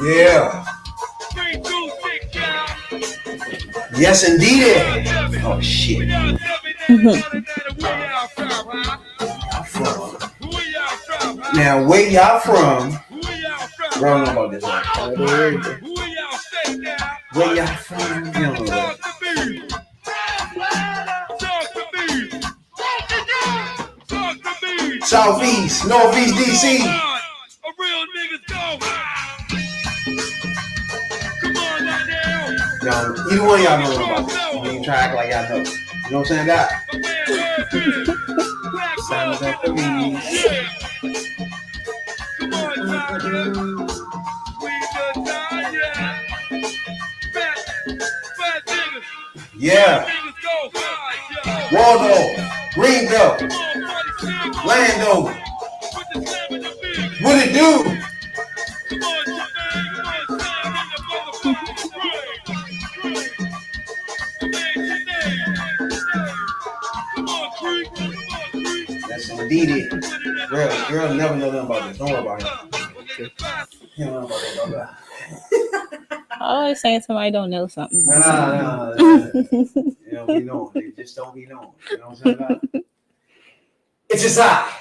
Yeah. Yes, indeed. Oh shit. Now, where y'all from? We don't know about this one. Where y'all from? You don't know that. Southeast, Northeast DC. Now, either one of y'all know about this. Don't even try to act like y'all know. You know what I'm saying, guys? Sounds like the bees. Yeah. Waldo, Greenbelt, Lando. What it do? That's indeed it. Girl never know nothing about this. Don't worry about him. He don't know about that. Always saying somebody don't know something. Nah. You know, be known. They just don't be known. You know what I'm saying? It's just I.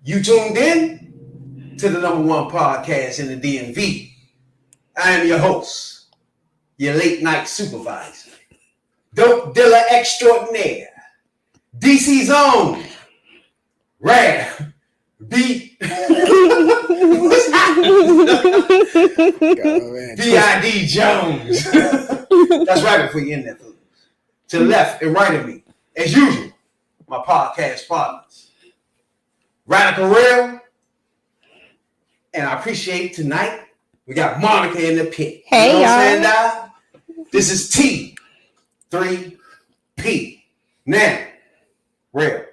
You tuned in to the #1 podcast in the DMV. I am your host, your late night supervisor, dope dealer extraordinaire, DC's own, Rare, B. B.I.D. Jones. That's right before you end that food. To the left and right of me, as usual, my podcast partners, Radical Real, and I appreciate tonight we got Monica in the pit. Hey, you know y'all. what I'm saying? This is T3P. Now, Real,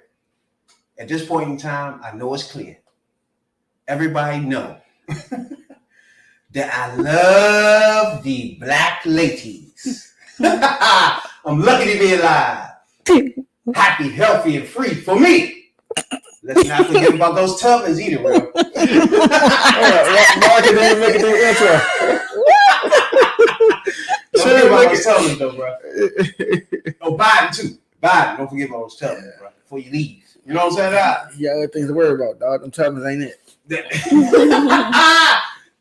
at this point in time, I know it's clear. Everybody know that I love the black ladies. I'm lucky to be alive. Happy, healthy, and free for me. Let's not forget about those Tubmans either, bro. Market didn't make it the intro. Don't forget about those Tubmans, though, bro. Oh, Biden, too. Biden, don't forget about those Tubmans, bro, before you leave. You know what I'm saying? You got other things to worry about, dog. Them Tubmans ain't it.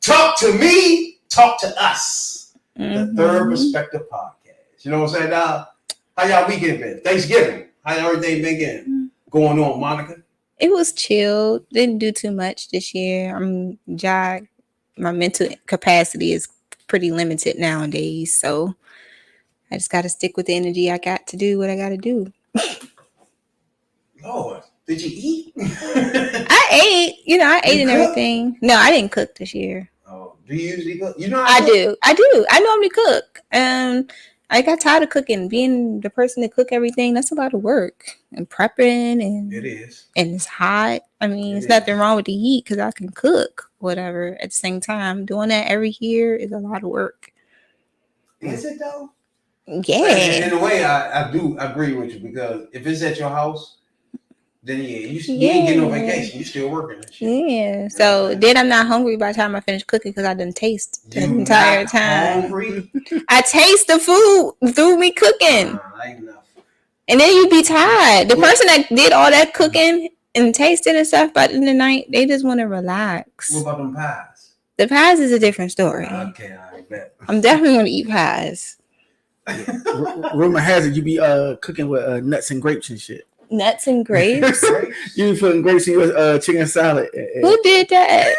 Talk to me, talk to us. The Third Perspective Podcast. You know what I'm saying, dog? How y'all weekend been? Thanksgiving. How everything been going on, Monica? It was chill. Didn't do too much this year. My mental capacity is pretty limited nowadays, so I just got to stick with the energy I got to do what I got to do. Lord, did you eat? I ate. I ate and everything. No, I didn't cook this year. Oh, do you usually cook? You know, I do. I normally cook. I got tired of cooking. Being the person to cook everything, that's a lot of work. And prepping. And it is. And it's hot. I mean, it's nothing wrong with the heat because I can cook, whatever. At the same time, doing that every year is a lot of work. Is it, though? Yeah. In a way, I do agree with you because if it's at your house, then you ain't getting no vacation. You still working and shit. Yeah. So then I'm not hungry by the time I finish cooking because I didn't taste the entire time. Hungry? I taste the food through me cooking. Ain't enough. And then you be tired. The person that did all that cooking and tasting and stuff by the end of the night, they just want to relax. What about them pies? The pies is a different story. Okay, I bet. I'm definitely going to eat pies. Rumor has it you be cooking with nuts and grapes and shit. Nuts and grapes? You be putting grapes in your chicken salad. Who did that?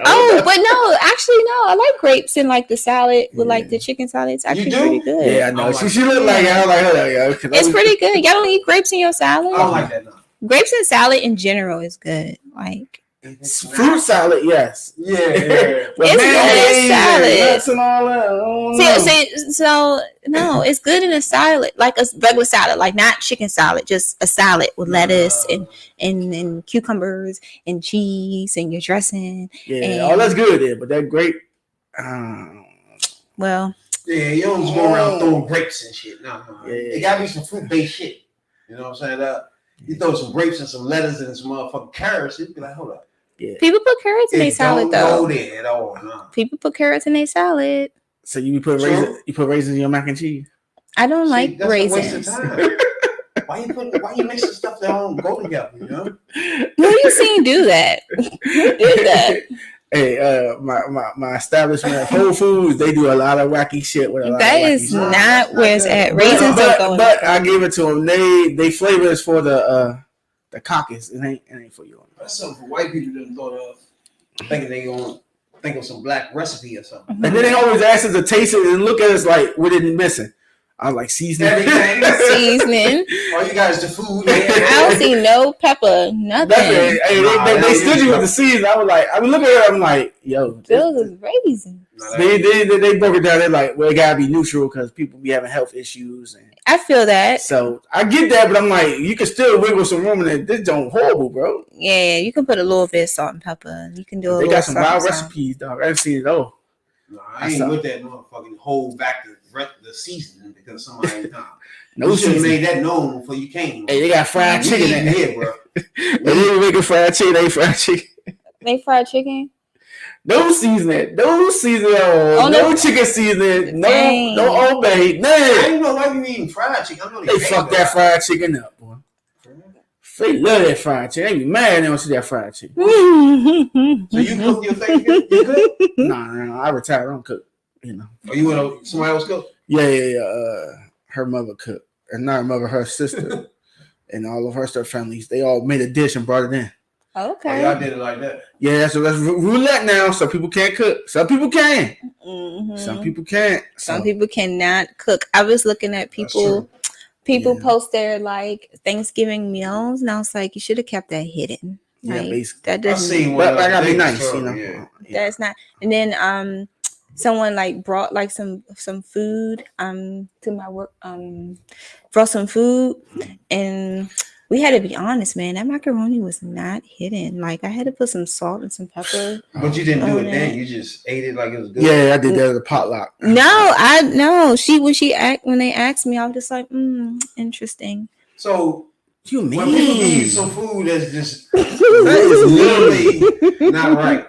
Oh, but no, actually, no. I like grapes in like the salad with like the chicken salad. It's actually pretty good. Yeah, I know. She look like I like her. It's pretty good. Y'all don't eat grapes in your salad? I don't like that. No. Grapes in salad in general is good. Like fruit salad, yes. Yeah. It's good in salad. Nuts and all that. So no, it's good in a salad, like a regular salad, like not chicken salad, just a salad with lettuce and cucumbers and cheese and your dressing. Yeah, all that's good there, but that grape. Well. Yeah, you don't just go around throwing grapes and shit. No. Yeah. It gotta be some fruit-based shit. You know what I'm saying? You throw some grapes and some lettuce and some motherfucking carrots, you'd be like, hold up. Yeah. People put carrots in their It salad don't go though. there at all. Huh? People put carrots in their salad. So you put True. raisins? You put raisins in your mac and cheese? I don't See, like that's a waste raisins. of time. Why you mixing stuff that don't go together? You know. Who you seen do that? Who did that? Hey, my establishment, Whole Foods, they do a lot of wacky shit with a lot That of wacky is shit. not where it's at. But- Raisins but, don't go in but the I give it to them. They flavor is for the caucus. It ain't for you. That's something for white people that thought of, thinking they gonna think of some black recipe or something. And then they always ask us to taste it and look at us like what is missing. I was like seasoning. Everything. seasoning. All you guys, the food. I don't see no pepper, nothing. That's it. Hey, they stood you with the season. I was like, I was looking at it. I'm like, yo, Those is raisins. they broke it down. They're like, well, it gotta be neutral because people be having health issues, and I feel that. so I get that. But I'm like, you can still wiggle some room in it. This don't horrible, bro. Yeah, you can put a little bit of salt and pepper. You can do a They little got some salt wild and pepper. recipes, dog. I haven't seen it all. No, I ain't with that motherfucking hold back the seasoning because somebody No you should have seasoning. made that known before you came. Hey, they got fried We chicken eating in here, bro. They ain't making fried chicken. They fried chicken. They fried chicken. No seasoning. No seasoning. Oh, no no. chicken seasoning. Dang. No Old Bay. I None. didn't know why you eating fried chicken. I know They fucked that fried chicken up, boy. They love that fried chicken. They be mad they don't see that fried chicken. So you cook your thing? You cook? Nah, I retired. I don't cook. You know. Or you want somebody else cook? Yeah. Her mother cooked, and not her mother, her sister, and all of her stuff families. They all made a dish and brought it in. Oh, Okay. y'all did it like that. Yeah, so that's roulette now. Some people can't cook. Some people can. Mhm. Some people can't. Some So, people cannot cook. I was looking at people. People Yeah. post their like Thanksgiving meals, and I was like, you should have kept that hidden. yeah, Like, basically. that I doesn't. seen one. But I gotta be They nice, was you know. terrible, yeah. That's not. And then someone like brought like some food to my work brought some food, and we had to be honest, man, that macaroni was not hidden. Like I had to put some salt and some pepper. But you didn't do on it then. it. You just ate it like it was good. Yeah, I did that at the potluck. No, when they asked me, I was just like, interesting. So You mean? when people give you some food that's just That is literally not right.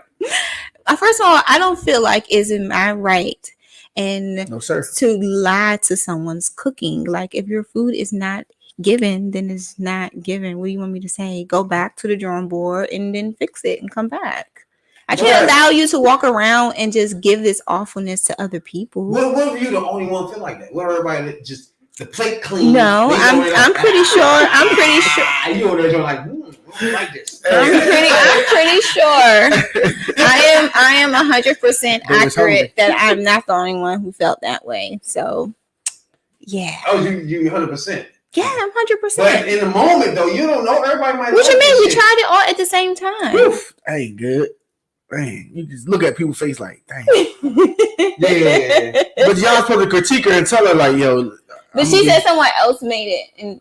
First of all, I don't feel like it's in my right and No, sir. to lie to someone's cooking. Like if your food is not given, then it's not given. What do you want me to say? Go back to the drawing board and then fix it and come back. I can't Right. allow you to walk around and just give this awfulness to other people. What if you the only one feel like that? What everybody that just the plate clean? No, they go I'm in like, pretty sure. I'm pretty sure. You over there like, I don't like this. I'm pretty sure. I am 100% They was hungry. accurate that I'm not the only one who felt that way. So, yeah, Oh, you 100%. yeah, I'm 100%. But in the moment though, you don't know. Everybody might. What like you mean? this We shit. tried it all at the same time. Oof, that ain't good. Dang, you just look at people's face like, dang. Yeah. But y'all supposed to critique her and tell her like, yo. But she said someone else made it, and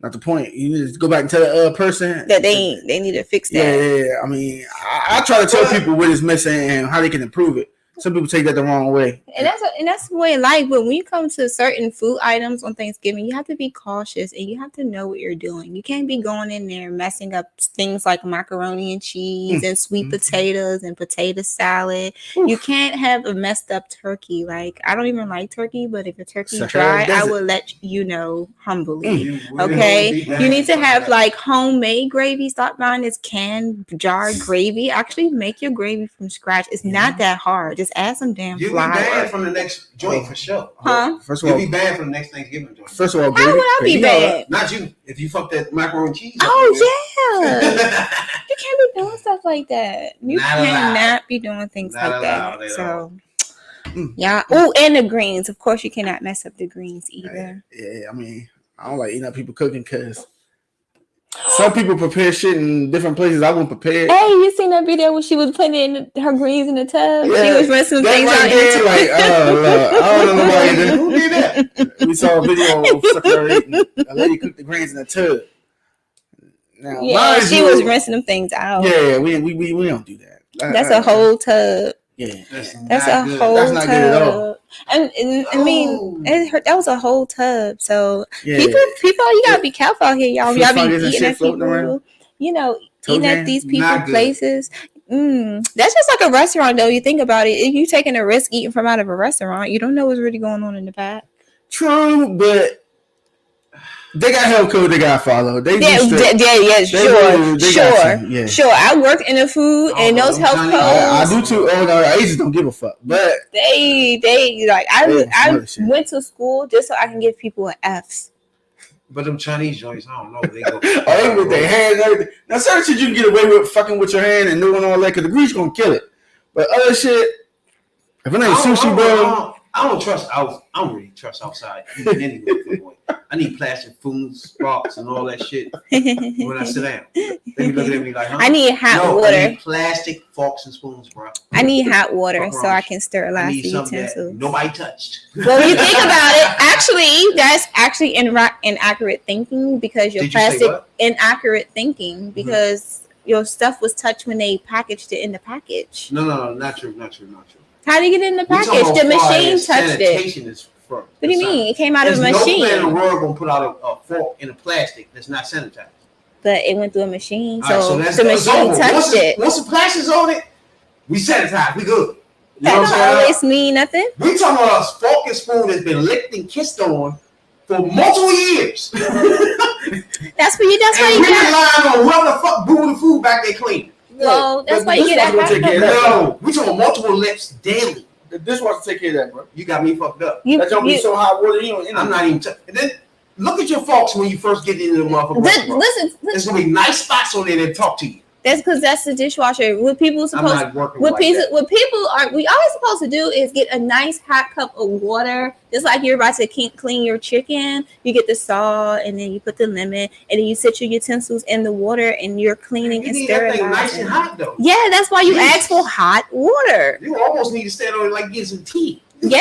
Not the point. You need to go back and tell the person that they need to fix that. Yeah. I mean, I try to tell people what is missing and how they can improve it. Some people take that the wrong way. And that's the way in life. But when you come to certain food items on Thanksgiving, you have to be cautious and you have to know what you're doing. You can't be going in there messing up things like macaroni and cheese and sweet potatoes and potato salad. Oof. You can't have a messed up turkey. Like I don't even like turkey, but if the turkey's Sahara dry, I Desert. will let you know humbly. You Okay, really you need to fuck have that. like homemade gravy. Stop buying this canned jarred gravy. Actually, make your gravy from scratch. It's not that hard. Just add some damn You'll be flour. banned from the next joint for sure. Huh? First of You'll all, be banned from the next Thanksgiving joint. first of all, How would I be bad? Not you. If you fuck that macaroni and cheese. up Oh there. yeah, you can't be doing stuff like that. You Not allowed. cannot be doing things Not like allowed that. at So, Mm. yeah. Oh, and the greens. Of course, you cannot mess up the greens either. Yeah, I mean, I don't like eating up people cooking because some people prepare shit in different places. I won't prepare. Hey, you seen that video where she was putting her greens in the tub? She Yeah, was rinsing That things out right in the there, tub. like, oh, Lord, I don't know nobody did. Who did that? We saw a video of a lady cooked the greens in a tub. Now, Yeah, mind she you- was rinsing them things out. Yeah, we don't do that. That's a whole tub. Yeah. That's not a good. whole That's not tub. good at all. And I mean, Oh. that was a whole tub. So Yeah. people, you gotta be careful out here, y'all. Food Y'all be fungus and eating shit at floating people. around. You know, eating at these people Not good. places. That's just like a restaurant, though. You think about it. If you taking a risk eating from out of a restaurant, you don't know what's really going on in the back. True, but they got health code they got to follow. They Yeah, do strict. Sure. I work in the food and those health codes. I do too. Oh no, I just don't give a fuck. But they like I went to school just so I can give people an F's. But them Chinese joints, I don't know. They go. They with their hands and everything. Now, certain shit you can get away with fucking with your hand and doing all that because the grease gonna kill it. But other shit, if it ain't sushi, bro. I don't trust out. I don't really trust outside even anyway. I need plastic spoons, forks, and all that shit when I sit down. They be looking at me like, huh? I need hot water. I need plastic forks and spoons, bro. I need hot water so I can sterilize the utensils. Nobody touched. Well, when you think about it, actually, that's actually inaccurate thinking because your plastic inaccurate thinking because your stuff was touched when they packaged it in the package. No, not true. How did it get in the package? The machine touched it. What do you mean? It came out of a machine. No man in the world gonna put out a fork in a plastic that's not sanitized. But it went through a machine, so the machine touched it. Once the plastic's on it, we sanitize. We good. You that don't always mean nothing. We talking about a fork and spoon that's been licked and kissed on for multiple years. That's why you got. On whoever the fuck brewing the food back there clean. Well, that's why you get that. No, we talking multiple lips daily. The dishwasher take care of that, bro. You got me fucked up. That's gonna be so hot water. I'm not even. And then look at your forks when you first get into the motherfucker. Listen, there's gonna be nice spots on there that talk to you. That's because that's the dishwasher. What people supposed what people are we always supposed to do is get a nice hot cup of water, just like you're about to clean your chicken. You get the salt and then you put the lemon and then you set your utensils in the water and you're cleaning and sterilizing. That thing nice and hot though. Yeah, that's why you ask for hot water. You almost need to stand on it like get some tea. Yeah.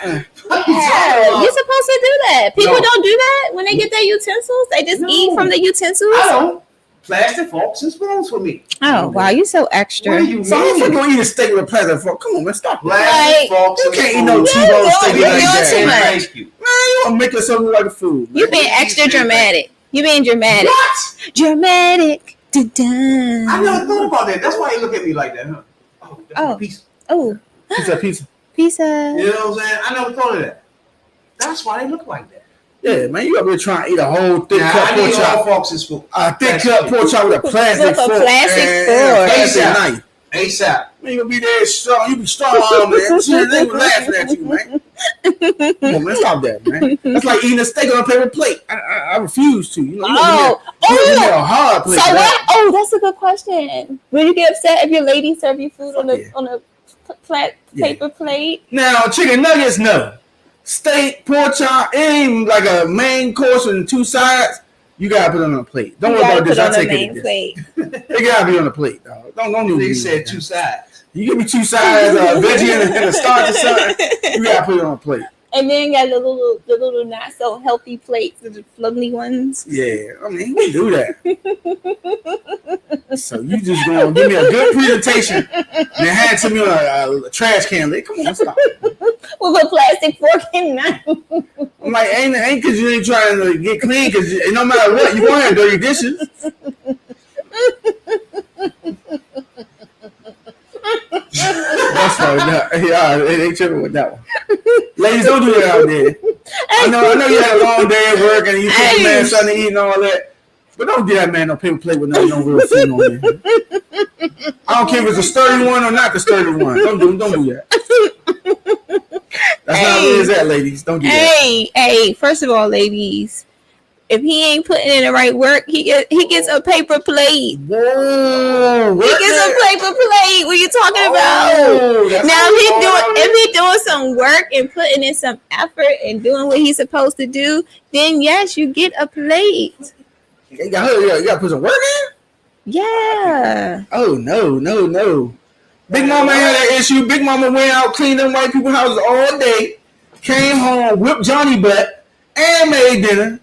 You're supposed to do that. People don't do that when they get their utensils. They just eat from the utensils. I don't. Plastic forks and spoons for me. Oh wow, you so extra. What do you mean? Someone gonna eat a steak with a plastic fork. Come on, man, stop. Plastic forks. You can't eat no T-bone steak like that. Thank you. Man, you gonna make yourself look like a food. You being extra dramatic. You being dramatic. What? Dramatic. Dun-dun. I never thought about that. That's why you look at me like that, huh? Oh, that's pizza. Oh. Pizza. You know what I'm saying? I never thought of that. That's why they look like that. Yeah, man, you up here trying to eat a whole thick cup pork chop. A thick cup pork chop with a plastic fork. ASAP. Man, you gonna be there strong. You be strong on man. They were laughing at you, man. Come on, man, stop that, man. That's like eating a steak on a paper plate. I refuse to. You know, you a hard plate. So what? Oh, that's a good question. Will you get upset if your lady serve you food on a flat paper plate? Now, chicken nuggets, no. Steak, pork chop, it ain't like a main course and two sides. You gotta put it on a plate. Don't worry about this. I'll take it. It gotta be on the plate, dog. Don't do. They said two sides. You give me two sides, veggie and a starch or something. You gotta put it on a plate. And then got the little not so healthy plates, the fluggly ones. Yeah, I mean, we do that. So you just gonna give me a good presentation and hand it to me on a trash can. Like, come on, stop. With a plastic fork and knife. I'm like, ain't because you ain't trying to get clean. Because no matter what, you gonna have dirty dishes. That's right. Yeah, it ain't tripping with that one. Ladies, don't do that out there. I know you had a long day at work and you took a man something to eat and all that. But don't get that man no paper plate with no real food on it. I don't care if it's a sturdy one or not the sturdy one. Don't do that. That's not where it's at, ladies. Don't do that. Hey, first of all, ladies, if he ain't putting in the right work, he gets a paper plate. Whoa! He gets a paper plate. What are you talking about? Now, if he doing some work and putting in some effort and doing what he's supposed to do, then yes, you get a plate. You got to put some work in? Yeah. Oh, no. Big Mama had that issue. Big Mama went out, cleaned them white people houses all day, came home, whipped Johnny butt, and made dinner,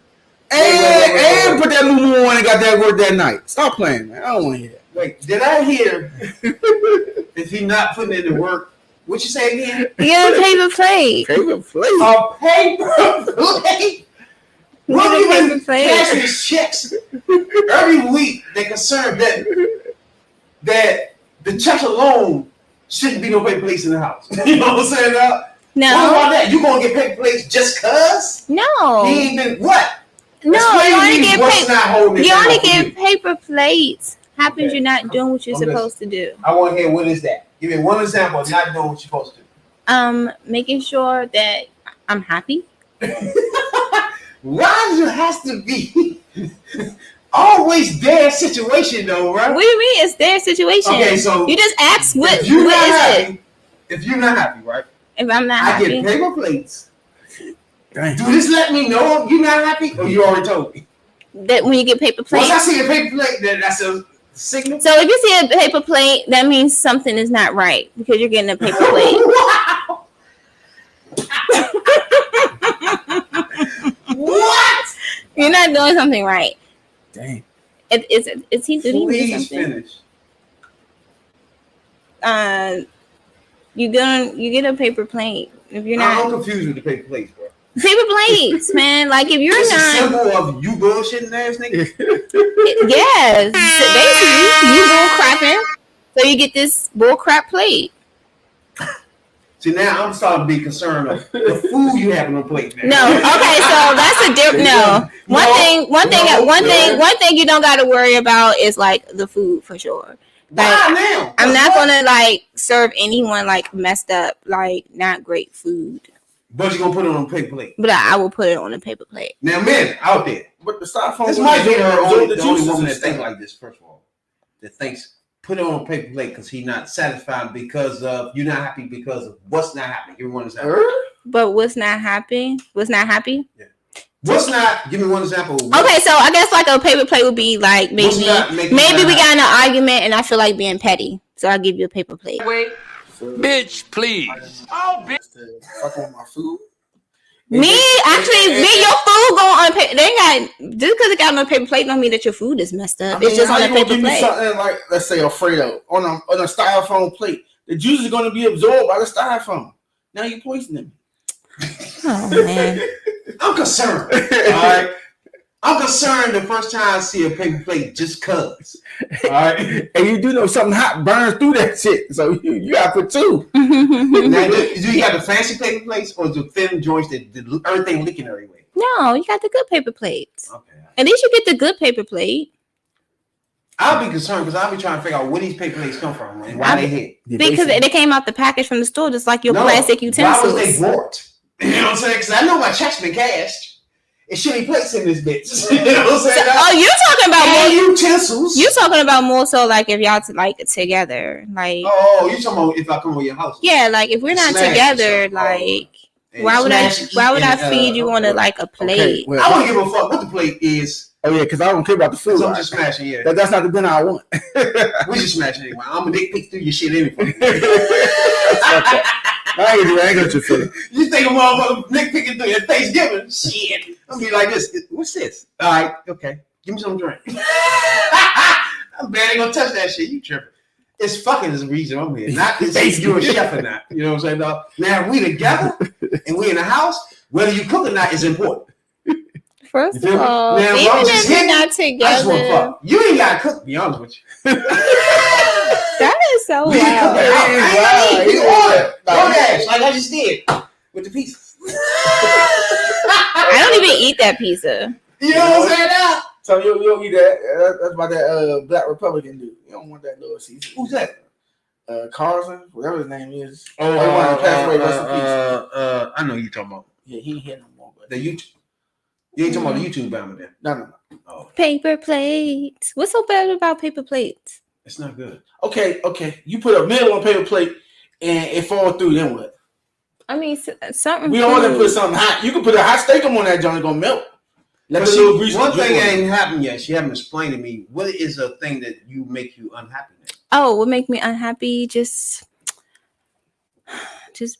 and put that moo on and got that work that night. Stop playing, man. I don't want to hear that. Wait, did I hear if he not putting in the work? What you say again? You get a paper plate. Paper plate? A paper plate? What you been cashing his checks early every week they're concerned that the church alone shouldn't be no paper plates in the house. You know what I'm saying? What No, about that? You gonna get paper plates just cause? no, He ain't been what? no. Explain You to only me get what's not holding it You down only for you. get paper plates. Happens Okay. you're not doing what you're I'm supposed to do. I want to hear what is that. Give me one example of not doing what you're supposed to do. Making sure that I'm happy. Why does it has to be always their situation though, right? What do you mean? It's their situation. Okay, so You just ask what if you're what not is it? happy, if you're not happy, right? If I'm not I happy, get paper plates. Damn. Do this let me know if you're not happy or you already told me? that when you get paper Once plates. I see a paper plate, then that's a signal. So if you see a paper plate, that means something is not right because you're getting a paper plate. Wow. What? You're not doing something right. Dang. Is he doing Please something? finish. You get a paper plate. If you're I'm not confused with the paper plates, bro. paper plates, man. Like if you're It's a not, symbol of you bullshitting ass nigga. yes, basically you bull crapping. So you get this bull crap plate. See, now I'm starting to be concerned of the food you have on the plate, man. No, okay, so that's a different. No, one thing you don't got to worry about is like the food for sure. Why now? I'm not What? gonna like serve anyone like messed up, like not great food, But you're gonna put it on a paper plate. but I will put it on a paper plate. Now, men out there, But the styrofoam. this might be the only juices woman and that thinks stuff. like this. First of all, that thinks put it on a paper plate because he's not satisfied because of you're not happy because of what's not happening. Give me one example. But what's not happy? What's not happy? What's not? Give me one example. Okay, so I guess like a paper plate would be like What's maybe not making maybe you we not got in an argument and I feel like being petty, so I'll give you a paper plate. Bitch, please. Fucking with my food. Me, your food go on paper. They ain't got just because it got on a paper plate don't mean that your food is messed up. It's just how on a you gonna paper give me plate. something like, let's say, Alfredo on a styrofoam plate? The juice is going to be absorbed by the styrofoam. Now you're poisoning me. Oh man. I'm concerned. All right. I'm concerned the first time I see a paper plate just cuz. All right. And you do know something hot burns through that shit. So you got to put two. Now, do you got the fancy paper plates or the thin joints that everything leaking everywhere? No, you got the good paper plates. Okay. At least you get the good paper plate. I'll be concerned because I'll be trying to figure out where these paper plates come from and why they hit. Because they came out the package from the store just like your No, plastic utensils. Why was they bought? You know what I'm saying? Because I know my check's been cashed. It should be plates in this bitch. You know what I'm saying? Oh, you're talking about And more. utensils. You talking about more so like if y'all like together, like Oh, you talking about if I come to your house? yeah, like if we're not Smash together, yourself. like And why would smash I and, feed you on like a plate? Okay, well, I don't give a fuck what the plate is. oh yeah, because I don't care about the food. So I'm just smashing, yeah. That's not the dinner I want. We just smashing anyway. I'm a dick pic through your shit anyway. I ain't got your feeling. You think a motherfucker dick picking through your Thanksgiving? Shit. I'm be like this. What's this? All right, okay. Give me some drink. I'm barely gonna touch that shit. You tripping. It's fucking is the reason I'm here. Not if you're a chef or not. You know what I'm saying? No. Now, if we together and we in the house, whether you cook or not is important. First You of feel me? all, Now, even I'm if just we're hitting, not I just want to together, fuck. You ain't gotta cook, to be honest with you. that is so We can cook wild. it out. I ain't gotta eat. We can order. DoorDash, like I just did with the pizza. I don't even eat that pizza. You know what I'm saying now? So you don't eat that. That's about that Black Republican dude. You don't want that little season. Who's that? Carlson, whatever his name is. Oh, Everyone passed away, rest in peace. I know you talking about Yeah, he ain't here no more. But the YouTube. You ain't talking about the YouTube bomber then? no. Oh, Paper plates. What's so bad about paper plates? it's not good. Okay. You put a meal on paper plate and it falls through. Then what? I mean, something. We all done put something hot. You can put a hot steak on that joint, it's gonna melt. Let But the see, little grease. one thing drip on it. ain't happened yet. She haven't explained to me what is a thing that you make you unhappy with. Oh, what make me unhappy? Just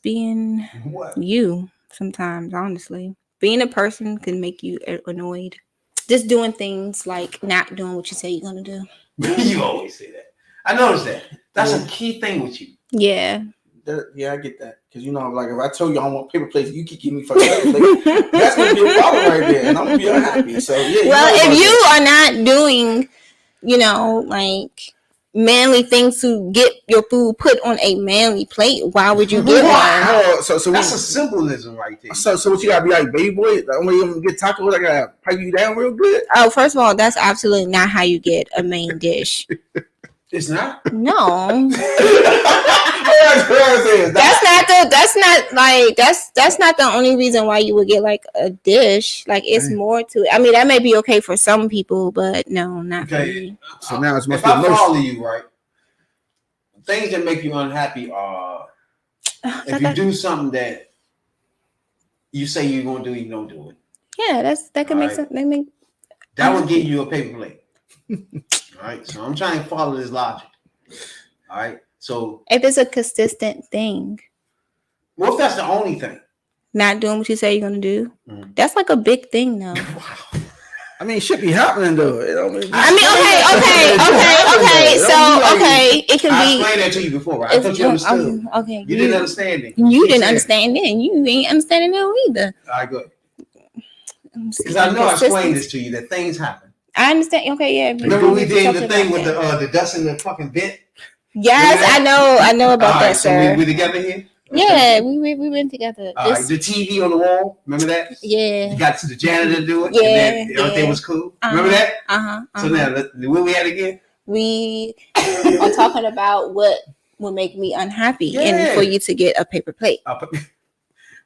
being What? you. Sometimes, honestly, being a person can make you annoyed. Just doing things like not doing what you say you're gonna do. You always say that. I noticed that. That's a key thing with you. Yeah. Yeah, I get that. Because, like, if I told you I want paper plates, you keep giving me fucking paper plates, that's going to be a problem right there. And I'm going to be unhappy. So, yeah. Well, if you are not doing you know, like manly things to get your food put on a manly plate. Why would you get one? Oh, so That's a symbolism right there. So what you gotta be like, baby boy? Like, when you get tacos, I gotta pipe you down real good. Oh, first of all, that's absolutely not how you get a main dish. It's not. No. That's That's not the only reason why you would get like a dish. Like it's more to it. I mean, that may be okay for some people, but no, not for me. So now it's if I follow you right, things that make you unhappy are if you do something that you say you're gonna do, you don't do it. Yeah, that can make sense. That would get you a paper plate. All right, so I'm trying to follow this logic. All right, so if it's a consistent thing, what if that's the only thing? Not doing what you say you're gonna do, that's like a big thing, though. I mean, shit be happening though. Okay. It can I be. explained that to you before, right? I thought you understood. Okay, you didn't understand it. You didn't understand then. You ain't understanding now either. All right, good. Because I know I explained this to you that things happen. I understand. Okay, yeah. Remember we did the thing with the dust in the fucking vent? Yes, I know about that, sir. So we together here? Yeah, we went together. All right, the TV on the wall, remember that? Yeah. You got to the janitor to do it, yeah, and then everything was cool. Remember that? So now, where we at again? We are talking about what would make me unhappy and for you to get a paper plate.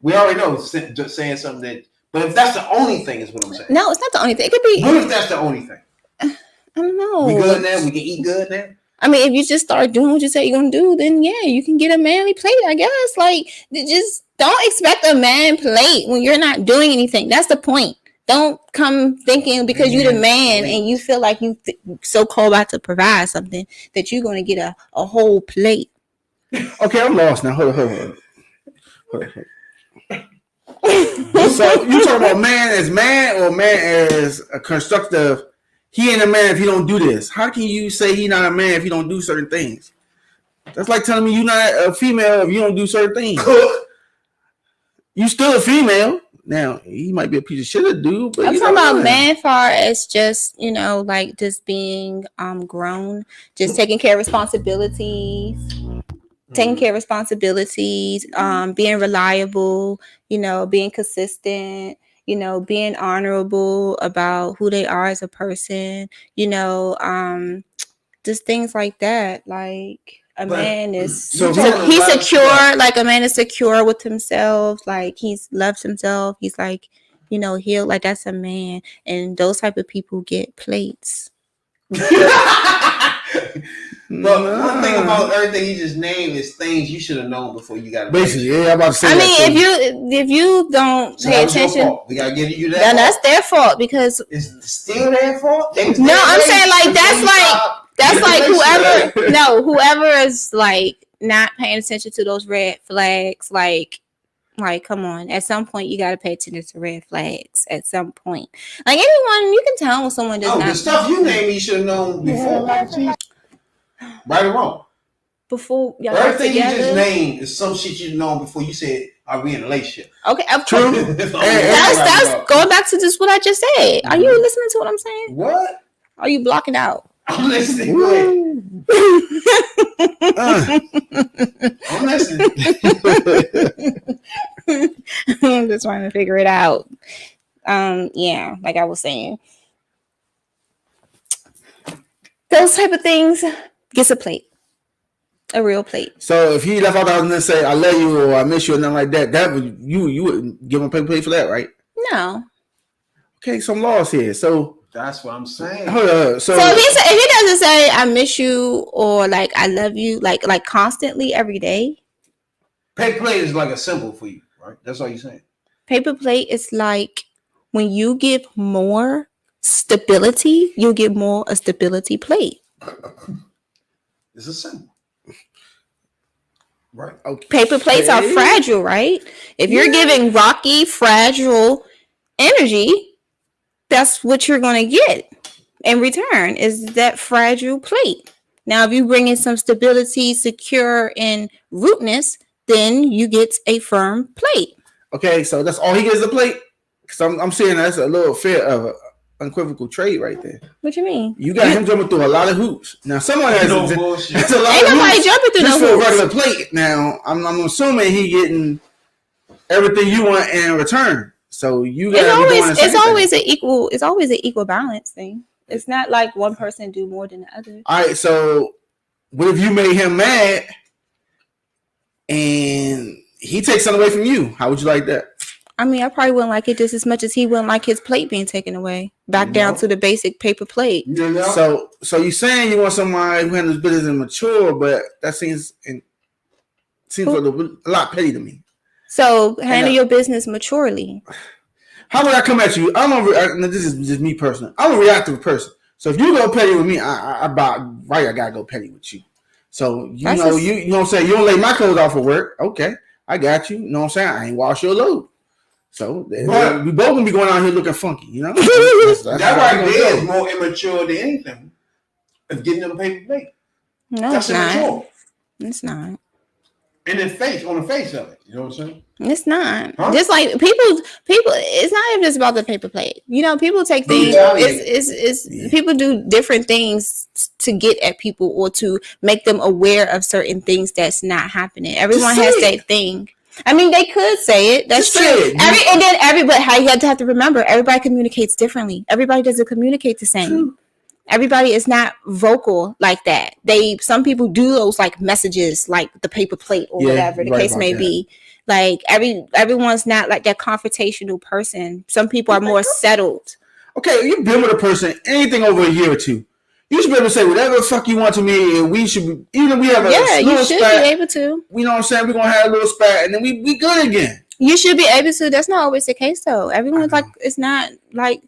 We already know just saying something that, but if that's the only thing, is what I'm saying. No, it's not the only thing. It could be. What if that's the only thing? I don't know. We good now? We can eat good now? I mean, if you just start doing what you say you're gonna do, then yeah, you can get a manly plate, I guess. Like, just don't expect a man plate when you're not doing anything. That's the point. Don't come thinking because you're the man and you feel like you so called out to provide something that you're gonna get a whole plate. Okay, I'm lost now. Hold on. So you talking about man as man or man as a constructive? He ain't a man if he don't do this. How can you say he not a man if he don't do certain things? That's like telling me you're not a female if you don't do certain things. You still a female. Now, he might be a piece of shit to do, but I'm talking about man far as just, like just being grown, just taking care of responsibilities, being reliable, being consistent, being honorable about who they are as a person, just things like that. Like a man is he's secure, like a man is secure with himself, like he's loves himself, he's like, healed, like that's a man, and those type of people get plates. But one thing about everything you just named is things you should have known before you got. Basically, yeah, I'm about to say. I mean, if you don't pay attention, we gotta give you that. Then that's their fault because it's still their fault. No, I'm saying like that's like whoever is like not paying attention to those red flags, like come on, at some point you got to pay attention to red flags at some point. Like anyone, you can tell when someone does not. The stuff you named you should have known before. Right or wrong? Before y'all everything you just named is some shit you know before you said, "Are we in a relationship?" Okay, true. That's going back to just what I just said. Are you listening to what I'm saying? What? Are you blocking out? I'm listening. I'm listening. I'm just trying to figure it out. Yeah, like I was saying, those type of things gets a plate, a real plate. So if he left out and then say I love you or I miss you or nothing like that, that would you wouldn't give him a paper plate for that, right? No. Okay, some laws here. So that's what I'm saying. Hold up. So if he doesn't say I miss you or like I love you like constantly every day, paper plate is like a symbol for you, right? That's all you're saying. Paper plate is like when you give more stability, you get more a stability plate. It's a symbol. Right. Okay. Paper plates are fragile, right? If you're giving rocky, fragile energy, that's what you're going to get in return is that fragile plate. Now, if you bring in some stability, secure, and rootness, then you get a firm plate. Okay, so that's all he gets a plate? Because I'm seeing that's a little fair of unequivocal trade right there. What you mean? You got him jumping through a lot of hoops. Now, someone has No bullshit. That's a lot Ain't of nobody hoops jumping through just no for a hoops. regular plate. Now, I'm assuming he getting everything you want in return. So you got to be doing the same It's thing. always an equal balance thing. It's not like one person do more than the other. All right, so what if you made him mad and he takes something away from you? How would you like that? I mean, I probably wouldn't like it just as much as he wouldn't like his plate being taken away. Back down to the basic paper plate. You know? So you saying you want somebody who handles business and mature, but that seems like a lot petty to me. So handle your business maturely. How would I come at you? This is just me personally. I'm a reactive person. So if you go petty with me, I gotta go petty with you. So you know what I'm saying? You don't lay my clothes out for work. Okay, I got you. You know what I'm saying? I ain't wash your load. So we both gonna be going out here looking funky, you know? That right there is more immature than anything. Of getting them paper plate. No, That's it's immature. not. It's not. And on the face of it. You know what I'm saying? It's not. Huh? Just like people. It's not even just about the paper plate. You know, people take things. People do different things to get at people or to make them aware of certain things that's not happening. Everyone has their thing. I mean, they could say it. That's true. But how you have to remember, everybody communicates differently. Everybody doesn't communicate the same. True. Everybody is not vocal like that. Some people do those like messages, like the paper plate or whatever the case may be. Like everyone's not like that confrontational person. Some people are more settled. Okay, you've been with a person anything over a year or two. You should be able to say whatever the fuck you want to me, and we should be, even if we have a you should spat, be able to. You know what I'm saying? We're gonna have a little spat, and then we good again. You should be able to. That's not always the case, though. Everyone's like, it's not like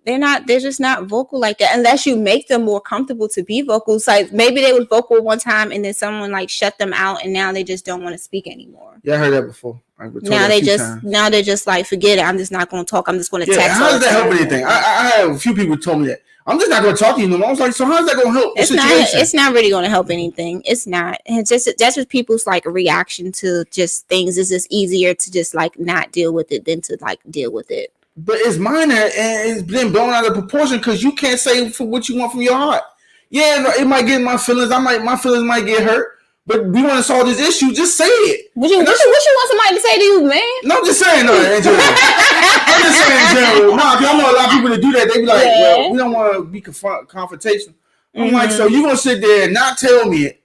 they're just not vocal like that unless you make them more comfortable to be vocal. So like maybe they was vocal one time, and then someone like shut them out, and now they just don't want to speak anymore. Yeah, I heard that before. Now they're just like, forget it. I'm just not going to talk. I'm just going to text. How does that help anything? I have a few people told me that. I'm just not going to talk to you no more. I was like, so how's that going to help the situation? It's not really going to help anything. It's not. It's just that's just people's like reaction to just things. It's just easier to just like not deal with it than to like deal with it. But it's minor and it's been blown out of proportion because you can't say for what you want from your heart. Yeah, it might get my feelings. My feelings might get hurt. But we want to solve this issue. Just say it. What you want somebody to say to you, man? No, I'm just saying. No, in general. I'm just saying in general. No, I know a lot of people that do that. They be like, well, we don't want to be confrontational. I'm like, so you gonna sit there and not tell me it,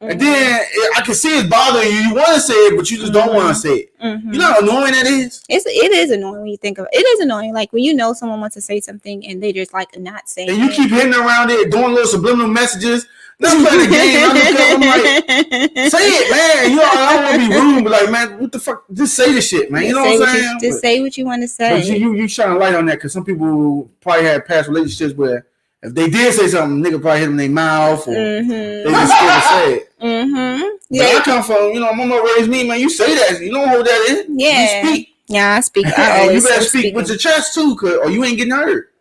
and then I can see it's bothering you. You want to say it, but you just don't want to say it. You know how annoying that is? It is annoying when you think of it. It is annoying. Like when you know someone wants to say something and they just like not saying it. And you keep hitting around it, doing little subliminal messages. Not playing the game. I'm like, say it, man. You know, I don't want to be rude, but like, man, what the fuck? Just say the shit, man. You know what I'm saying? Just say what you want to say. But you shine a light on that because some people probably had past relationships where if they did say something, nigga probably hit them in their mouth or they just scared to say it. Yeah, I come from, you know, mama raised me, man. You say that, you don't hold that in. Yeah, you speak. Yeah, I speak. I always you better speak with your chest too, or you ain't getting hurt.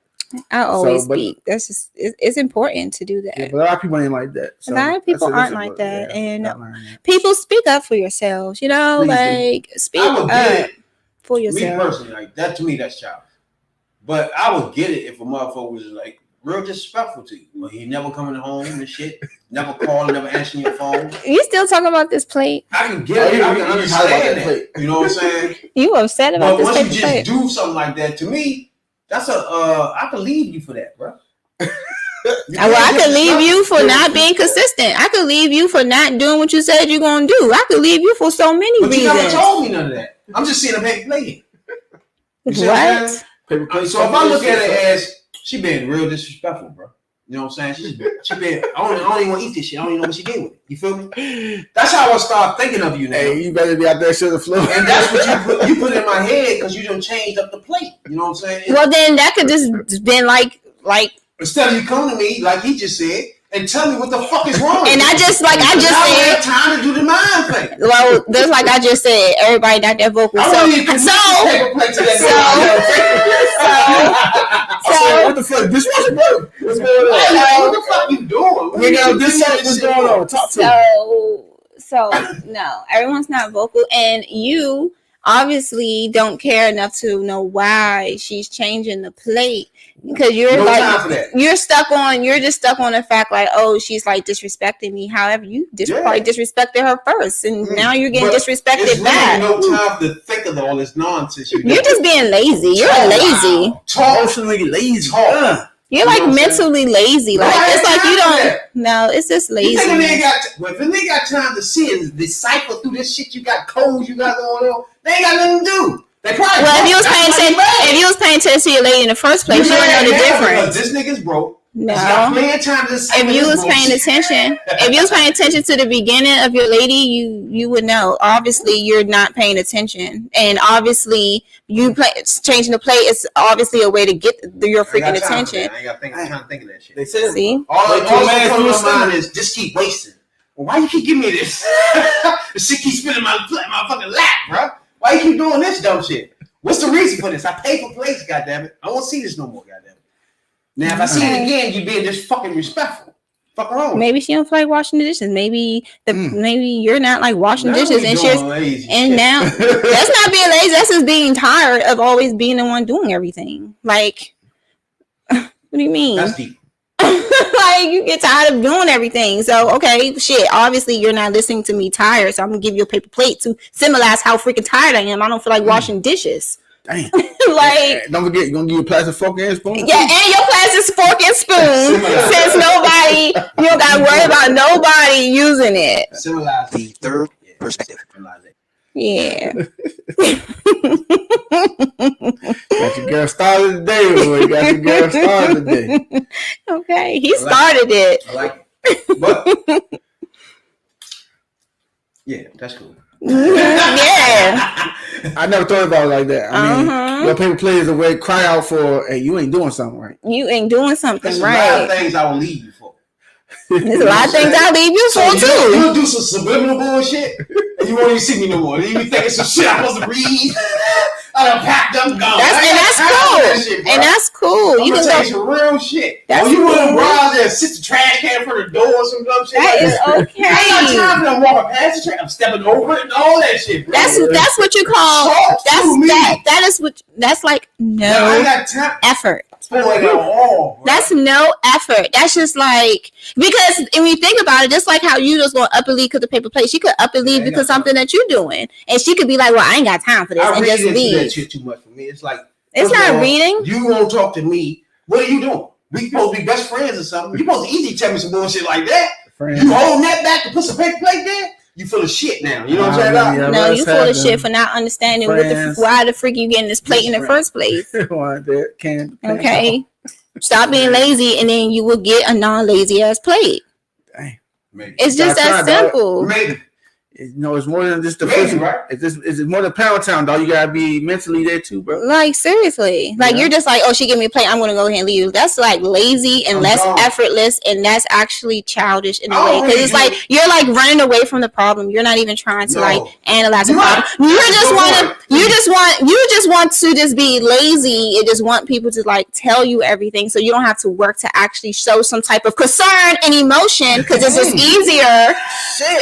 I always speak. That's just it's important to do that. Yeah, but a lot of people ain't like that. So a lot of people aren't like that, and people speak up for yourselves. You know, like speak up for yourself. Me personally, like that to me, that's childish. But I would get it if a motherfucker was like real disrespectful to you. But he never coming home and shit, never calling, never answering your phone. You still talking about this plate? I can get it. I can understand that. You know what I'm saying? You upset about this plate? But once you just do something like that to me. That's I can leave you for that, bro. Well, I could leave you for not being consistent. I could leave you for not doing what you said you're gonna do. I could leave you for so many reasons. You never told me none of that. I'm just seeing a paper plate. What? Paper plate. So if I look at it as she being real disrespectful, bro. You know what I'm saying? She been. I don't even want to eat this shit. I don't even know what she did with it. You feel me? That's how I start thinking of you now. Hey, you better be out there shit the floor. And that's what you put in my head because you done changed up the plate. You know what I'm saying? Well, then that could just been like. Instead of you come to me like he just said and tell me what the fuck is wrong. And I just said. I don't have time to do the mind thing. Well, that's like I just said. Everybody not that vocal. So what the fuck? Dishwasher, bro. What's going on? What the fuck you doing? What's going on? Talk to me. So no, everyone's not vocal, and you obviously don't care enough to know why she's changing the plate. Because you're No like time for that. you're just stuck on the fact like, oh, she's like disrespecting me. However, you probably disrespected her first, and now you're getting disrespected It's back. really no time to think of all this nonsense. You're just being lazy. You're lazy. Emotionally lazy. You're like mentally lazy. Like I it's like ain't you got time for don't. that. No, it's just You think a lazy. nigga if a nigga got time to see and decipher through this shit you got codes you got going on, they ain't got nothing to do. They probably Well, if you was that's paying why attention, mad. if you was paying attention to your lady in the first place, you would know the mad now difference. because this nigga's broke. He's got No. plenty of time to decipher If you this was paying bullshit. attention, if you was paying attention to the beginning of your lady, you would know. Obviously, you're not paying attention, and obviously, changing the plate is obviously a way to get your freaking attention. I ain't got time to think of that shit. They said, See, All Like, that's two man coming to through my a mind is just keep wasting. Well, why you keep giving me this? The shit keeps spinning my fucking lap, bro. Why you keep doing this dumb shit? What's the reason for this? I pay for plates, goddammit. I won't see this no more, goddammit. Now, if I see it again, you being just fucking respectful. Fuck wrong. maybe she don't feel like washing the dishes. Maybe maybe you're not like washing Now dishes, we and doing she's lazy and shit. now that's not being lazy. That's just being tired of always being the one doing everything. Like, what do you mean? That's deep. Like you get tired of doing everything. So okay, shit. Obviously you're not listening to me tired. So I'm gonna give you a paper plate to symbolize how freaking tired I am. I don't feel like washing dishes. damn. Like Don't forget, you're going to give you a plastic fork and spoon? yeah, and your plastic fork and spoon. Since nobody, you don't gotta worry about nobody using it. Civilize The third perspective. Yeah. Got your girl started today, boy. Got your girl started today. Okay, he started it. I like it. But yeah, that's cool. Yeah. I never thought about it like that. I mean, Uh-huh. your paper plate is a way to cry out for, hey, you ain't doing something right. You ain't doing something There's a lot of right. things I will leave you for. There's a lot of things I'll leave you So for too. you'll do some subliminal bullshit, and you won't even see me no more. You be thinking some shit I'm supposed to read. I done packed up, gone. That's cool. And that's cool. I'm You gonna can tell go. you some real shit. That's Oh, you want to cool. browse there, sit the trash can in front of the door or some dumb shit. That like is I ain't got okay. time for them walking past the trash. I'm stepping over it and all that shit, bro. That's what you call. Talk to me. That is what. That's like Now, I ain't no got time effort. for it at all, bro. That's no effort. That's just like because when you think about it, just like how you just gonna up and leave because of paper plate, she could up and leave Yeah, I because got something that you're doing, and she could be like, "Well, I ain't got time for this," I and read just into that leave. shit too much for me. It's like It's first of not all, reading. You won't talk to me. What are you doing? We supposed to be best friends or something. You supposed to easily tell me some bullshit like that. Friends. You holding that back to put some paper plate there? You full of shit now. You know what I'm saying? Yeah, No, let's you full have of shit them. for not understanding Friends. why the freak you getting this plate in the first place. Want that can. Okay, stop being lazy, and then you will get a non-lazy ass plate. Dang. Maybe. It's just Gotta that try, dog. simple. Maybe. It's more than just the Maybe, physical. right? It's more than Pound Town, dog. You gotta be mentally there too, bro. Like seriously, like Yeah. you're just like, oh, she gave me a plate, I'm gonna go ahead and leave. That's like lazy and I'm less gone. effortless, and that's actually childish in a I way don't because really it's do like it. you're like running away from the problem. You're not even trying to No. like analyze the You're problem. right. You That's just a good want point. to. You just want to just be lazy and just want people to like tell you everything, so you don't have to work to actually show some type of concern and emotion because it's just easier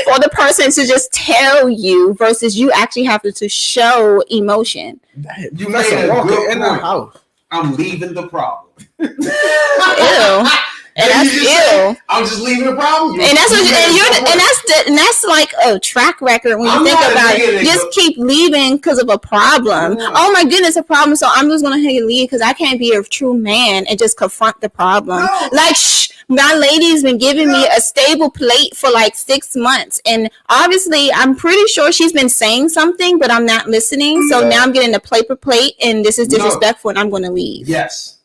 for the person to just tell you versus you actually have to show emotion. You made must a walk good in the point. house. I'm leaving the problem. Ew. And you that's just said, ill. I'm just leaving the problem. And that's what You made a good point. and that's like a track record when you I'm think not a about nigga it. that Just go- keep leaving because of a problem. Yeah. Oh my goodness, a problem. So I'm just gonna leave because I can't be a true man and just confront the problem. No. Like my lady's been giving me a stable plate for like 6 months, and obviously I'm pretty sure she's been saying something, but I'm not listening. So Yeah. now I'm getting a paper plate, and this is No. disrespectful, and I'm gonna leave. Yes.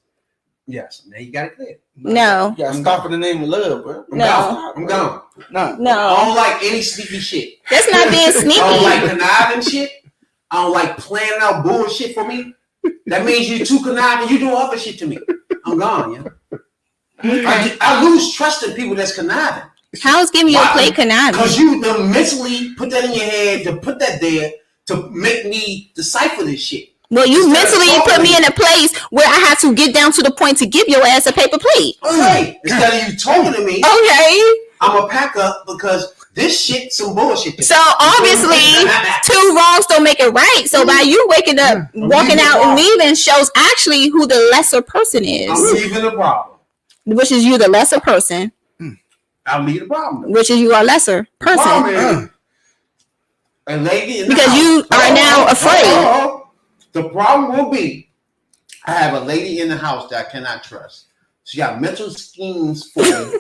Now you got it clear. No. You gotta stop in the name of love, bro. I'm No. gone. I'm gone. Nah. I No, don't like any sneaky shit. that's not being I don't sneaky. like conniving shit. I don't like planning out bullshit for me. That means you're too conniving. You doing other shit to me. I'm gone, yeah. I lose trust in people that's conniving. How's giving you a Why? plate conniving? Because you done mentally put that in your head to put that there to make me decipher this shit. Well, you Instead of mentally put talking. me in a place where I had to get down to the point to give your ass a paper plate. Okay. Instead of you talking to me, Okay. I'm a pack up because This shit some bullshit. So obviously, 2 wrongs don't make it right. So by you waking up, walking out and leaving shows actually who the lesser person is. I'm leaving the problem. Which is you, the lesser person. I'll leave the problem. Which is you are lesser person. A lady in the because house. you are now afraid. The problem will be, I have a lady in the house that I cannot trust. She got mental schemes for me.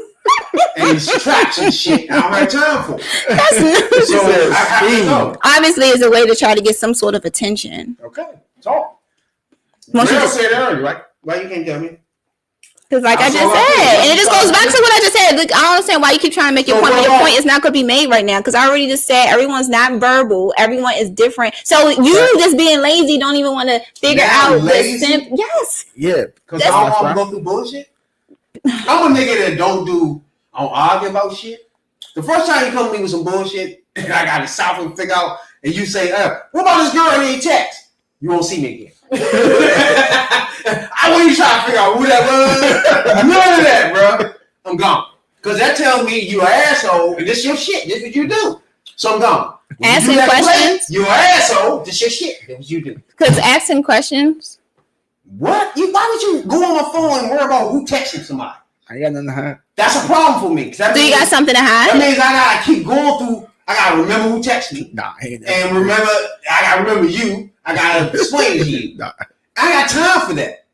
And traps and shit. I don't have time for it. That's so I have to know. Obviously, it's a way to try to get some sort of attention. Okay, talk. Meryl said earlier, right? Why you can't tell me? Because like I just said, and it just goes back to what I just said. Look, I don't understand why you keep trying to make your point. Your point is not going to be made right now because I already just said everyone's not verbal. Everyone is different. So you just being lazy don't even want to figure out the yes. Yeah, because I don't want to go through bullshit. I'm a nigga that don't argue about shit. The first time you come to me with some bullshit, and I got to stop and figure out, and you say, what about this girl in your text? You won't see me again. I want you to try to figure out who that was. None of that, bro. I'm gone. Because that tells me you're an asshole, and this your shit. This is what you do. So I'm gone. Asking questions? You're an asshole. This your shit. That's what you do. Because asking questions? What? Why would you go on my phone and worry about who texting somebody? I got nothing to hide. That's a problem for me. Do you got something to hide? That means I gotta keep going through. I gotta remember who texted me. Nah, I ain't and remember, I gotta remember you. I gotta explain to you. Nah. I ain't got time for that.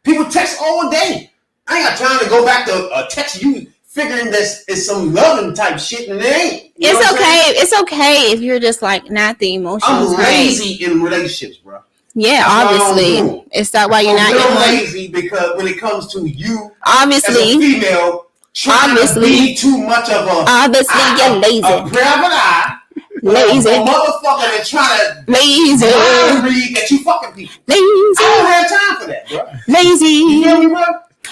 People text all day. I ain't got time to go back to text you, figuring this is some loving type shit, and it ain't. It's okay. It's okay if you're just like not the emotional. I'm lazy in relationships, bro. Yeah, obviously. Is that why you're not lazy? Because when it comes to you, obviously, as a female, obviously, be too much of a you're lazy. A private eye, lazy, a motherfucker that trying to lazy read that you fucking people. Lazy. I don't have time for that, bro. Lazy. You feel me, bro?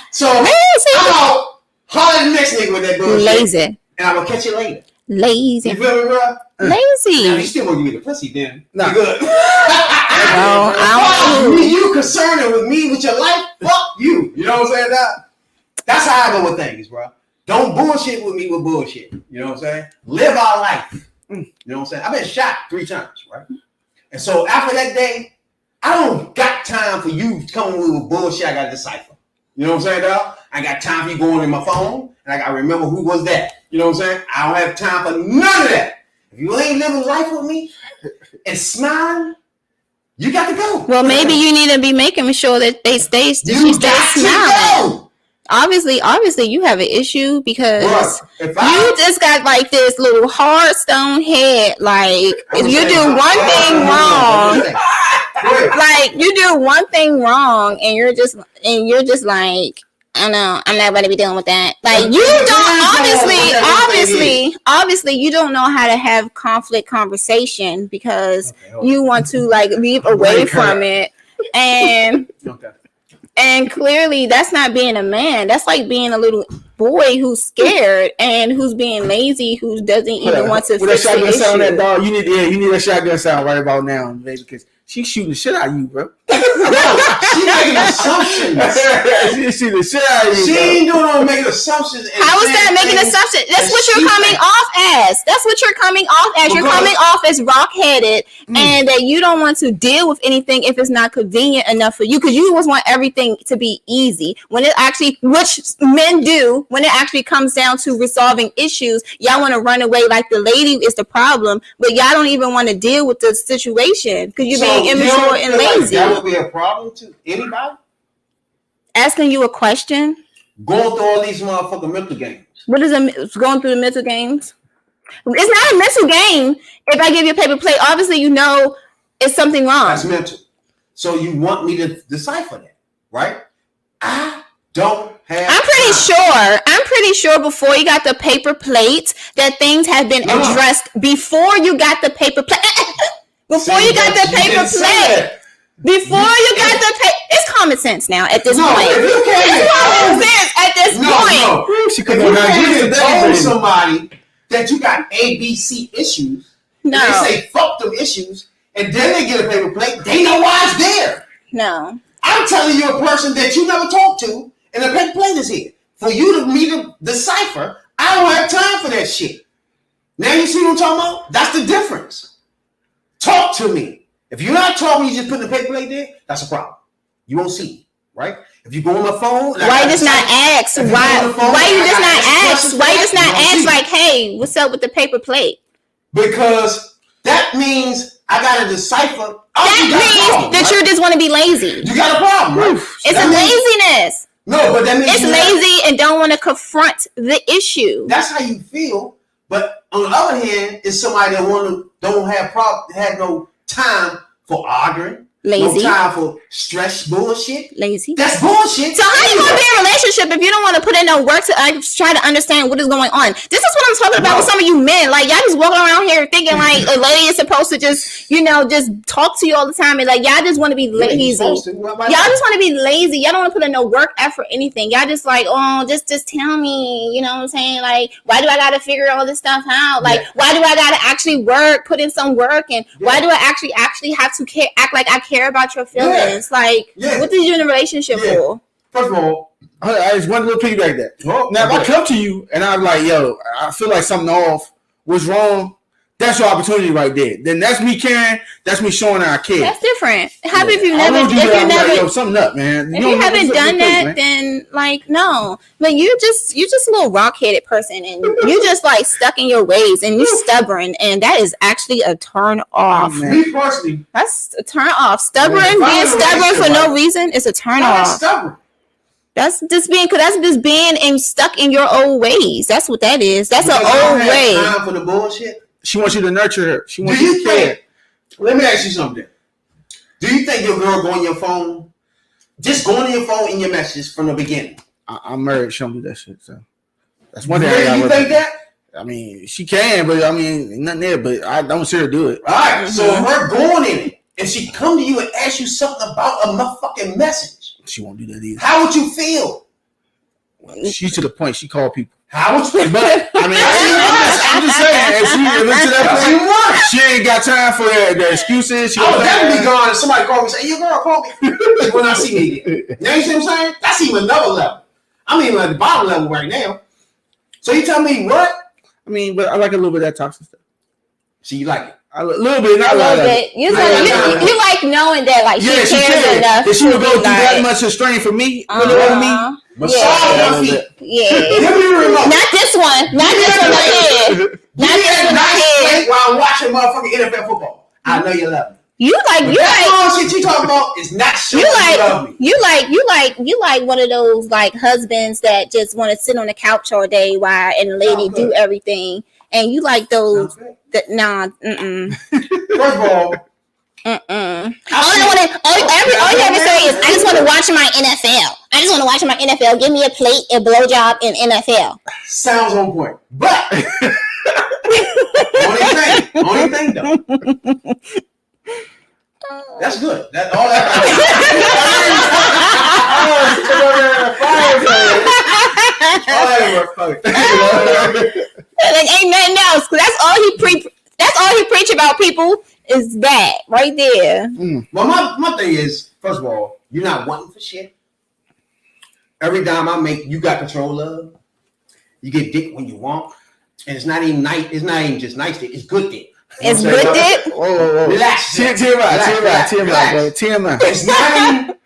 So lazy. I'm out. Holler at the next nigga with that bullshit. Lazy. And I will catch you later. Lazy. You feel me, bro? Lazy. Now, you still won't give me the pussy then. Nah. Good. No, I don't. You concerned with me with your life? Fuck you. You know what I'm saying? That's how I go with things, bro. Don't bullshit with me with bullshit. You know what I'm saying? Live our life. You know what I'm saying? I've been shot 3 times, right? And so after that day, I don't got time for you coming with bullshit I got to decipher. You know what I'm saying, dog? I got time for you going in my phone, and I got to remember who was that. You know what I'm saying? I don't have time for none of that. If you ain't living life with me and smiling, you got to go. Well, maybe you need to be making sure that she stays smiling. Obviously, you have an issue because you just got like this little hard stone head. Like if you do one thing wrong, like you do one thing wrong, and you're just like, I know I'm not going to be dealing with that. Like you don't obviously you don't know how to have conflict conversation because you want to like leave away from it and. And clearly, that's not being a man. That's like being a little boy who's scared and who's being lazy, who doesn't even want to fix the issue. Sound that dog. You need a shotgun sound right about now, baby, because she's shooting the shit out of you, bro. She's making assumptions. She's shooting the shit out of you. She ain't doing no making assumptions. How is that making assumptions? That's what you're coming off as. That's what you're coming off as. You're coming off as rock-headed and that you don't want to deal with anything if it's not convenient enough for you because you always want everything to be easy. When it actually, which men do, when it actually comes down to resolving issues, y'all want to run away like the lady is the problem, but y'all don't even want to deal with the situation because you're being immature and lazy. That would be a problem to anybody? Asking you a question? Going through all these motherfucking mental games. What is going through the mental games? It's not a mental game. If I give you a paper plate, obviously you know it's something wrong. That's mental. So you want me to decipher that, right? I don't have I'm pretty sure before you got the paper plate that things have been addressed before you got the paper plate. Before you got the paper plate. Before you got the paper. It's common sense now at this point. It's common sense at this point. If you told somebody that you got ABC issues, they say fuck them issues, and then they get a paper plate, they know why it's there. No. I'm telling you a person that you never talked to, and the paper plate is here. For you to me to decipher, I don't have time for that shit. Now you see what I'm talking about? That's the difference. Talk to me. If you're not talking, you just put the paper plate there, that's a problem. You won't see me, right? If you go on my phone, why you just not ask? Why you just not ask? Why you just not ask like, hey, what's up with the paper plate? Because that means I gotta decipher. That means that you just want to be lazy. You got a problem, right? It's a laziness. No, but that means it's lazy and don't want to confront the issue. That's how you feel. But on the other hand, it's somebody that don't have no time for arguing. Lazy. No time for stress bullshit. Lazy. That's bullshit. So how you gonna be in a relationship if you don't want to put in no work to try to understand what is going on? This is what I'm talking about with some of you men. Like y'all just walking around here thinking like a lady is supposed to just talk to you all the time and like y'all just want to be lazy. Y'all just want to be lazy. Y'all don't want to put in no work effort anything. Y'all just like, oh, just tell me. You know what I'm saying? Like, why do I gotta figure all this stuff out? Like, why do I gotta actually put in some work, and why do I actually have to act like I care about your feelings? Like, what did you in a relationship for? First of all, I just one little piggyback that. Now, if I come to you and I'm like, yo, I feel like something off, what's wrong? That's your opportunity right there. Then that's me caring. That's me showing that I care. That's different. How if you never, yo, something up, man. If you haven't done that, then like no. But you're just a little rock-headed person, and you just like stuck in your ways, and you're stubborn, and that is actually a turn off. Me personally, that's a turn off. Being stubborn for no reason is a turn off. Stubborn. That's just being and stuck in your old ways. That's what that is. That's an old way. Time for the bullshit. She wants you to nurture her. She wants you to care. Let me ask you something. Do you think your girl go on your phone? Just go on your phone in your messages from the beginning. I'm married. She don't do that shit. So that's one thing. Really, you think that? I mean, she can, but I mean, nothing there. But I don't see her do it. All right. So if we're going in it, and she come to you and ask you something about a motherfucking message, she won't do that either. How would you feel? She's to the point. She called people. How would you? But I mean, I'm just saying, if it's to that point, she ain't got time for the excuses. I would definitely be gone if somebody called me and say, "Hey, your girl called me." When I see me again. Now you see what I'm saying? That's even another level. I'm even at the bottom level right now. So you tell me what? I mean, but I like a little bit of that toxic stuff. So you like it? A little bit, not a lot of it. You like knowing that, like, she cares enough. That she would go through that much of strain for me, over me. Give me the remote. Not this one. Not this one right here. Not this one right here. While I'm watching motherfucking NFL football. I know you love me. You like shit you talking about is not showing you love me. You like one of those like husbands that just want to sit on the couch all day while and the lady do everything. And you like those that First of all, all you have to say is I just want to watch my NFL. I just want to watch my NFL. Give me a plate, a blowjob in NFL. Sounds on point. But only thing though. That's good. That's all that. Like ain't nothing else. Cause that's all he preach about. People is that right there. Well, my thing is, first of all, you're not wanting for shit. Every dime I make, you got control of. You get dick when you want, and it's not even nice. It's not even just nice dick. It's good dick. It's good dick. Whoa. Relax. TMI.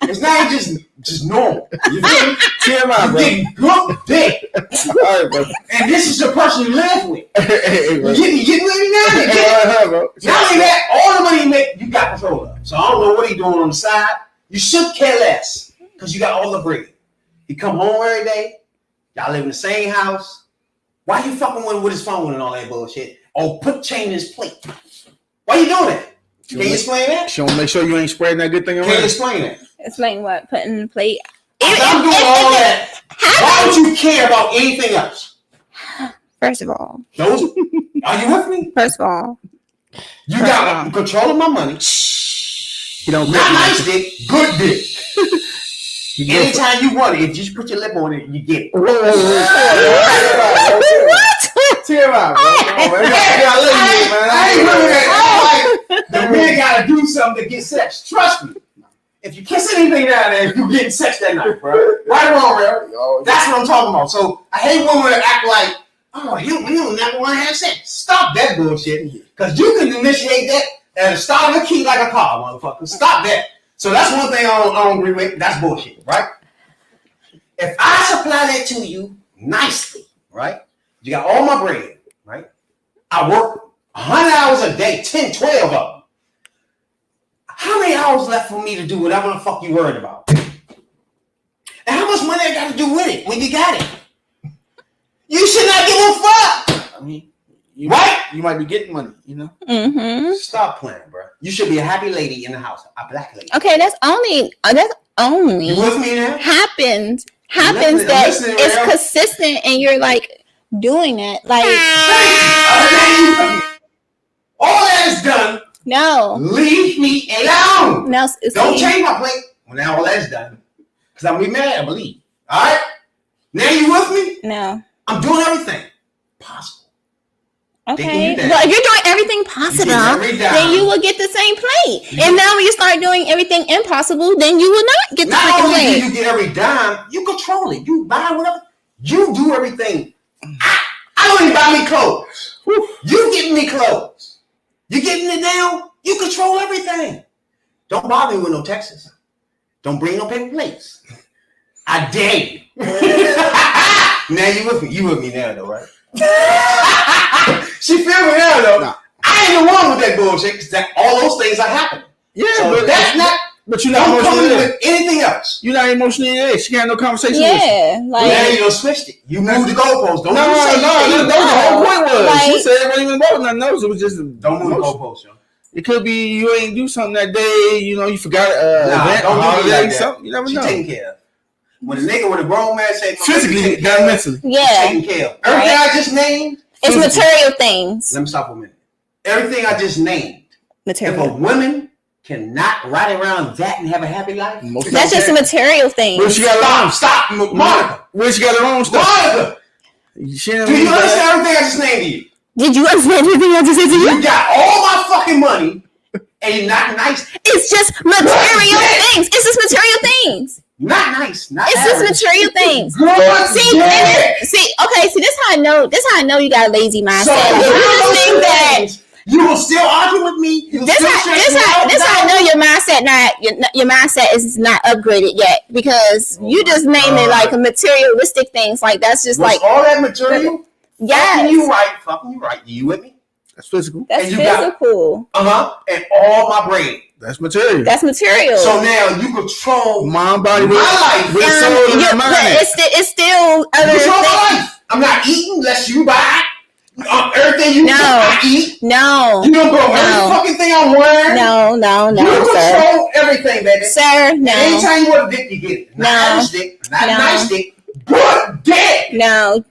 It's not even just normal. You feel me? TMI, bro. You get good dick. All right, bro. And this is the person you live with. Hey, bro. You get money now. Bro. Not only that, all the money you make, you got control of. So I don't know what he's doing on the side. You should care less because you got all the bread. He come home every day. Y'all live in the same house. Why you fucking with his phone and all that bullshit? Oh, put chain in his plate. Why you doing that? Can you explain that? She want to make sure you ain't spreading that good thing around. Can you explain that? Explain what? Putting in the plate. If I'm doing all that, why would you care about anything else? First of all. Are you with me? First of all. You got control of my money. You don't not nice dick, good dick. Anytime you want it, if you just put your lip on it, you get it. What? Tear out, bro. The man gotta do something to get sex. Trust me. If you kiss anything down there, you getting sex that night, bro. Right or wrong, bro. That's what I'm talking about. So I hate women that act like Oh, he don't never want to have sex. Stop that bullshit. Because you can initiate that at the start of a key like a car, motherfucker. Stop that. So that's one thing I don't agree with. That's bullshit, right? If I supply that to you nicely, right? You got all my bread, right? I work 100 hours a day, 10, 12 of them. How many hours left for me to do whatever the fuck you worried about? And how much money I got to do with it when you got it? You should not give a fuck. I mean, you might be getting money, you know? Mm-hmm. Stop playing, bro. You should be a happy lady in the house, a black lady. Okay, that's only You with me now? happens listening, that I'm listening, it's Rael. consistent and you're like doing that. Like, All that is done. no. Leave me alone. No, Don't see, change my plate when all that's done. Because I'm going to be mad, I believe. All right? Now you with me? no. I'm doing everything possible. Okay. do that. Well, if you're doing everything possible, every dime. then you will get the same plate. And now when you start doing everything impossible, then you will not get the Not freaking only plate. do you get every dime, you control it. You buy whatever. You do everything. I don't even buy me clothes. You getting me clothes. You getting it down. You control everything. Don't bother me with no Texas. Don't bring no paper plates. I dare you. Now you with me. You with me now though, right? She feel me now though. Nah. I ain't the one with that bullshit because all those things are happening. Yeah, So that's not. But you're not Don't come emotionally in there. with anything else. You're not emotionally there. She can't have no conversation with you. Yeah, Now like you done switched it. You moved the goalposts. Don't No, you say that was the whole point was. Like- She said it wasn't even about nothing else. It was just Don't move the emotion. goalposts, yo. It could be you ain't do something that day. You know, you forgot Nah, event, don't do me holiday, like that. something. You never She know. taken care of. When a nigga with a grown man say Physically, not mentally. yeah, taken care of. Everything I just named. it's material things. Let me stop a minute. Everything I just named. If a Material. woman cannot ride around that and have a happy life, Most That's just a material thing. Where she got her own. stop, Monica. Where she got her own stuff. Monica, She didn't do you leave that. understand everything I just named to you? Did you understand everything I just said to you? You got all my fucking money and you're not nice. It's just material things. It's just material things. Not nice. Not It's average. just material things. Good See, dick. okay, this how I know. This how I know you got a lazy mindset. So If you think that you will still argue with me. You will this still how stress me out. I know your mindset is not upgraded yet because you just naming like materialistic things. Like that's just Was like all that material. Fucking yes, you right. Fucking you right. You with me? That's physical. that's and you got- physical. And all my brain. That's material. That's material. So now you control Mind, body, my life. with soul and but mind. it's still You other control things. my life. I'm not eating unless you buy. Everything you No. do, I eat. No, You don't go No. every fucking thing I'm wearing. no, You sir. control everything, baby. Sir, no, Anytime you want a dick, you get it. Not No. average dick, not No. nice dick. Good dick. no.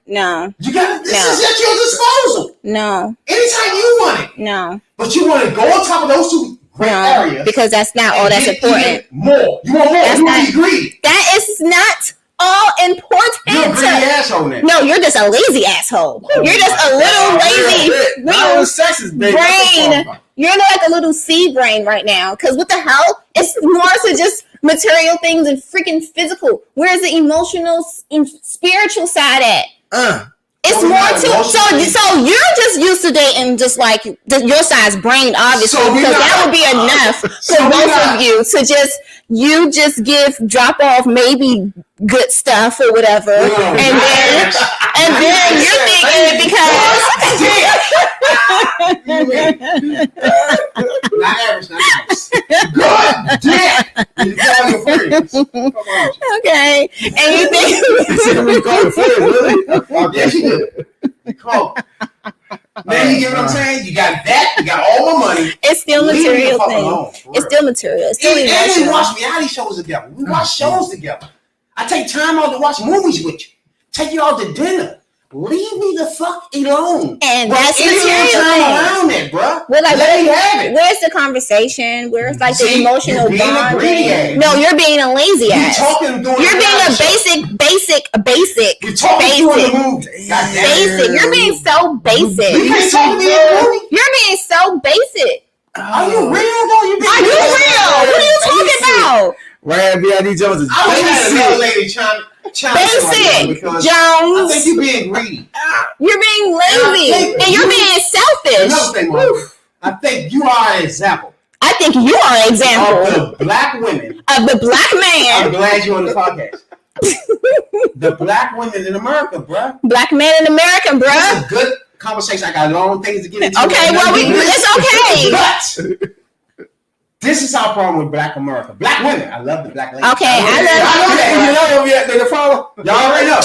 You got this No. is at your disposal. No, Anytime you want it. no, But you want to go on top of those two great no, areas. because that's not all and that's get important. even more. You want more. That's You not- want to be greedy. That is not all You're a important. greedy asshole now. No, you're just a lazy asshole. Oh You're just a little lazy, Not little sex is big. brain. You're like a little seed brain right now. Because what the hell? It's more to just material things and freaking physical. Where's the emotional and spiritual side at? It's Oh, more yeah, to emotionally. so you're just used to dating just like your size brain, obviously, So we because not- that would be enough So for we both not- of you to just drop off maybe good stuff or whatever, and then you're thinking Not average, not nice. Good dick. You call your friends. Come on. okay, and you think Yeah, she did. You call. Now you get what I'm saying? You got that. You got all my money. it's still Leave me the material fuck thing. alone, for It's real. still material. It's still And we emotional. watch reality shows together. We watch shows together. I take time out to watch movies with you. Take you out to dinner. Leave me the fuck alone. And Bro, that's any little material time thing. around that, bro. We're like, Let me have it. where's the conversation? Where's like the See, emotional you're being a greedy bonding? ass. No, you're being a lazy You ass. talking doing You're the being a reality show. basic. You talking doing the movie. God damn it. Basic. You're being so You basic. can't talk to me in the movie. You're being so basic. Are you real though? Are you real? What are you talking about? Ryan B.I.D. Jones is I was had another lady chime Basic because I Jones. think you're being greedy. You're being lazy and you're being selfish. Another thing, Mom, I think you are an example I think you are an example of the black women. of the black I'm man. glad you're on the podcast. The black women in America, bruh. Black man in America, It's bruh. a good conversation. I got long things to get into. Okay, well, it's okay. But this is our problem with black America. Black women. I love the black ladies. Okay, I love y'all already know.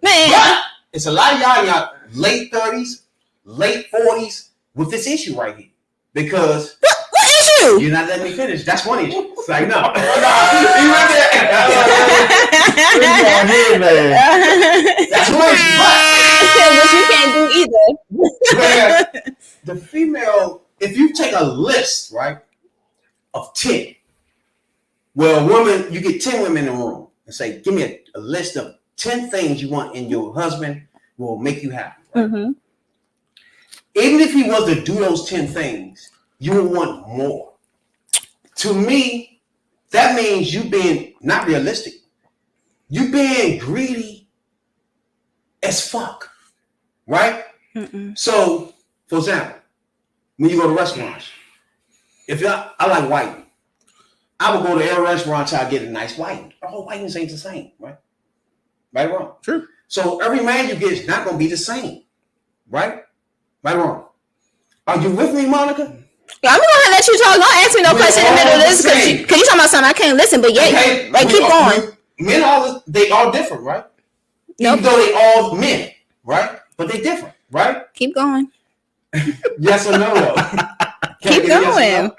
Man, But it's a lot of y'all in your late 30s, late 40s with this issue right here. Because what issue? you're not letting me finish. That's one issue. It's like, no. You man. That's one issue. Which you can't do either. But the female, if you take a list, right, of 10, well, a woman, you get 10 women in the room and say, give me a list of 10 things you want in your husband will make you happy. Right? Mm-hmm. Even if he was to do those 10 things, you will want more. To me, that means you being not realistic. You being greedy as fuck, right? Mm-mm. So, for example, when you go to restaurants, if I like whiting, I would go to every restaurant till I get a nice whiting. All whitings ain't the same, right? Right or wrong? True. So every man you get is not going to be the same, right? Right or wrong? Are you with me, Monica? I'm gonna let you talk. Don't ask me no We're question in the middle of all this the same. because you talking about something I can't listen. But yeah, Okay, like keep going. Men they all different, right? Nope. Even though they all men, right? But they different, right? Keep going. Yes or no? Though? Keep Can I get a yes or going.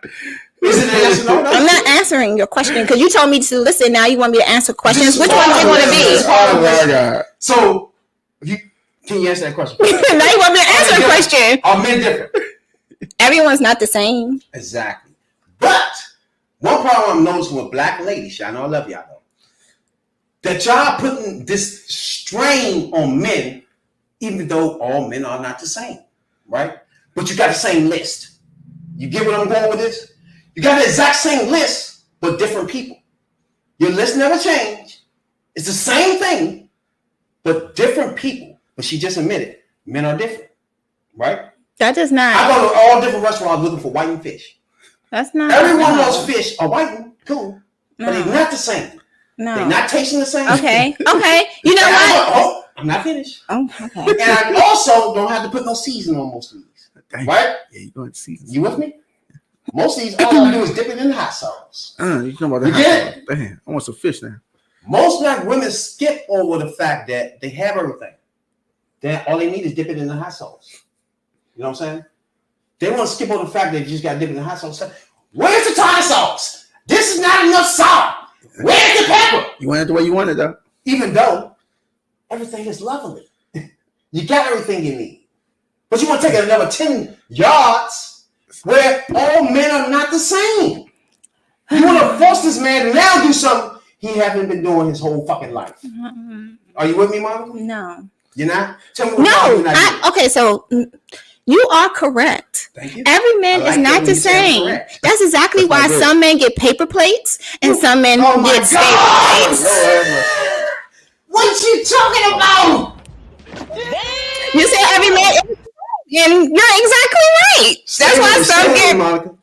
no? Is it a yes or no? I'm not answering your question because you told me to listen. Now you want me to answer questions. This Which is one do you want to this is be? part Oh of my this. God. So can you answer that question? Now you want me to answer the question. Are men different? Everyone's not the same. Exactly. But one problem I'm noticing with black ladies, y'all know I love y'all though, that y'all putting this strain on men, even though all men are not the same, right? But you got the same list. You get what I'm going with this? You got the exact same list, but different people. Your list never changed. It's the same thing, but different people. But she just admitted, men are different, right? That does I not. go to all different restaurants looking for whiting fish. That's not. Every one of those fish are whiting, cool, but they're No. not the same. They're No. not tasting the same. Okay. Okay. You know And what? I'm not finished. Oh, okay. And I also don't have to put no seasoning on most of these. Dang. Right? Yeah, you going to see this. You with me? Most of these, all I do is dip it in hot sauce. You talking about the You hot get sauce. Damn, I want some fish now. Most black women skip over the fact that they have everything. That all they need is dip it in the hot sauce. You know what I'm saying? They want to skip over the fact that you just got to dip it in the hot sauce. Where's the tartar sauce? This is not enough salt. Where's the pepper? You want it the way you want it, though. Even though everything is lovely. You got everything you need. But you want to take it another 10 yards where all men are not the same. You want to force this man to now do something he hasn't been doing his whole fucking life. Are you with me, Monica? No. You're not? Tell me what you're not doing. Okay, so you are correct. Thank you. Every man I like is that not when the you say same. correct. That's exactly That's why not good. some men get paper plates and some men Oh my get God. paper plates. What you talking about? You said every man, and you're exactly right. That's why some get. Monica.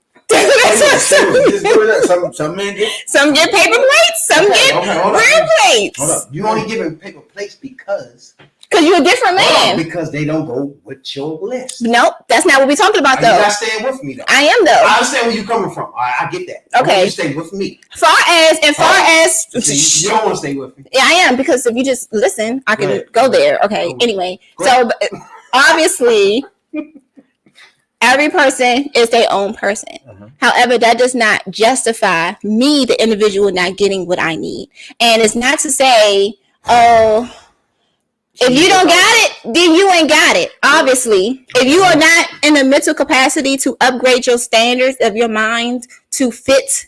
Some men get. Some get paper plates. Some Okay, get okay, hold on. round plates. Hold up. You only giving paper plates because Because you're a different man. because they don't go with your list. Nope, that's not what we're talking about, You're though. not staying with me though. I am, though. I understand where you're coming from. I get that. I want Okay. you to stay with me. Far as See, you don't want to stay with me. yeah, I am, because if you just listen, I can Right. go there. Okay. Go. Anyway, Go so obviously, every person is their own person. Uh-huh. However, that does not justify me, the individual, not getting what I need. And it's not to say, oh, if you don't got it, then you ain't got it. Obviously, if you are not in the mental capacity to upgrade your standards of your mind to fit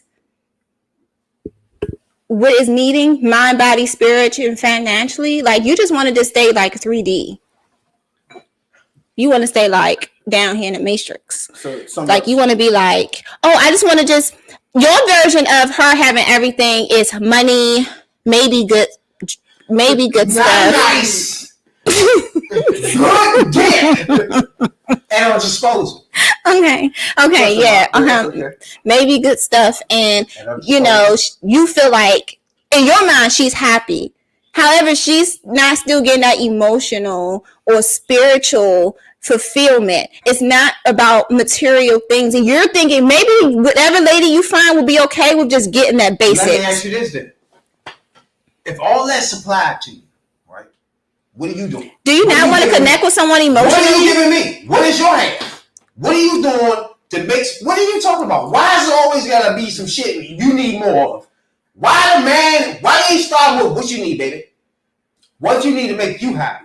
what is needing, mind, body, spirit, and financially, like you just wanted to stay like 3D. You want to stay like down here in the matrix. So some Like you want to be like, oh, I just want to just your version of her having everything is money, maybe good Not stuff. nice. Good dick. And on disposal. Okay, yeah, Okay. maybe good stuff, and And on you know, disposal. you feel like in your mind she's happy. However, she's not still getting that emotional or spiritual fulfillment. It's not about material things, and you're thinking maybe whatever lady you find will be okay with just getting that Let me ask basics. you this then. If all that's supplied to you, right? What are you doing? Do you What are not want to giving connect me? with someone What are you emotionally? giving me? What is your half? What are you doing to make? What are you talking about? Why is it always gotta be some shit you need more of? Why the man? Why you ain't start with what you need, baby? What you need to make you happy?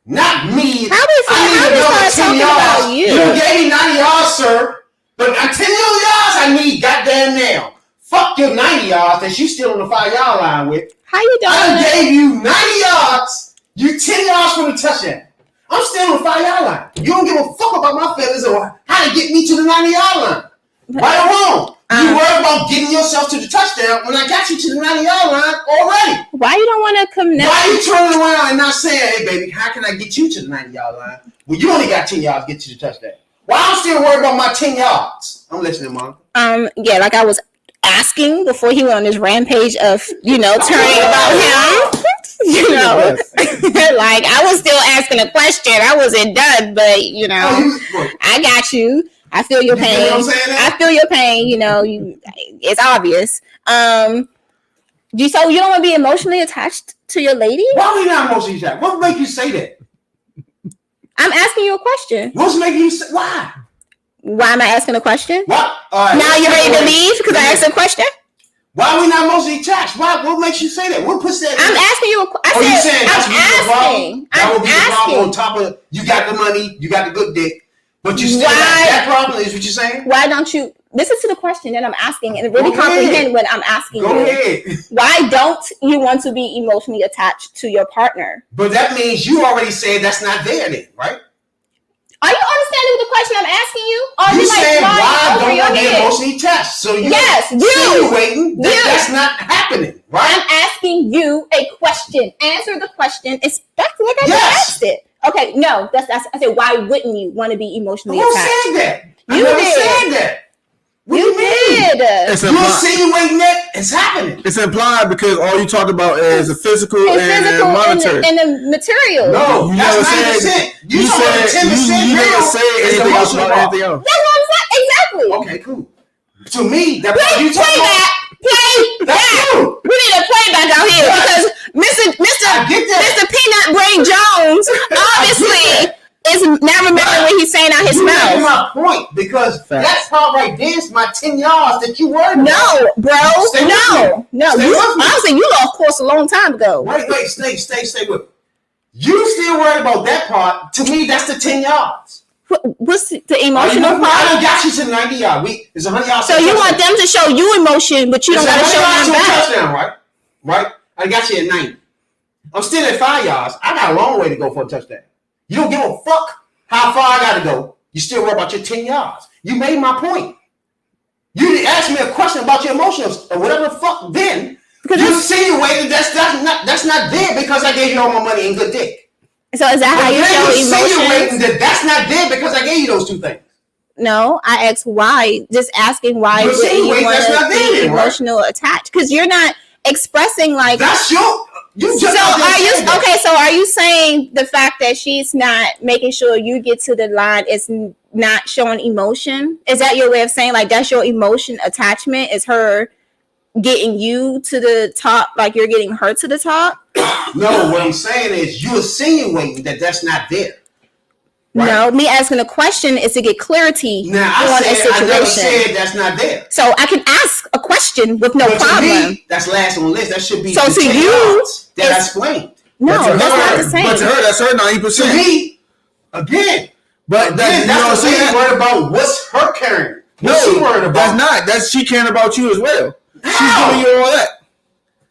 Not me. How we start talking about you? You gave me 90 yards, sir. But 10 yards I need goddamn now. Fuck your 90 yards that you still on the 5-yard line with. How you doing? I done gave you 90 yards. You 10 yards from the touchdown. I'm still on the 5-yard line. You don't give a fuck about my feelings or how to get me to the 90-yard line. Right or wrong? You worry about getting yourself to the touchdown when I got you to the 90-yard line already. Why you don't want to connect? Why are you turning around and not saying, hey, baby, how can I get you to the 90-yard line? Well, you only got 10 yards to get to the touchdown. Why I'm still worried about my 10 yards? I'm listening, Mom. Yeah, like I was asking before he went on this rampage of, turning about him. Like I was still asking a question. I wasn't done, but I got you. I feel your pain. You know what I'm saying? I feel your pain. It's obvious. So you don't want to be emotionally attached to your lady? Why are you not emotionally attached? What make you say that? I'm asking you a question. What's making you say why? Why am I asking a question? What? All right, Now you're ready to leave because I asked a question? Why are we not emotionally attached? Why? What makes you say that? What puts that? I'm asking you a question. You saying that's I'm asking. That would be the problem asking. on top of you got the money, you got the good dick, but you still Why? got that problem is what you're saying? Why don't you listen to the question that I'm asking and really Go ahead. comprehend what I'm asking Go you? ahead. Why don't you want to be emotionally attached to your partner? But that means you already said that's not there then, right? Are you understanding the question I'm asking you? Or You you said flying why over don't your I get head? emotionally attached? So you're Yes, you. insinuating that You. that's not happening, right? I'm asking you a question. Answer the question. It's that's like I Yes. just asked it. Okay, no, that's I said why wouldn't you want to be emotionally Who attached? said that? I You never did. said that. What do You you mean? did. It's You're implied. insinuating that it's happening. It's implied because all you talk about is the physical It's and physical monetary. and the material. No, You that's never said- 90%. you talking about said 10% you never real say is anything else emotional about part. anything else. That's what I'm saying. Exactly. Okay, cool. To me, that Play, you play talking about. that. Play That's that. true. We need a playback out here Yes. because I get that. Mr. Peanut Brain Jones obviously is not remembering what he's saying out his You making mouth. my point because Facts. that part right there is my 10 yards that you worried about. No, bro. Stay with No. Stay You, with me. honestly, you lost course a long time ago. Wait, stay with me. You still worried about that part. To me, that's the 10 yards. What's the Are you emotional with me? I part? done got you to the 90 yard. It's 100 yards. So you want them to show you emotion, but you don't It's want to show 100 them yards to a back. touchdown, right? Right? I got you at 90. I'm still at 5 yards. I got a long way to go for a touchdown. You don't give a fuck how far I got to go. You still worry about your 10 yards. You made my point. You didn't ask me a question about your emotions or whatever the fuck then. Because You insinuated that's not there because I gave you all my money and good dick. So is that how you But then show insinuating emotions? that's not there because I gave you those two things. No, I asked why. Just asking why You're wouldn't you insinuating want that's to not there be then, right? emotional attached? Because you're not expressing like. That's you just So out there are you saying that. okay? So are you saying the fact that she's not making sure you get to the line is not showing emotion? Is that your way of saying like that's your emotion attachment? Is her getting you to the top, like you're getting her to the top? No, what I'm saying is you insinuating that that's not there. Right. No, me asking a question is to get clarity Now on a I never situation. said that's not there. So I can ask a question with no But problem. to me, that's last on the list. That should be So the to 10 you, yards that I it's- explained. No, But to that's not her- the same. But to her, that's her To 90%. me, again, But that's you know what I'm the thing saying? worried about what's her carrying. What's she worried about? That's not. That's she caring about you as well. She's How? giving you all that.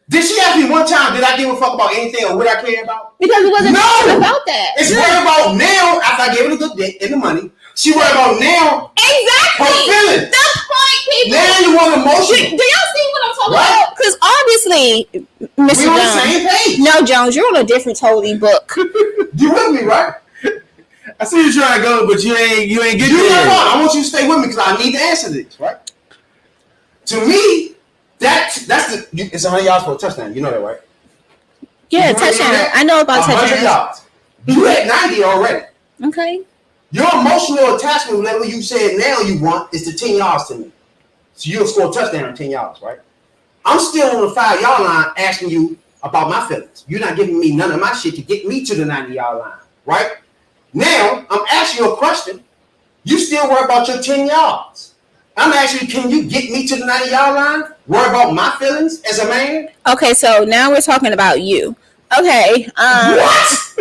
Did she ask me one time, did I give a fuck about anything or what I care about? Because it wasn't No! about that. It's worried about now, after I gave her the good dick and the money, she worried about now her Exactly. feelings. The point people. Now you want emotional. Do y'all see what I'm talking Right. about? Because obviously, Mr. We on the Jones. same page. No, Jones, you're on a different totally book. You with me, right? I see you trying to go, but you ain't get You know there. what? I want you to stay with me because I need to answer this, right? To me, that's it's $100 for a touchdown. You know that, right? Yeah, You wanna touchdown. hear that? I know about touchdowns. $100. You had 90 already. Okay. Your emotional attachment level you said now you want is the 10 yards to me. So you'll score a touchdown in 10 yards, right? I'm still on the 5-yard line asking you about my feelings. You're not giving me none of my shit to get me to the 90-yard line, right? Now, I'm asking you a question. You still worry about your 10 yards. I'm asking you, can you get me to the 90-yard line? Worry about my feelings as a man? Okay, so now we're talking about you. Okay. What?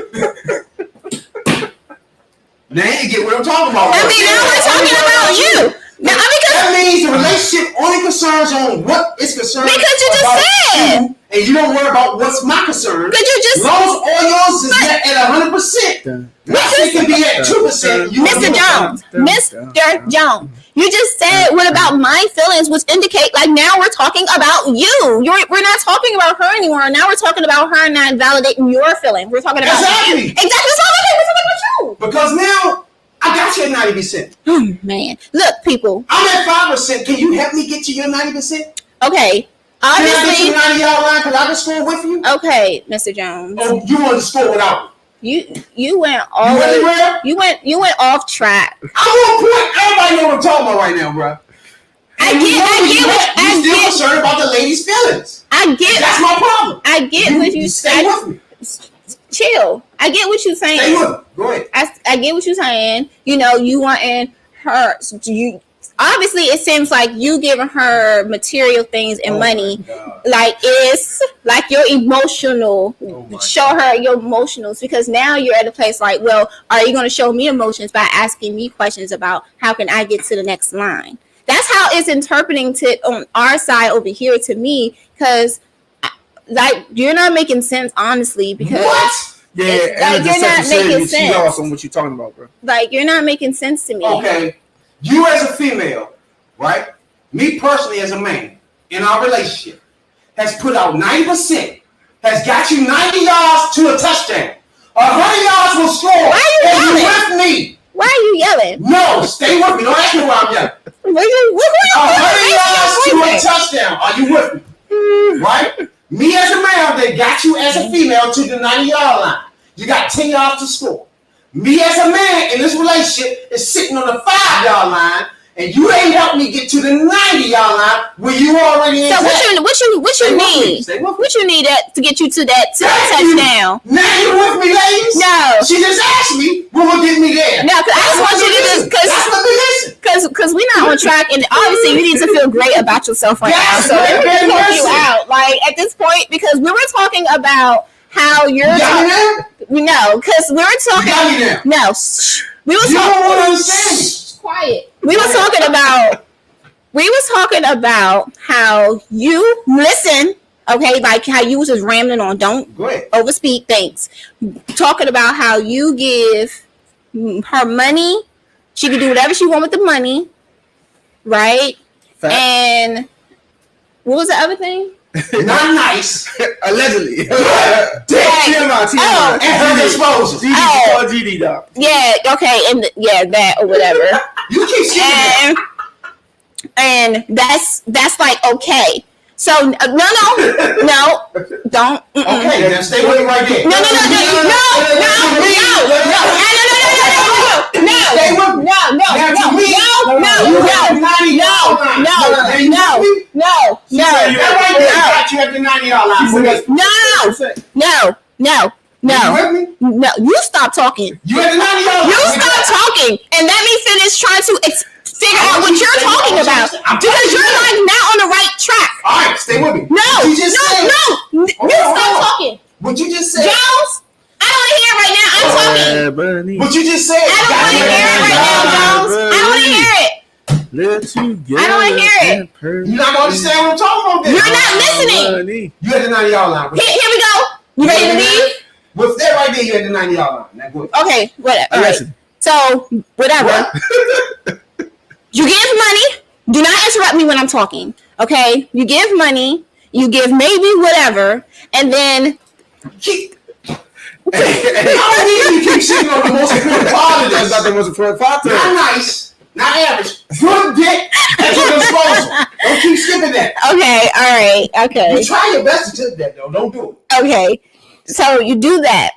Now you get what I'm talking about. I mean, now we're talking about you. Now, That means the relationship only concerns on what is concerned Because you just about said. you, and you don't worry about what's my concern. Because you As just, long as all yours is at 100%. My shit can be at 2%. You Mr. Jones, Mr. Jones, you just said what about my feelings, which indicate like now we're talking about you. We're not talking about her anymore. Now we're talking about her not validating your feelings. We're talking about Exactly. Exactly. We're talking about you. Because now I got you at 90%. Oh man, look, people. I'm at 5%. Can you help me get to your 90%? Okay, Can I get to obviously. the 90-yard line because I can score with you? Okay, Mr. Jones, Or you want to score without me? you went You all really real? you went off track. I'm on point. Everybody know what I'm talking about right now, bro. You still concerned about the lady's feelings. I get That's my problem. I get what you stay said. with me. Chill. I get what you're saying. Stay with me. Go ahead. I get what you're saying. You know, you wanting her. You obviously it seems like you giving her material things and money. Like it's like your emotional. Show her your emotionals because now you're at a place like, well, are you going to show me emotions by asking me questions about how can I get to the next line? That's how it's interpreting to on our side over here to me because. Like you're not making sense, honestly, because What? Yeah, It's and like the you're not second making series, she sense. lost on what you talking about, bro. like you're not making sense to me. Okay. You as a female, right? Me personally as a man in our relationship has put out 90%, has got you 90 yards to a touchdown. 100 yards will score. Why are you and yelling? you with me? Why are you yelling? No, stay with me. Don't ask me why I'm yelling. 100 yards to a touchdown. Are you with me? Right? Me as a male, they got you as a female to the 90-yard line. You got 10 yards to score. Me as a man in this relationship is sitting on the 5-yard line, and you ain't helped me get to the 90-yard line where you already in. So what Stay you with me. need? Stay with me. What you need to get you to that Thank you. touchdown? Now you with me, ladies? No. She just asked me when will get me there. No, because I just want you to just That's what we listen. because we're not on track, and obviously you need to feel great about yourself right now. Yes, So let me man, just help you listen. out, like at this point, because we were talking about how you're You got me now? no, because we were You talking. got me now? No, shh. We were You don't talking. want to understand me. Quiet. We was talking about how you listen, okay, like how you was just rambling on. Don't Go ahead. overspeak things. Talking about how you give her money, she can do whatever she want with the money, right? Fact. And what was the other thing? Not nice. Allegedly. Dick. TMI. Oh. At her disposal. GD, Oh. call GD, dog. Yeah, okay, and that or whatever. You keep saying that. and that's like okay. So no, don't. Okay, now stay with me right there. No. Stay with me. That right there got you at the 90-yard line. You with me? No, you stop talking. You at the 90-yard line. You stop talking and let me finish trying to figure out what you're talking about because you're like not on the right track. All right, stay with me. No, What you just said. you stop talking. What you just said. Jones, I don't want to hear it right now. I'm talking. What you just said. I don't want to hear it right now, Jones. I don't want to hear it. Let's I don't want to hear it. You're not going to understand what I'm talking about then. You're not listening. You at the 90-yard line. Here we go. You ready to leave? With that right there, you at the 90-yard line. Now go ahead. Okay, whatever. All right. Listen. So, whatever. You give money, Do not interrupt me when I'm talking. Okay? You give money, you give maybe whatever, and then I don't need you keep sitting on the most important part of That's this. not the most important part to it. Not nice, not average. Good dick at your disposal. Don't keep skipping that. okay, all right, You okay, try your best to do that though. Don't do it. okay. So you do that.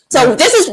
So this is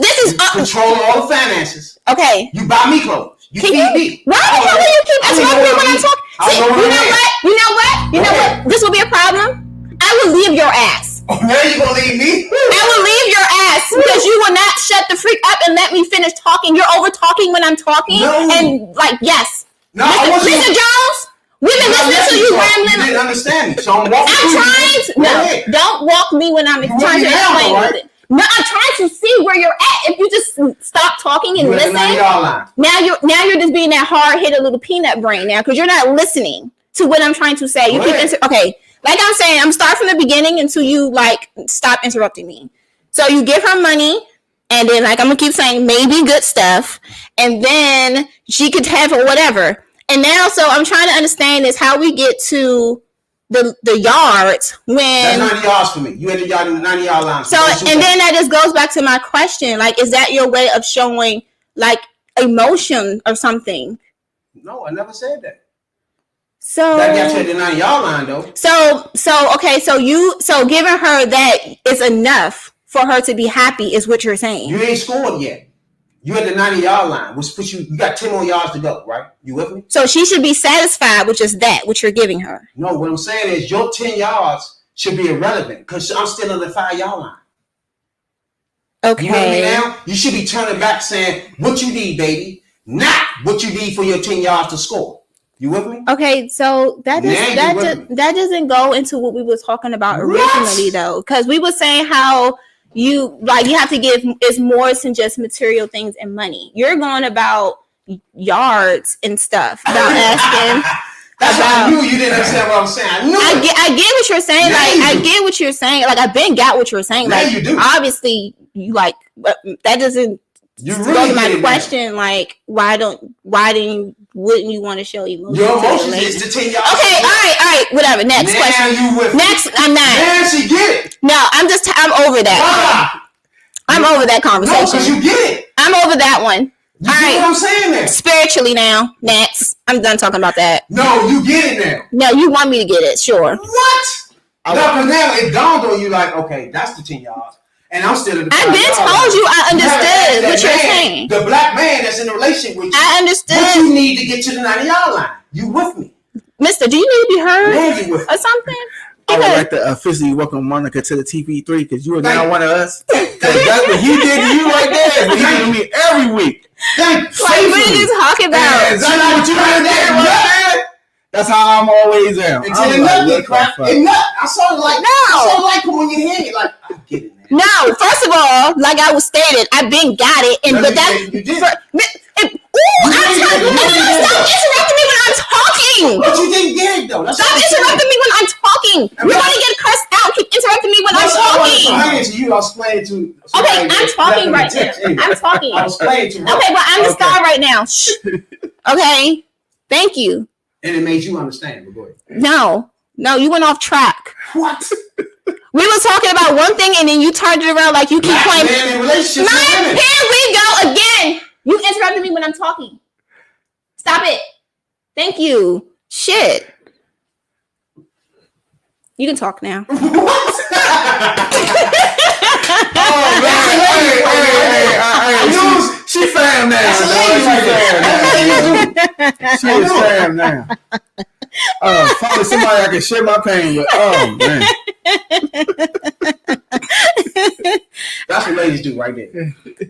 Control all the finances. okay. You buy me clothes. You Can feed you? me. Why the hell do you keep interrupting me when I'm talking? I See, don't know you what know it what? You know what? This will be a problem. I will leave your ass. Oh, now you gonna leave me? I will leave your ass because you will not shut the freak up and let me finish talking. You're over talking when I'm talking, No. and like yes, No, I Mr. wasn't. Mr. Jones, we've been listening to you You rambling. didn't understand me, so I'm walking I'm through trying to Go no. ahead. Don't walk me when I'm You trying to walking down, explain though, right? it. No, I'm trying to see where you're at. If you just stop talking and You at the listen. $90 line. Now you're just being that hard hitter little peanut brain now because you're not listening to what I'm trying to say. You Go keep ahead. okay. Like I'm saying, I'm start from the beginning until you like stop interrupting me. So you give her money, and then like I'm gonna keep saying maybe good stuff, and then she could have or whatever. And now, so I'm trying to understand is how we get to the yards when. That's 90 yards for me. You at the yard in the 90 yard line. So don't shoot and that. then that just goes back to my question. Like, is that your way of showing like emotion or something? No, I never said that. So That got you at the 90 yard line though. So okay, so giving her that is enough for her to be happy is what you're saying. You ain't scored yet. You at the 90 yard line, which puts you got 10 more yards to go, right? You with me? So she should be satisfied with just that, what you're giving her. No, what I'm saying is your 10 yards should be irrelevant because I'm still on the 5 yard line. Okay. You with me now? You should be turning back saying what you need, baby, not what you need for your 10 yards to score. You with me? Okay, so that doesn't go into what we were talking about originally though, because we were saying how you have to give is more than just material things and money. You're going about yards and stuff about asking. I knew you didn't understand what I'm saying. I get what you're saying. Now Like you I do. get what you're saying. Like I've been got what you're saying. Now Like you do. obviously you like, but that doesn't You go really to my get it question. Like wouldn't you want to show emotion? now. Your to the emotions lady? is the 10 yards. Okay, all right, whatever. Next now question. You with Next, I'm not. Now she get it. No, I'm over that. Why? I'm over that No, because conversation. you get it. I'm over that one. You All get right. what I'm saying now? Spiritually now. Next, I'm done talking about that. No, you get it now. No, you want me to get it? Sure. What? No, because now it dawned on you like, okay, that's the 10 yards. And I'm still in the I've been 5 yard told line. you I You gotta ask understood that what you're man, saying. The black man that's in a relationship with you. I What understood. you need to get to the 90 yard line. You with me? Mister, do you need to be heard Now you with me. or something? I would Because like to officially welcome Monica to the TP3 because you are Thank now you. one of us. Because that's what he did to you right there. But he did to me every week. Thank you. like, what are you talking about? Yeah, exactly what you did there right there. That's how I'm always am. Until I'm it like, nut what get the cracked. fuck? It nut. I saw it like No. I saw it like when you hear it, like I get it now. No, first of all, like I was stated, I've been got it, and No, but you that's didn't. You didn't. I'm You trying. didn't. You didn't. Stop interrupting me when I'm talking. But you didn't get it though. That's Stop what I'm saying. interrupting me when I'm talking. You want to get cursed out? Keep interrupting me when I'm That's what I wasn't talking. explaining to you. I was explaining to. Okay, somebody I'm that talking left me a right text now. anyway. I'm talking. I was explaining to her. Okay, well, I'm the Okay. star right now. Shh. Okay, thank you. And it made you understand. But go ahead. No, you went off track. What? We were talking about one thing, and then you turned it around like you keep Black playing. man in relationships with Man, women. here we go again. You interrupted me when I'm talking. Stop it. Thank you. Shit. You can talk now. What? Oh, man. Hey, she fam now. That's a dog. lady She right there. fam now. She is fam now. Finally somebody I can share my pain with. Oh, man. That's what ladies do right there.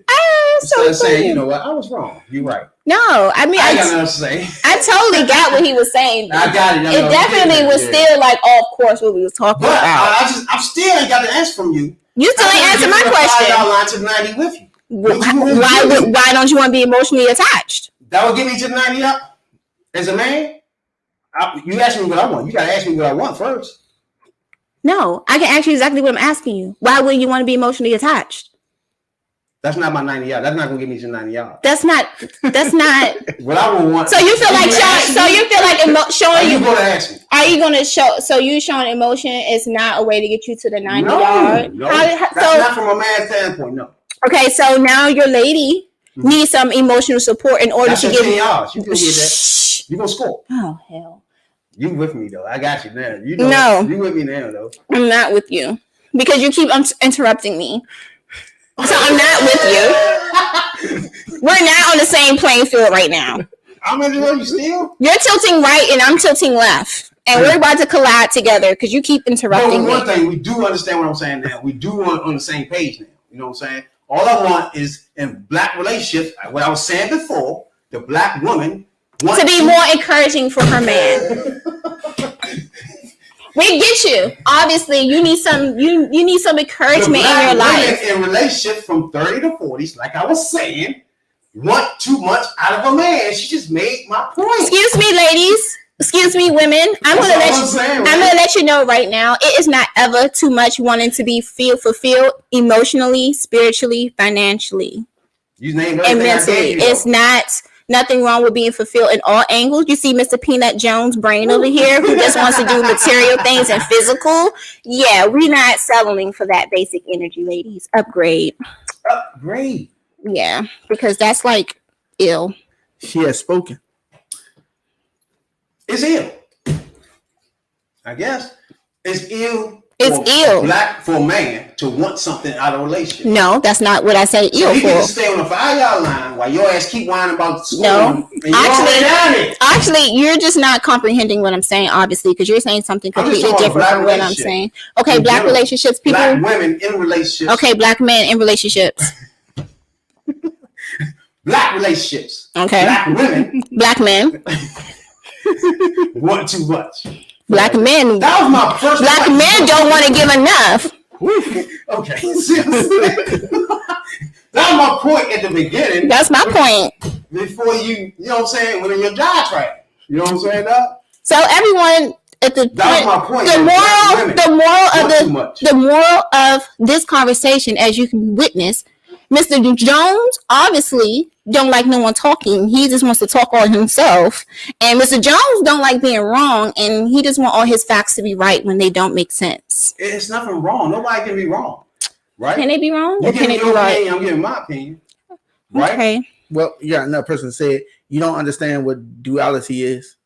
Ah, Instead so of saying, funny. you know what, I was wrong. You're right. No, I mean, I got nothing to say. I totally got what he was saying. I got it. I know. It definitely was Yeah. still like off course what we was talking But about. I still ain't got the answer from you. You still ain't answer my I question. line to the 90 with you. Why don't you want to be emotionally attached? That would get me to the 90 up. As a man, you ask me what I want. You got to ask me what I want first. No, I can ask you exactly what I'm asking you. Why wouldn't you want to be emotionally attached? That's not my 90 yards. That's not gonna give me some 90 yards. That's not. What I would want. So you feel like showing? So you feel like showing you gonna ask me? Are you gonna show? So you showing emotion is not a way to get you to the 90 yard. No, that's not from a man's standpoint. No. Okay, so now your lady needs some emotional support in order to get 10 give. yards. You can get that. You gonna score. Oh hell. You with me though? I got you now. You know, no, you with me now though. I'm not with you because you keep interrupting me. So I'm not with you. We're not on the same playing field right now. I'm in the you still. You're tilting right and I'm tilting left, and we're about to collide together because you keep interrupting me. One thing we do understand what I'm saying now. We do want on the same page now. You know what I'm saying? All I want is in black relationships. What I was saying before, the black woman wants to be more encouraging for her man. We get you. Obviously, you need some. You need some encouragement in your life. In relationships from 30 to 40s, like I was saying, want too much out of a man. She just made my point. Excuse me, ladies. Excuse me, women. I'm gonna let you know right now. It is not ever too much wanting to be fulfilled emotionally, spiritually, financially, and mentally. It's not. Nothing wrong with being fulfilled in all angles. You see Mr. Peanut Jones' brain over here who just wants to do material things and physical. Yeah, we're not settling for that basic energy, ladies. Upgrade. Upgrade. Yeah, because that's like ill. She has spoken. It's ill. I guess. It's ill. It's ill. For a man to want something out of a relationship. No, that's not what I say. Ill so for. Can stay on the 5-yard line while your ass keep whining about school. No, actually, you're just not comprehending what I'm saying. Obviously, because you're saying something completely different from what I'm saying. Okay, black relationships, people. Black women in relationships. Okay, black men in relationships. Black relationships. Okay. Black women. Black men. Want too much. Black men. That was my first. Black men don't want to give enough. Okay. That was my point at the beginning. That's my point. Before you know what I'm saying, when you're diatribe. You know what I'm saying, Doc? So everyone at the point, the moral of this conversation, as you can witness, Mr. Jones obviously don't like no one talking. He just wants to talk all himself. And Mr. Jones don't like being wrong, and he just want all his facts to be right when they don't make sense. It's nothing wrong. Nobody can be wrong. Right? Can they be wrong? You or can they be right? Opinion, I'm giving my opinion. Right? Okay. Well, you got another person said you don't understand what duality is.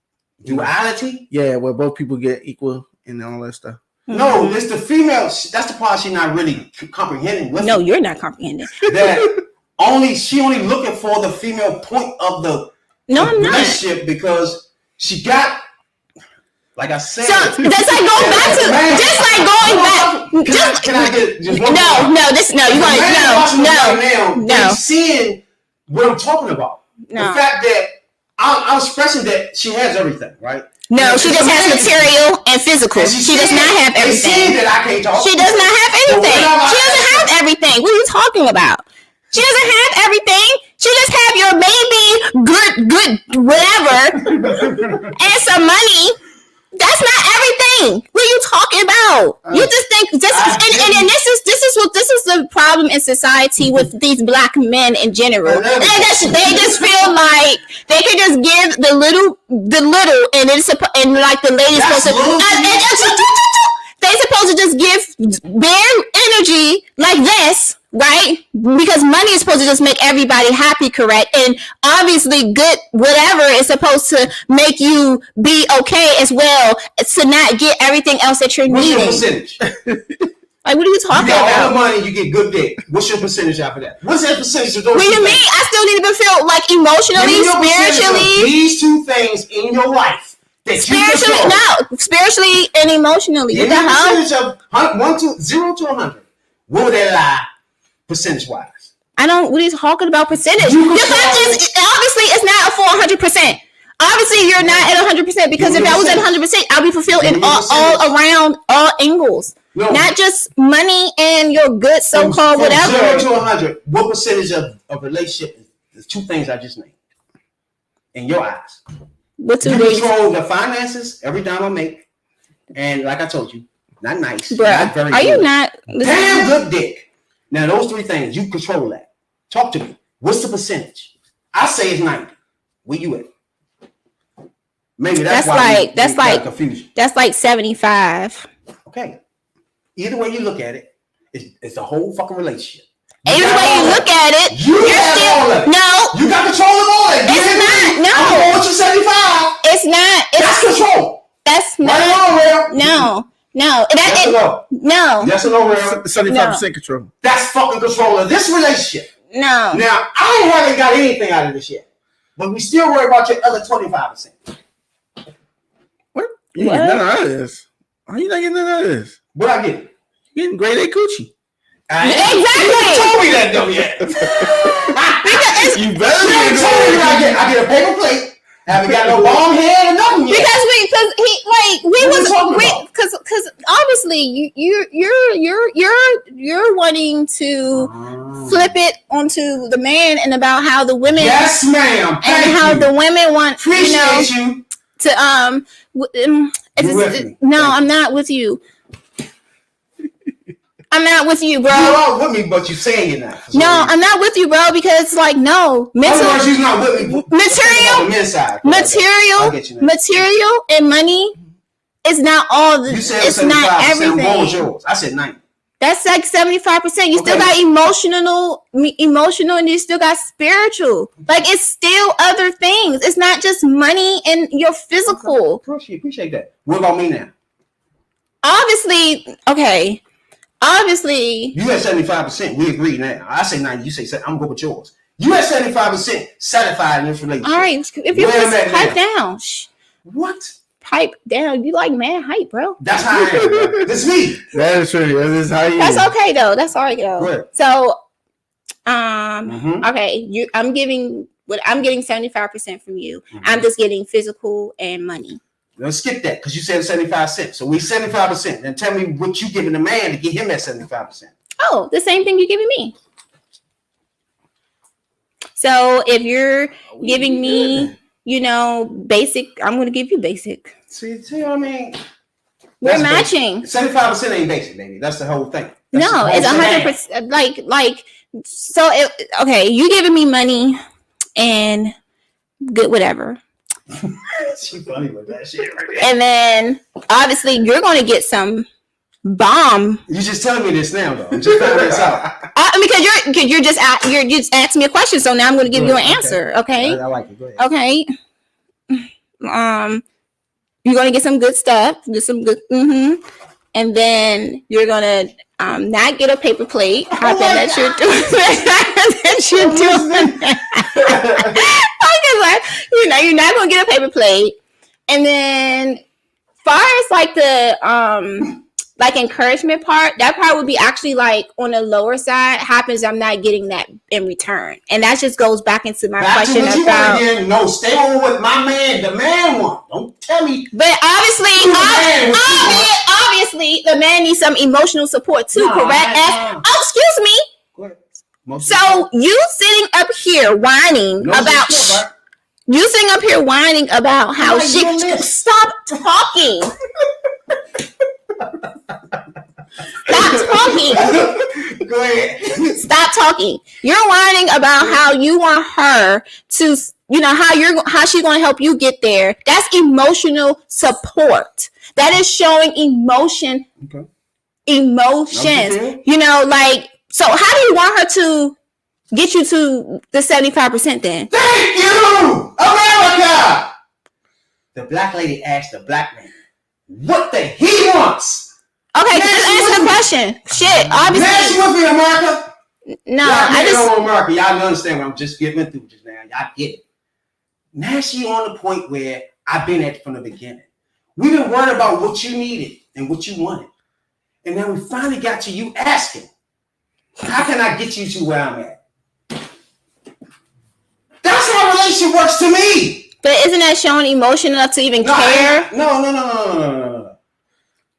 Duality? Yeah, where both people get equal and all that stuff. No, it's the female. That's the part she's not really comprehending. No, you're not comprehending. That she only looking for the female point of the relationship because she got, like I said. So that's like going back to just like going back. Can I get just one? No. Seeing what I'm talking about. No. The fact that I'm expressing that she has everything, right? No, she just has material and physical. She does not have everything. That I can't talk. She does not have anything. She doesn't have everything. What are you talking about? She doesn't have everything. She just have your baby, good, whatever, and some money. That's not everything. What are you talking about? You just think this is, and this is the problem in society with these black men in general. They just feel like they can just give the little, and like the ladies supposed to. They supposed to just give bare energy like this, right? Because money is supposed to just make everybody happy, correct? And obviously good whatever is supposed to make you be okay as well, to not get everything else that you're needing. What's your percentage? Like, what are you talking about? You got all the money, you get good dick. What's your percentage after that? What's that percentage of those? What do you mean? I still need to feel like emotionally, spiritually. These two things in your life. Spiritually and emotionally. What the hell? Percentage of 0 to 100. What would that lie, percentage wise? I don't. What are you talking about? Percentage? Your fact is obviously it's not a full 100%. Obviously, you're not at 100% because if I was at 100%, I'll be fulfilled in all around all angles. No. Not just money and your good so-called whatever. 0 to 100. What percentage of relationship is the two things I just named? In your eyes. What two you things? Control the finances every time I make, and like I told you, not nice. Bruh, not very are good. You not? Damn good dick. Now those three things you control that. Talk to me. What's the percentage? I say it's 90. Where you at? Maybe that's why that's like confusion. That's like 75. Okay. Either way you look at it, it's a whole fucking relationship. Either way you look at it, you're still all of it. No. You got control of all of it. It's not. No. I'm going with you 75. It's not. That's control. That's not. Right on, Real. No. Yes or no? No. Yes or no, Real? 75% control. That's fucking control of this relationship. No. Now, I haven't got anything out of this yet. But we still worry about your other 25%. What? You get none out of this. How you not getting none out of this? What I get? You getting grade A coochie. Exactly. You told me that though yet. You better You get told me I get a paper plate. Haven't got no bomb head or nothing yet. Because obviously you're wanting to flip it onto the man and about how the women yes ma'am and how the women want appreciate you to I'm not with you. I'm not with you, bro. You're all with me, but you saying it now. No, I'm not with you, bro, because like no otherwise you're not with me. Material and money is not all the. You said it's not everything. What was yours? I said 90. That's like 75%. You still got emotional, and you still got spiritual. Like it's still other things. It's not just money and your physical. Appreciate that. What about me now? Obviously, you at 75%. We agree now. I say 90. You say I'm going with yours. You at 75% satisfied in this relationship. All right, if you just pipe down. What? Pipe down. You like man hype, bro. That's how I am. Bro. That's me. That is true. That is how you. That's okay though. That's all right though. What? So, okay, I'm getting 75% from you. Mm-hmm. I'm just getting physical and money. Let's skip that because you said 75 cents. So we 75%. Then tell me what you giving the man to get him at 75%. Oh, the same thing you're giving me. So if you're giving me, basic, I'm going to give you basic. See what I mean? We're matching. 75% ain't basic, baby. That's the whole thing. That's no, it's 100%. Okay, you giving me money and good, whatever. She funny with that shit right there. And then obviously you're going to get some bomb. You just telling me this now, though. I'm just finding this out. Because you're just asking me a question, so now I'm going to give you an answer. Okay. I like it. Go ahead. Okay. You're going to get some good stuff, get some good, and then you're going to not get a paper plate. Hoping that you're doing that. You're not going to get a paper plate. And then far as like the encouragement part, that part would be actually like on the lower side. Happens I'm not getting that in return. And that just goes back into my question about no, stay on with my man, the man one. Don't tell me. But obviously the man needs some emotional support too, correct? Excuse me. Go ahead. So you sitting up here whining about how she stop talking. Stop talking. Go ahead. Stop talking. You're whining about how you want her to, how she's going to help you get there. That's emotional support. That is showing emotion. Okay. Emotions. So how do you want her to get you to the 75% then? Thank you, America. The black lady asked the black man what he wants. Okay, just answer the question. Shit, obviously. Nancy with me, America. No, America. Y'all understand what I'm just giving through just now. Y'all get it. Now she on the point where I've been at from the beginning. We've been worried about what you needed and what you wanted. And then we finally got to you asking, how can I get you to where I'm at? That's how a relationship works to me. But isn't that showing emotion enough to even care? No.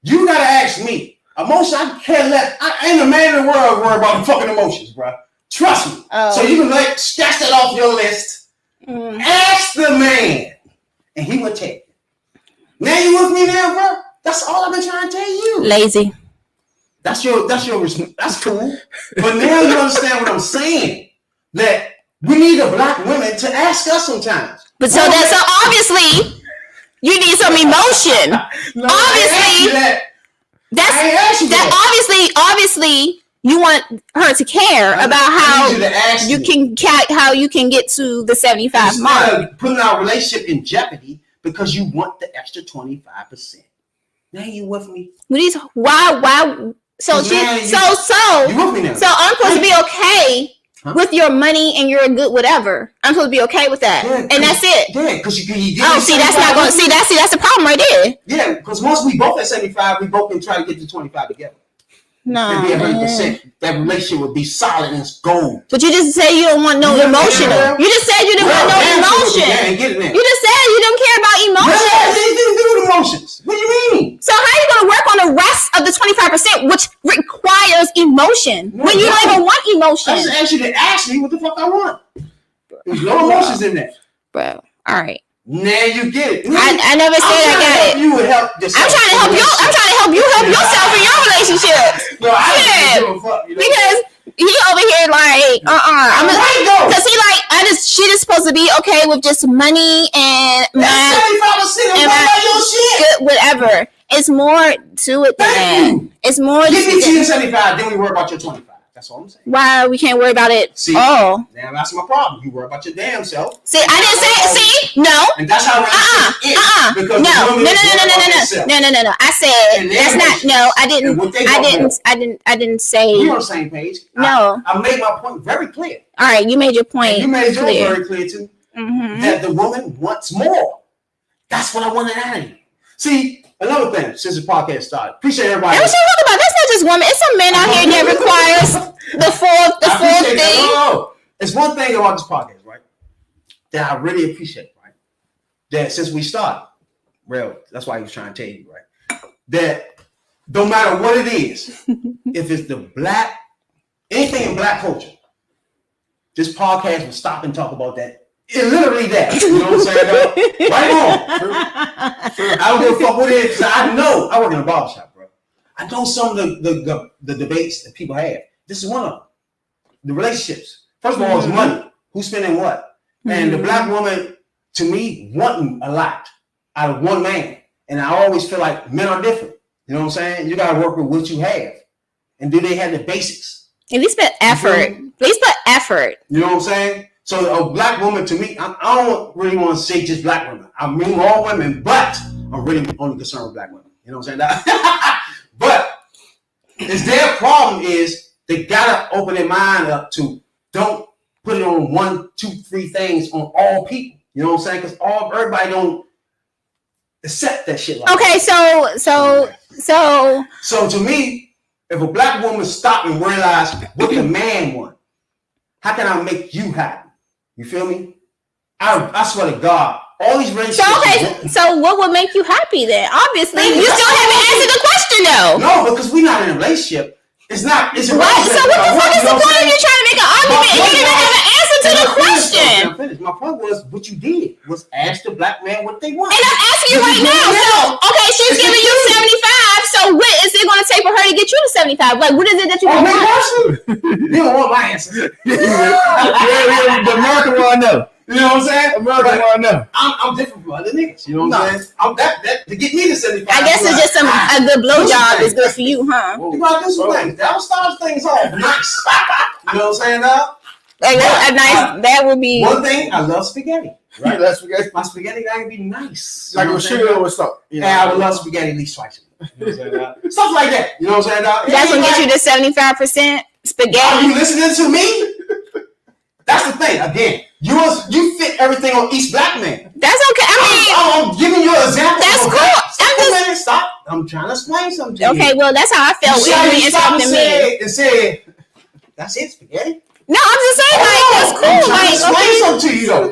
You gotta ask me. Emotion, I care less. I ain't a man in the world worry about fucking emotions, bro. Trust me. Oh. So you can scratch that off your list. Ask the man, and he will tell you. Now you with me now, bro? That's all I've been trying to tell you. Lazy. That's cool. But now you understand what I'm saying. that we need a black women to ask us sometimes. But so obviously you need some emotion. No, Obviously, obviously you want her to care about how you can get to the 75 mark. Instead of putting our relationship in jeopardy because you want the extra 25%. Now you with me? Why? So You with me now? So I'm supposed to be okay with your money and you're a good whatever. I'm supposed to be okay with that, and that's it. Yeah, because you get. Oh, see, that's not going. That's the problem right there. Yeah, because once we both at 75, we both can try to get to 25 together. No, it'd be 100%. That relationship would be solid and it's gold. But you just said you don't want no emotional. You just said you didn't want no emotion. You just said you don't care about emotions. It didn't do with emotions. What do you mean? So how are you going to work on the rest of the 25%, which requires emotion, when you don't even want emotion? I just asked you to ask me what the fuck I want. There's no emotions in there. Bro, all right. Now you get it. I never said I got it. You would help yourself. I'm trying to help you. I'm trying to help you help yourself in your relationship. No, I don't give a fuck. Because he over here like, because he like, she just supposed to be okay with just money and that's 75% of your shit. Good, whatever. It's more to it than that. It's more. Get me to your 75, then we worry about your 25. That's all I'm saying. Why we can't worry about it? See, now that's my problem. You worry about your damn self. See, I didn't say. See, no. And that's how Because no. I said that's not. No, I didn't. I didn't say. We're on the same page. No, I made my point very clear. All right, you made your point. And you made yours very clear too. Mm-hmm. That the woman wants more. That's what I wanted out of you. See, another thing since the podcast started. Appreciate everybody. And what you talking about? That's not just women. It's some men out here that requires the fourth thing. No. It's one thing about this podcast, right? That I really appreciate, right? That since we started, that's why he was trying to tell you, right? That no matter what it is, if it's anything in black culture, this podcast will stop and talk about that. It's literally that. You know what I'm saying? Right on. I don't give a fuck what it is. I know. I work in a barbershop, bro. I know some of the debates that people have. This is one of them. The relationships. First of all, it's money. Who's spending what? And the black woman, to me, wanting a lot out of one man. And I always feel like men are different. You know what I'm saying? You got to work with what you have. And do they have the basics? At least put effort. You know what I'm saying? So a black woman, to me, I don't really want to say just black women. I mean all women, but I'm really only concerned with black women. You know what I'm saying? But their problem is they gotta open their mind up to don't put it on 1, 2, 3 things on all people. You know what I'm saying? Because everybody don't accept that shit. Like okay, that. So to me, if a black woman stop and realize what the man wants, how can I make you happy? You feel me? I swear to God, all these relationships. So what would make you happy then? Obviously, you still haven't answered the question though. No, because we're not in a relationship. It's not. It's a right. So what the fuck is the point of you trying to make an argument and you didn't have an answer to the question? My point was, what you did was ask the black man what they want. And I'm asking you right now. So, okay, she's giving you 75. So what is it going to take for her to get you to 75? Like, what is it that you want? You don't want my answer. The American want to know. You know what I'm saying? American want to know. I'm different from other niggas. You know what I'm saying? That to get me to 75. I guess it's just a good blowjob is good for you, huh? You gotta do some things. That'll start things off nice. You know what I'm saying, now? Like that would be one thing. I love spaghetti. Right? That's spaghetti. My spaghetti gotta be nice. Like a sugar or something. Yeah, I would love spaghetti at least twice. You know what I'm saying? Stuff like that. You know what I'm saying, dog? That's gonna get you to 75% spaghetti. Are you listening to me? That's the thing. Again, you fit everything on East Black Man. That's okay. I'm giving you an example. That's cool. Stop. I'm trying to explain something to you. Okay, well, that's how I felt when you interrupted me. And said, that's it, spaghetti? No, I'm just saying, that's cool. I'm trying to explain something to you, though.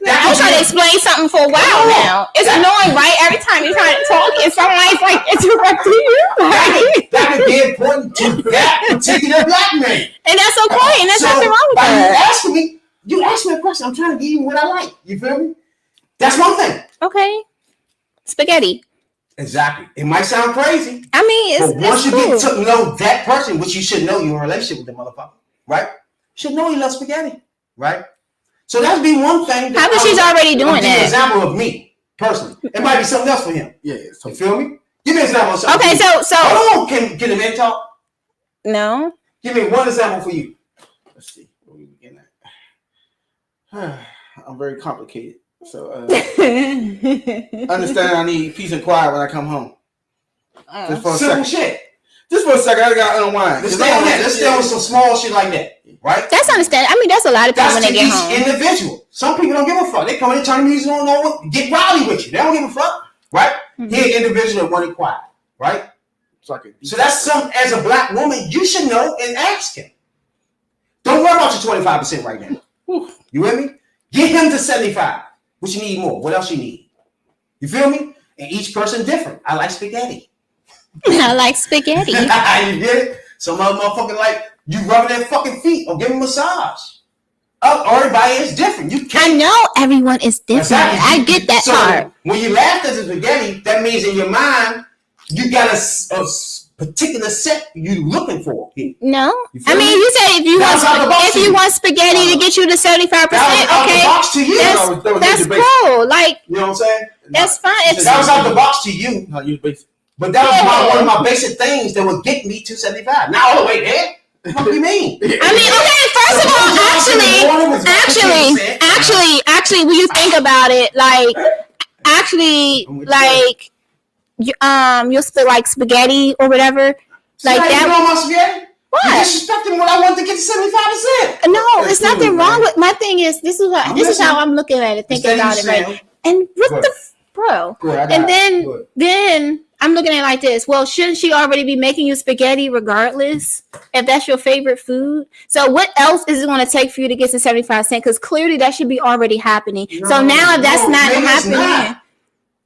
I'm trying to explain something for a while now. It's annoying, right? Every time you're trying to talk, it's like interrupting you. Right? That could be important to that particular black man. And that's okay, and there's nothing wrong with that. You asked me a question. I'm trying to give you what I like. You feel me? That's one thing. Okay. Spaghetti. Exactly. It might sound crazy. I mean, but once you get to know that person, which you should know you're in a relationship with the motherfucker, right? You should know he loves spaghetti. right? So that'd be one thing. How about she's already doing An that? example of me personally. It might be something else for him. Yeah. You feel me? Give me an example of something. Okay, so hold on. Can the man talk? no. Give me one example for you. Let's see. Where we begin at? I'm very complicated. So understand I need peace and quiet when I come home. Just for a Simple second. shit. Just for a second, I gotta unwind. Let's stay on that. Let's stay on some small shit like that, right? That's understandable. I mean, that's a lot of people That's when to they get each home. individual. Some people don't give a fuck. They come in and turn the music on, know what, get rowdy with you. They don't give a fuck, right? Mm-hmm. Here, individual that want it quiet, right? So that's something as a black woman you should know and ask him. Don't worry about your 25% right now. You with me? Get him to 75. What you need more? What else you need? You feel me? And each person different. I like spaghetti. I like spaghetti. You get it? Some other motherfucker like you rubbing their fucking feet or give them a massage. Everybody is different. You I can't. know everyone is different. Exactly. I get that So part. when you laugh at the spaghetti, that means in your mind you got a particular set you looking for. Here. No, You feel I mean me? you say if you That was out the box to you. want spaghetti to get you to 75%, That was out the okay, box to you. That was that's your basic. cool. Like You know what I'm saying? that's fine. If That was out the box to you. No, you basic. But that was one of my basic things that would get me to 75. Now all the way there. What do you mean? I mean, okay. First of all, actually, when you think about it, you'll spit like spaghetti or whatever, like You that. know my spaghetti? You What? disrespecting what I wanted to get to 75%. No, it's nothing wrong with. My thing is, this is how I'm looking at it, thinking about it, right? And what the bro? And then I'm looking at it like this. Well, shouldn't she already be making you spaghetti regardless if that's your favorite food? So what else is it going to take for you to get to 75%? Because clearly that should be already happening. So now if that's not maybe it's happening, not.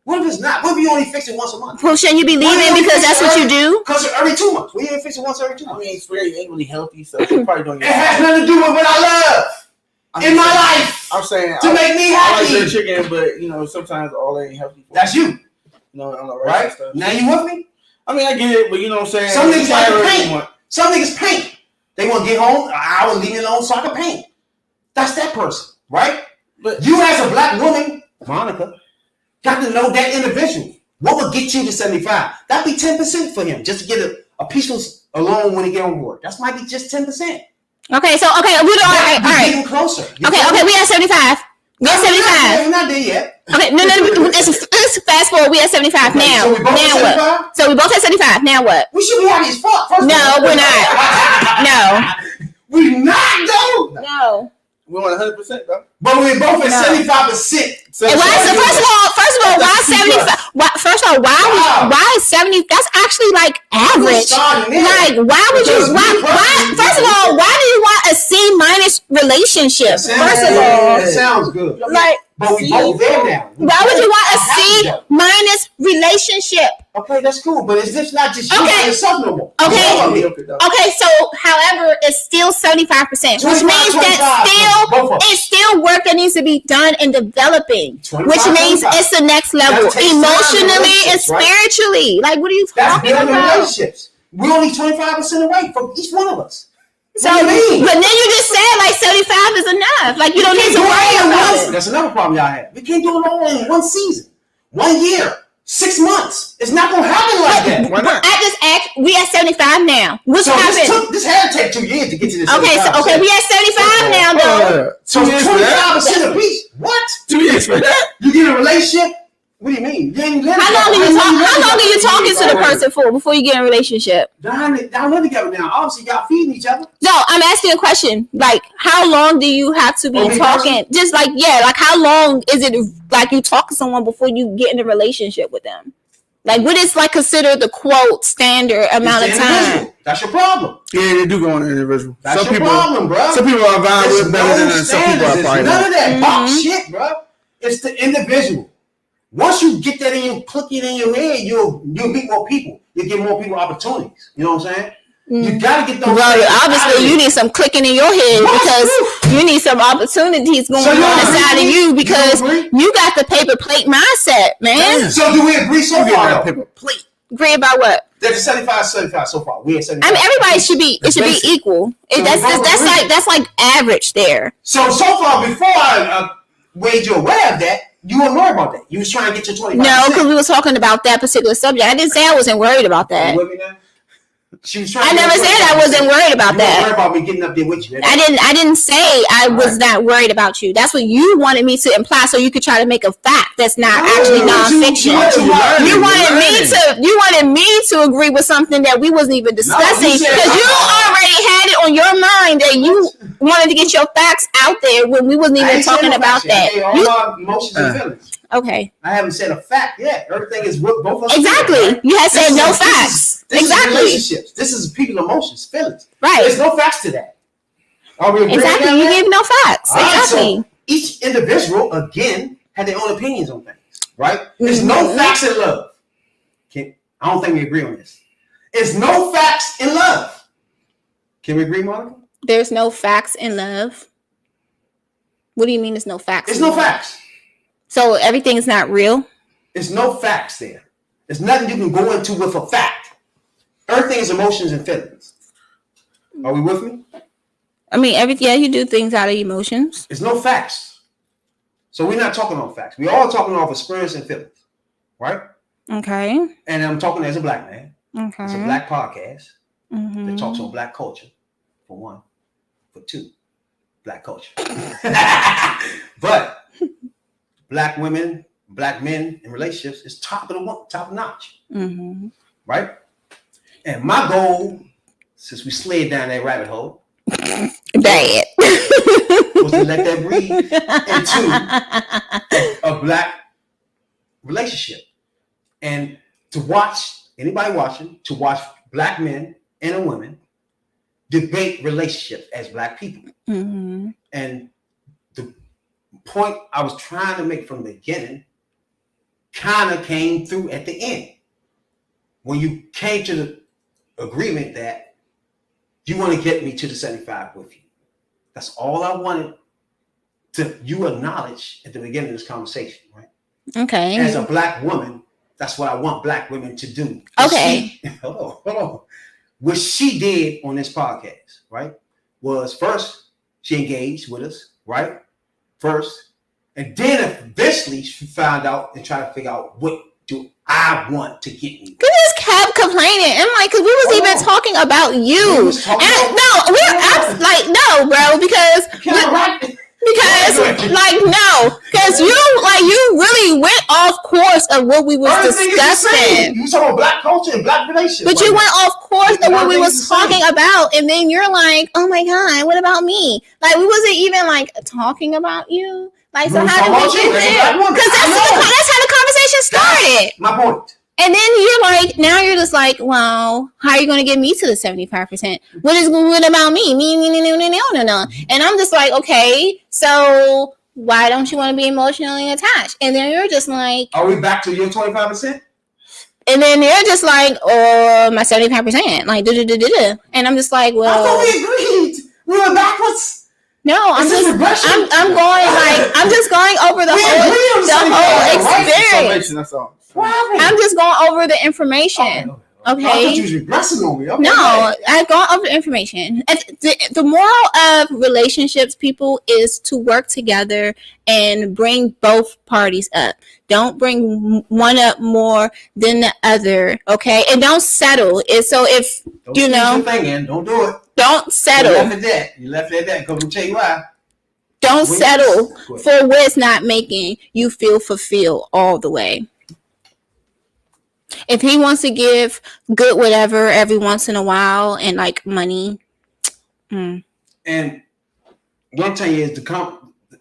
What if it's not? What if you only fix it once a month? well, shouldn't you be leaving because that's what you do? Because every 2 months. We ain't fix it once every 2 I months. mean, spaghetti ain't really healthy, so you probably don't. It has nothing to do with what I love in my life I'm saying to make me I like their happy. chicken, but sometimes all ain't healthy. That's you, on the right? stuff. Now you with me? I mean, I get it, but you know what I'm saying. Some niggas like to Whatever you paint. want. Some niggas paint. They want to get home an hour, leave me alone so I can paint. That's that person, right? But You as a black woman, Monica, got to know that individual. What would get you to 75? That'd be 10% for him, just to get a peaceful alone when he get on board. That might be just 10%. Okay, so we do all right. Getting closer. You Okay, feel me? we at 75. We at 75. We're not there yet. Okay, no. Let's fast forward. We at 75 Okay, now. so we both Now at what? 75? So we both at 75. Now what? We should be happy as fuck. First No, of all. we're not. No. We not though. No. we want 100%, though. But we both at No. 75%. And why is, first of all, why 75? First of all, why is 70? That's actually like average. Like, why would you? Why? First of all, why do you want a C minus relationship? First of all, It sounds good. like, But we both there now. why would you want a C minus relationship? Okay, that's cool. But it's just not just you Okay. by yourself no more. Okay. All of it. Okay, so however, it's still 75%, which 25, means 25, that both of us. it's still work that needs to be done and developing, 25, which means 25. it's the next level, That takes time in emotionally and relationships, right? spiritually. Like, what are you That's talking building about? relationships. We're only 25% away from each one of us. So, What do you mean? but then you just said like 75 is enough. Like, you don't need to do it worry all in about one- it. That's another problem y'all have. We can't do it all in one season, 1 year, 6 months. It's not gonna happen like that. Why not? I just asked. We at 75 now. What's So happened? this had to take 2 years to get to this. Okay, so we at 75 now though. So 2 years for that? 25% apiece. What? 2 years for that? You get in a relationship? What do you mean? You ain't living How long together. are you talking to the person for before you get in a relationship? Y'all live together now. Obviously, y'all feeding each other. No, I'm asking a question. Like, how long do you have to be Oh, me talking? Just like, like how long is it like you talk to someone before you get in a relationship with them? Like, what is like considered the quote standard amount of It's the time? individual. That's your problem. Yeah, they do go on an individual. That's Some your people, problem, bro. some people are vying There's with better than some people are standards. fighting. None of that box Mhm. shit, bro. It's the individual. Once you get that in your click it in your head, you'll meet more people. You get more people opportunities. You know what I'm saying? You gotta get those. Well, things out of obviously, you it. need some clicking in your head because you need some opportunities going So you on agree inside with of me? you because You agree? you got the paper plate mindset, man. So do we agree so You get far? that though? paper plate. Agree about what? There's a 75 so far. We at 75. I mean, everybody should be. It should be basic. equal. So That's like average there. So far, before I made you aware of that, you weren't worried about that. You was trying to get your 25%. No, because we were talking about that particular subject. I didn't say I wasn't worried about that. You with me now? She was trying. I never said I wasn't worried about you that. Worried about me getting up there with you. I didn't say I was not worried about you. That's what you wanted me to imply, so you could try to make a fact that's not actually nonfiction. You wanted me to agree with something that we wasn't even discussing, because you already had it on your mind that you wanted to get your facts out there when we wasn't even talking about that. All my emotions and feelings. Okay. I haven't said a fact yet. Everything is what both of us. Exactly. Feel, right? You had said no facts. This exactly. is relationships. This is people's emotions, feelings. Right. There's no facts to that. Are we agreeing? Exactly. You gave no facts. Right, exactly. So each individual, again, had their own opinions on things. Right? There's no facts in love. I don't think we agree on this. There's no facts in love. Can we agree, Monica? There's no facts in love. What do you mean there's no facts? There's no facts. So everything is not real? There's no facts there. There's nothing you can go into with a fact. Everything is emotions and feelings. Are we with me? I mean, you do things out of emotions. There's no facts. So we're not talking on facts. We're all talking off experience and feelings. Right? Okay. And I'm talking as a black man. Okay. It's a black podcast Mm-hmm. that talks on black culture, for one. For two, black culture. But black women, black men in relationships is top notch. Mm-hmm. Right? And my goal, since we slid down that rabbit hole, bad, was to let that breed into a black relationship. And to watch, anybody watching, to watch black men and women debate relationships as black people. Mm-hmm. And the point I was trying to make from the beginning kind of came through at the end. When you came to the agreement that you want to get me to the 75 with you. That's all I wanted to you acknowledge at the beginning of this conversation, right? Okay. As a black woman, that's what I want black women to do. Okay. Hold on. What she did on this podcast, right, was first she engaged with us, right? First. And then eventually she found out and tried to figure out what do I want to get me. You just kept complaining. I'm like, because we was even talking about you. No, bro, because you really went off course of what we was discussing. You talking about black culture and black relationships. But you went off course of what we was talking about, and then you're like, oh my God, what about me? Like, we wasn't even like talking about you. Like, so how did we get there? Because that's how the conversation started. My point. And then you're just like, well, how are you going to get me to the 75%? What about me? No. And I'm just like, okay, so why don't you want to be emotionally attached? And then you're just like, are we back to your 25%? And then they're just like, oh, my 75%. Like, and I'm just like, well, I thought we agreed. We were backwards. No, I'm just going over the whole experience. That's all. I'm just going over the information. Okay. I thought you was regressing on me. Okay. No, I've gone over the information. The moral of relationships, people, is to work together and bring both parties up. Don't bring one up more than the other. Okay, and don't settle. Don't do it. Don't settle. You left it at that. Because we'll tell you why. Don't settle for what's not making you feel fulfilled all the way. If he wants to give good whatever every once in a while and like money. And what I'm telling you is the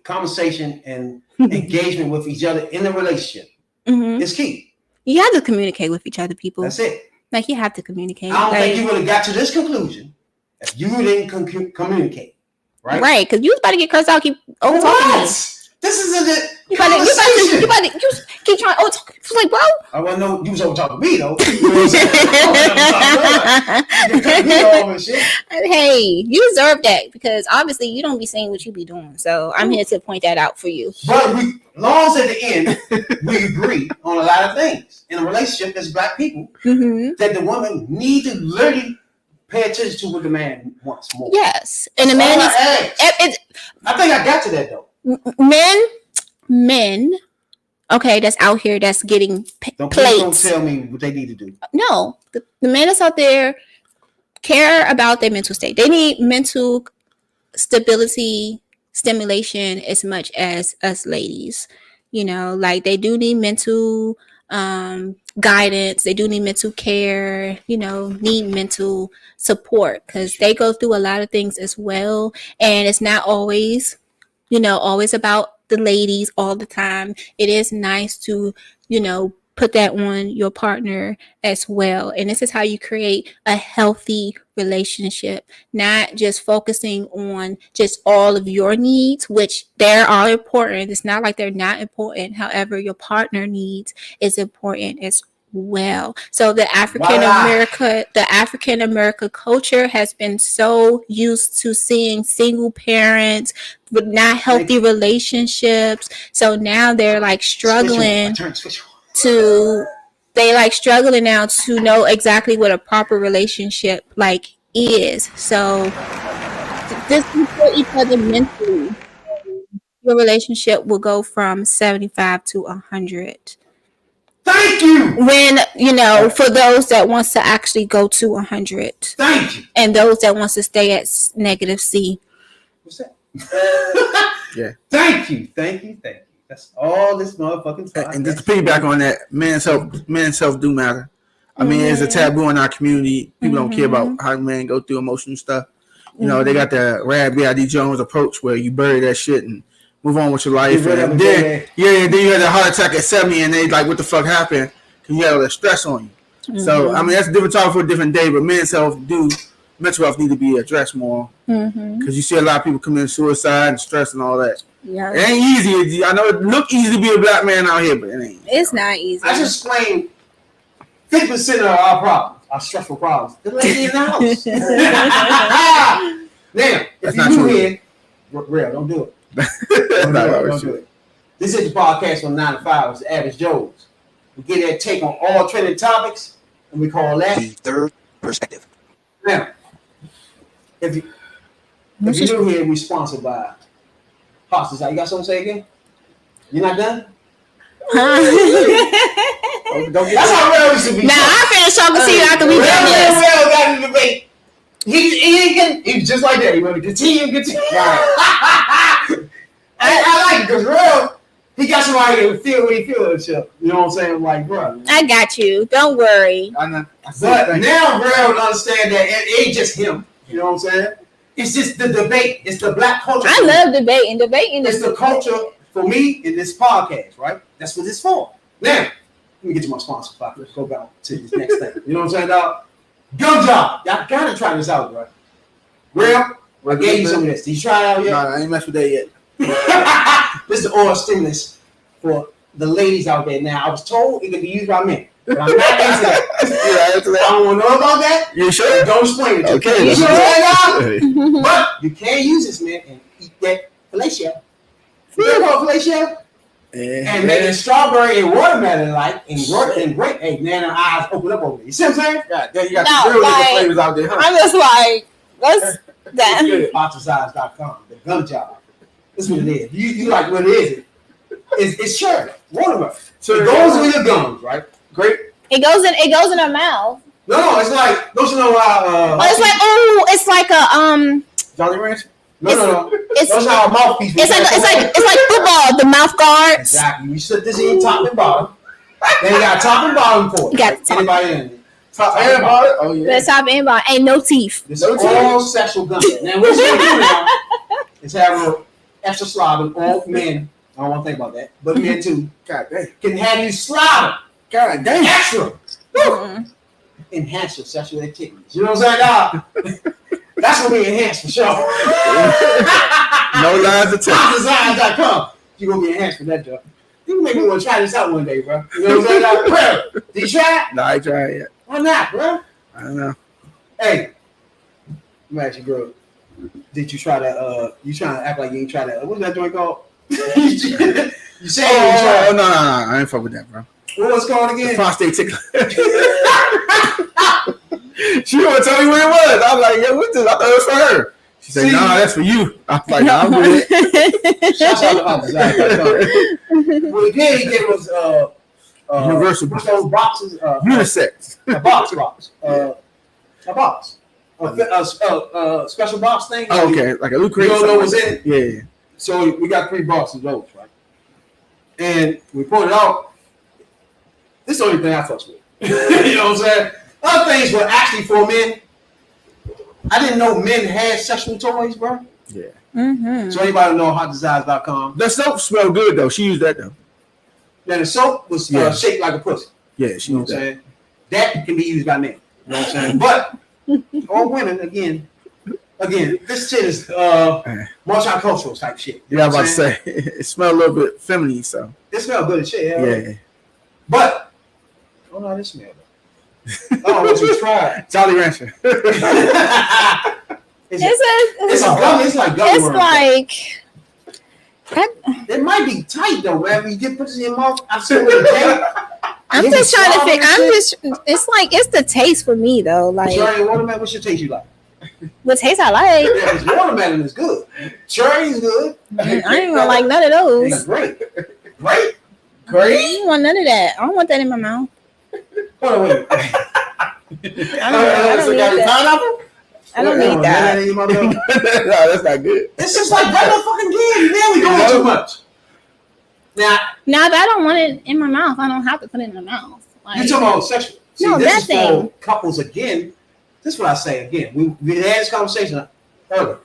conversation and engagement with each other in a relationship is key. You have to communicate with each other, people. That's it. Like, you have to communicate. I don't think you would have got to this conclusion if you didn't communicate. Right? Right, because you was about to get cursed out, keep over talking. This isn't it. You keep trying. Oh, it's like, bro. I want to know you was over talking to me though. You know what I'm saying? You cut me off and shit. Hey, you deserve that because obviously you don't be saying what you be doing. So I'm here to point that out for you. But long as at the end, we agree on a lot of things in a relationship as black people that the woman need to literally pay attention to what the man wants more. Yes, and the man is. I think I got to that though. Men. Okay, that's out here. That's getting Don't plates. tell me what they need to do. No, the men that's out there care about their mental state. They need mental stability, stimulation as much as us ladies. You know, like they do need mental guidance. They do need mental care. You know, need mental support because they go through a lot of things as well, and it's not always, always about the ladies all the time. It is nice to, put that on your partner as well. And this is how you create a healthy relationship, not just focusing on just all of your needs, which they are important. It's not like they're not important. However, your partner needs is important as well. So the African American culture has been so used to seeing single parents with not healthy relationships. So now they're like struggling now to know exactly what a proper relationship like is. So this support each other mentally. Your relationship will go from 75 to 100. Thank you. When, for those that wants to actually go to 100. Thank you. And those that wants to stay at negative C. What's that? Yeah. Thank you. That's all this motherfucking time. And just to piggyback on that, men's health do matter. I mean, it's a taboo in our community. People don't care about how men go through emotional stuff. You know, they got the Rad B.I.D. Jones approach where you bury that shit and move on with your life. And then you had a heart attack at 70 and they like, what the fuck happened? Because you had all that stress on you. So, I mean, that's a different topic for a different day, but mental health need to be addressed more. Because you see a lot of people commit suicide and stress and all that. Yeah. It ain't easy. I know it look easy to be a black man out here, but it ain't. It's not easy. I just explained 50% of our problems, our stressful problems. The lady in the house. Now, if you're new here, real, don't do it. Don't do it. This is the podcast from 9 to 5. It's the Average Joes. We get that take on all trending topics, and we call that The Third Perspective. Now, if you're new here, we're sponsored by Hostage. You got something to say again? You're not done? Don't get that's how Real used to be. Now, I finished talking to you after we done this. Real got in the debate. He's just like that. You want to continue. I like it because Real, he got somebody to feel what he feels and shit. You know what I'm saying? Like, bro. I got you. Don't worry. I know. But now Real understand that it ain't just him. You know what I'm saying? It's just the debate. It's the black culture. I love debating. It's the culture for me in this podcast, right? That's what it's for. Now, let me get to my sponsor. Let's go back to this next thing. You know what I'm saying, dog? Gun job. Y'all gotta try this out, right? Real, I gave you some of this. Did you try it out yet? No, I ain't messed with that yet. This is the oil stimulus for the ladies out there. Now, I was told it can be used by men, but I'm not into that. I don't want to know about that. You sure? Don't explain it. Okay. You sure that, dog? But you can use this, man, and eat that filet shell. You know what filet shell? And make it strawberry and watermelon like and grape. Hey, man, our eyes open up over there. You see what I'm saying? God, you got some real nigga flavors out there, huh? I'm just like, that's that. It's good at Oxercise.com. The gun job. That's what it is. You like what it is. It's cherry, watermelon. So it goes with your gums, right? Grape. It goes in her mouth. No, it's like, don't you know how it's like a Jolly Rancher? No. It's don't you know how a mouthpiece. It's like football, the mouth guards. Exactly. You set this in top and bottom. Then you got top and bottom for it. You got top. Anybody in it? Top and bottom? Oh, yeah. The top and bottom. Ain't no teeth. This is all sexual gun. Now, what you're going to do now is have a extra slobbing. All men, I don't want to think about that, but men too, God damn. can have you slobbing. God damn. Extra. Enhance your sexual activities. You know what I'm saying, dog? That's what we enhance for sure. No lies attached. Design.com. You gonna get enhanced for that job. You make me want to try this out one day, bro. You know what I'm saying? Bro, did you try it? No, I ain't tried it yet. Why not, bro? I don't know. Hey, let me ask you, bro. Did you try that? You trying to act like you ain't tried that? What's that joint called? You say you ain't tried. Oh, no. I ain't fuck with that, bro. What was it called The again? prostate tickler. She wouldn't tell me what it was. I was like, yeah, what's this? I thought it was for her. She said, See? nah, that's for you. I was like, nah, I'm good. Shout out to others. Well, again, he gave us Universal what's those boxes? Unisex. A box. A box. A special box thing. Oh, okay, like a loot crate. You don't know what's in it? Yeah. So we got 3 boxes of those, right? And we pulled it out. This is the only thing I fucks with. You know what I'm saying? Other things were actually for men. I didn't know men had sexual toys, bro. Yeah. Mm-hmm. So anybody know hotdesigns.com. That soap smelled good though. She used that though. Then the soap was shaped like a pussy. Yeah, she You know used what I'm that. saying? That can be used by men. You know what I'm saying? But or women, again, this shit is multicultural type shit. You Yeah, I know was what about to say it smelled a little bit feminine, so It smells good as shit. yeah. But I don't know how this smells. I don't know what you tried. Jolly Rancher. It's a gummy. It's like gummy It's worm. like It might be tight though, man. When you get put it in your mouth, I'm still with the tape. I'm You just can trying to swallow figure. that I'm shit? just. It's like it's the taste for me though. Like Cherry and watermelon, what's your taste you like? what taste I like. Yeah, it's watermelon is good. Cherry's good. I ain't gonna like none of those. It's great. Great. I don't want none of that. I don't want that in my mouth. Hold on, wait. I don't need that. Pineapple? I don't need that. In your mouth? No, that's not good. It's just like regular fucking candy. Now we doing too much. Now, Now that I don't want it in my mouth, I don't have to put it in my mouth. Like, you talking about sexual. See, No, this that is thing. for couples again. This is what I say again. We had this conversation earlier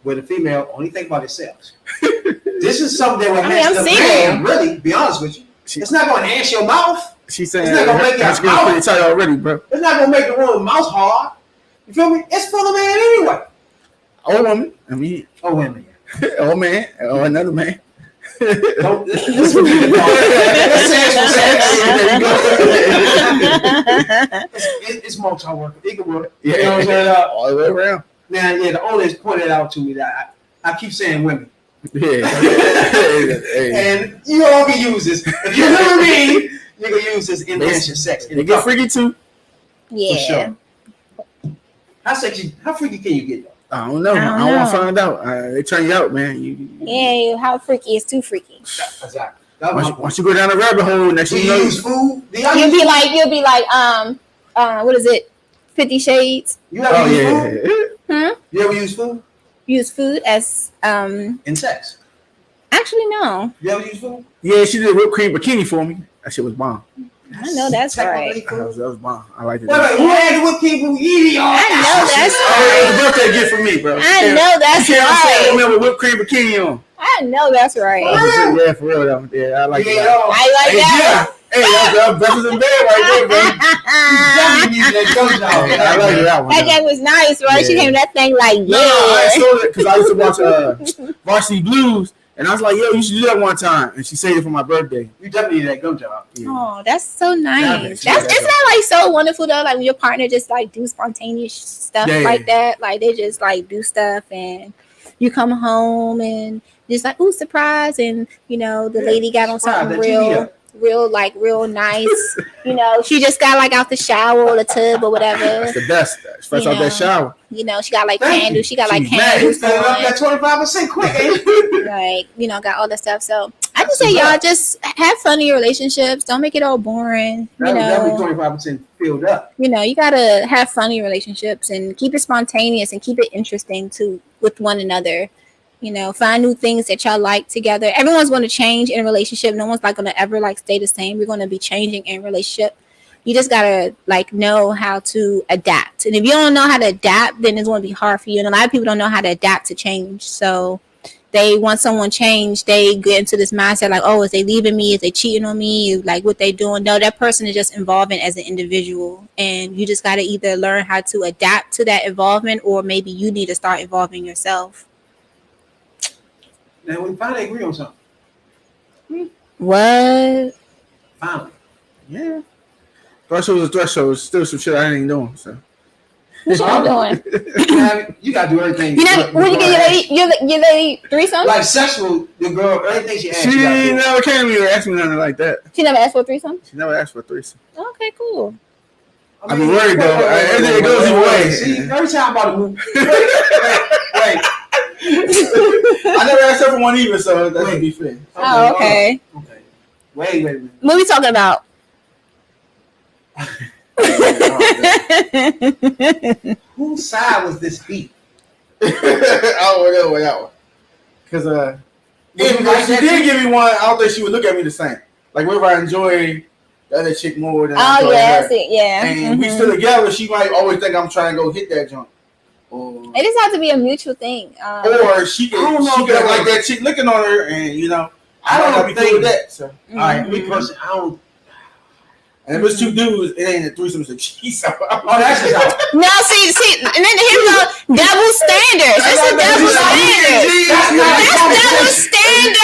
where the female only think about themselves. This is something that will I mean, enhance I'm the single. man, really, be honest with you. It's not going to enhance your mouth. She's saying It's not gonna make that's your mouth- pretty tight already, bro. It's not going to make the woman's mouth hard. You feel me? It's for the man anyway. Old woman, I mean, Oh, women. old man, or another man. Don't, this is what you Let's say it's for sex. It's multi-work. It can work. Yeah, You know what I'm saying? all the way around. Now, yeah, the owners pointed out to me that I keep saying women. Yeah. Hey. And you all can use this. If you hear me, you can use this in your sex. They get freaky too. yeah. For sure. How freaky can you get though? I don't know. I don't I want know. to find out. They turn you out, man. Yeah, how freaky is too freaky. Exactly. That was my point. Once you go down the rabbit hole, next Do thing you you know, use food? Do y'all You'll use be like, what is it? 50 Shades. You ever oh use food? yeah. You ever use food Use food as in sex? actually no. You ever use food? Yeah, she did whipped cream bikini for me. That shit was bomb. I know that's Technically right. food. That was bomb. I liked it. Wait, who had the whipped cream food? Eating y'all. I know that's Oh, it was a birthday gift for me, bro. I know that's You can't say right. woman with whipped cream bikini on. I know that's right. Yeah, for real though. Yeah, I like Yeah, that. y'all. I like Hey, that. yeah. Hey, that's breakfast in bed right there, bro. Definitely using that gum job. I like that one. That game was nice, right? She Yeah. came that thing like, No, I yeah. stole it because I used to watch Varsity Blues, and I was like, "Yo, you should do that one time." And she saved it for my birthday. You definitely need that gum job. Yeah. Oh, that's so nice. Yeah, That's yeah. isn't that like so wonderful though? Like when your partner just like do spontaneous stuff Yeah. like that. Like they just like do stuff and you come home and just like, ooh, surprise, and you know, the Yeah, lady got on surprise, something that TV real nice. You know, she just got like out the shower or the tub or whatever. That's the best. Fresh You out that know. shower. You know, she got like Thank candles. you. She got like She's mad. You candles filling up going. that 25% quick, ain't you? Like, you know, got all that stuff. So I just That's say, y'all, what's up. just have fun in your relationships. Don't make it all boring. You That was know, definitely 25% filled up. you gotta have fun in your relationships and keep it spontaneous and keep it interesting too with one another. You know, find new things that y'all like together. Everyone's going to change in a relationship. No one's like going to ever like stay the same. We're going to be changing in a relationship. You just gotta like know how to adapt. And if you don't know how to adapt, then it's going to be hard for you. And a lot of people don't know how to adapt to change. So they want someone change, they get into this mindset like, oh, is they leaving me? Is they cheating on me? Like what they doing? No, that person is just evolving as an individual. And you just got to either learn how to adapt to that involvement, or maybe you need to start evolving yourself. Now we finally agree on something. What? Finally. Yeah. Threshold is threshold. Still some shit I ain't doing. So. What you doing? You gotta do everything. You know, when you get your lady threesome? Like sexual, the girl, everything she asked. She you gotta do. never came to me and asked me nothing like that. She never asked for a threesome? She never asked for a threesome. Okay, cool. I mean, worried though. It goes either way. See, every time I'm about to move. Wait. I never asked her for one either, so that would be fair. Oh, okay. Okay. Wait. What are we talking about? Whose side was this beat? I don't know that one. Because if she did give me one, I don't think she would look at me the same. Like, whether I enjoy the other chick more than I enjoy her. Yeah. And we still together, she might always think I'm trying to go hit that junk. Or It just has to be a mutual thing. or she could like that chick looking on her, and I don't be cool with that. So, All right, me personally, I don't. and if it's two dudes, it ain't a threesome. So she's out. Oh, that's just out. No, see, and then here we go, double standards. It's a double standard. That's double standard.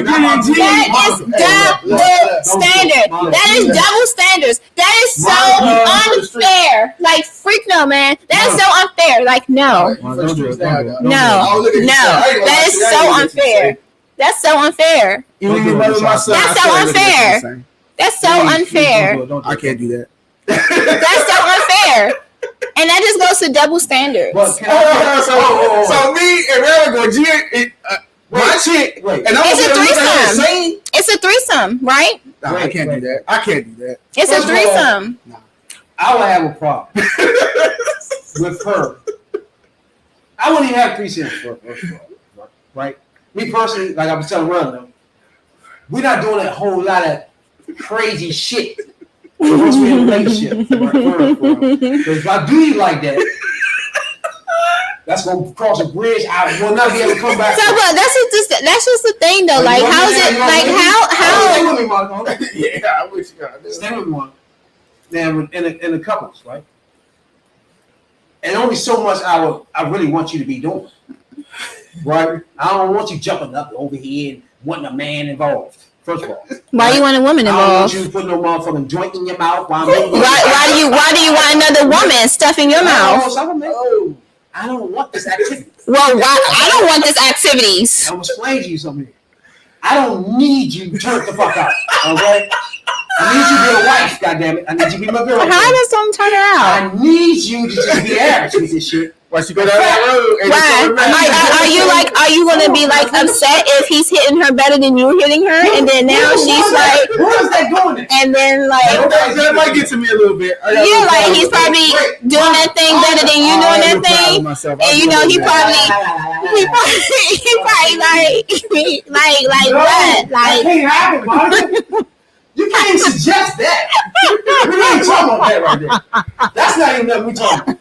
That is double standard. That is double standards. That is so unfair. Like, freak no, man. That is so unfair. Like, no. No. That is so unfair. That's so unfair. That's so unfair. That's so unfair. I can't do that. That's so unfair. And that just goes to double standards. So me and Aaron go my chick, and I'm It's a threesome, right? No, I can't do that. It's a threesome. I would have a problem with her. I wouldn't even have threesomes for her, right? Me personally, like I was telling Ron, we're not doing a whole lot of crazy shit once we're in a relationship. Because if I do you like that, that's gonna cross a bridge. I will not be able to come back. So, but that's just the thing, though. Like, how is it? Like, how? Stay with me, Marco. Yeah, I wish you could. Stay with me, Marco. Now, in the couples, right? And only so much I really want you to be doing, right? I don't want you jumping up over here and wanting a man involved. First of all, Why you want a woman I don't want involved? you to put no motherfucking joint in your mouth. Why do you want another woman stuffing your mouth? I don't want this activity. Well, I don't want this activities. I'm gonna explain to you something. I don't need you to turn the fuck out. Okay? I need you to be a wife, goddammit. I need you to be my girl. How does someone turn her out? I need you to just be average with this shit. Why she go down that road? Why? Are you gonna be like upset if he's hitting her better than you hitting her, and then now she's like, where's that going? And then like, that might get to me a little bit. Yeah, like he's probably doing that thing better than you doing that thing, and he probably what? Like, that can't happen, Monica. You can't suggest that. We ain't talking about that right there. That's not even nothing we talking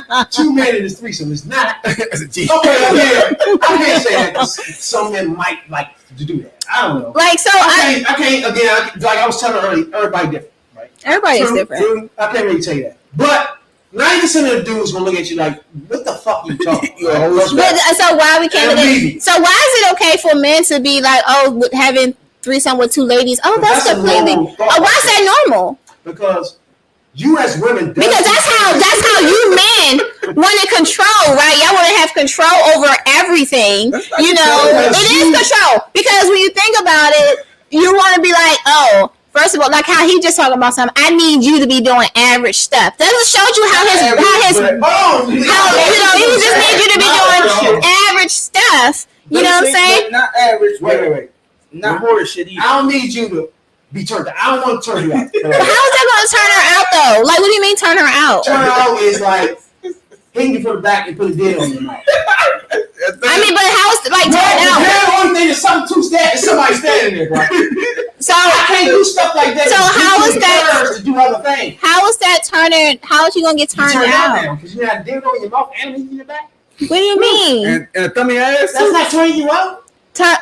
about. Two men in this threesome is not. That's a G. Okay, I can't say that. Some men might like to do that. I don't know. Like, so I can't. Again, like I was telling earlier, everybody different, right? Everybody is different. I can't really tell you that, but 90% of the dudes gonna look at you like, "What the fuck you talking?" But so why we can't? So why is it okay for men to be like, oh, having threesome with two ladies? Oh, that's completely. Why is that normal? Because you as women. Because that's how you men want to control, right? Y'all want to have control over everything. It is control. Because when you think about it, you want to be like, oh. First of all, like how he just talking about something, I need you to be doing average stuff. That just shows you he just needs you to be doing average stuff. You know what I'm saying? Not average. Wait. Not horror shit either. I don't need you to be turned out. I don't want to turn you out. But how is that going to turn her out though? Like, what do you mean turn her out? Turn her out is like hang you from the back and put a deal on your mouth. I mean, but how is like turn out? The only thing is somebody standing there, bro. So I can't do stuff like that. So how is that? To do other things. How is that turning? How is she gonna get turned out? Because you had a dildo in your mouth and in your back. What do you mean? And a thummy ass. That's not turning you out. Turn.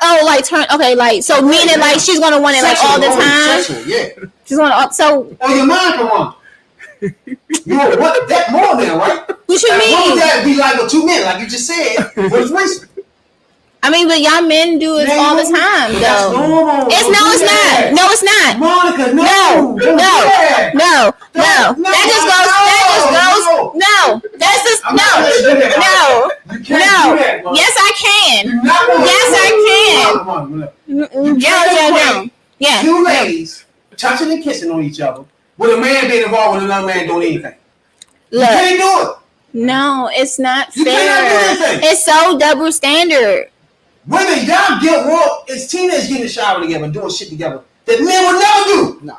Okay, like so meaning like she's gonna want it like all the time. Sexual, yeah. She's gonna so. Oh, your mind come on. You want that more now, right? What you mean? What would that be like with two men, like you just said? With threesome. I mean, but y'all men do it all the time, That's though. normal. It's not. Monica, No. That just goes. I'm not gonna do that, Monica. You can't do that, Monica. Yes, I can. You're not gonna Yes, do I can. that. Yeah. Two ladies touching and kissing on each other with a man being involved with another man doing anything. You Look, can't do it. no, it's not You fair. cannot do anything. It's so double standard. Women, y'all get world. It's teenagers getting in the shower together and doing shit together that men would never do. No.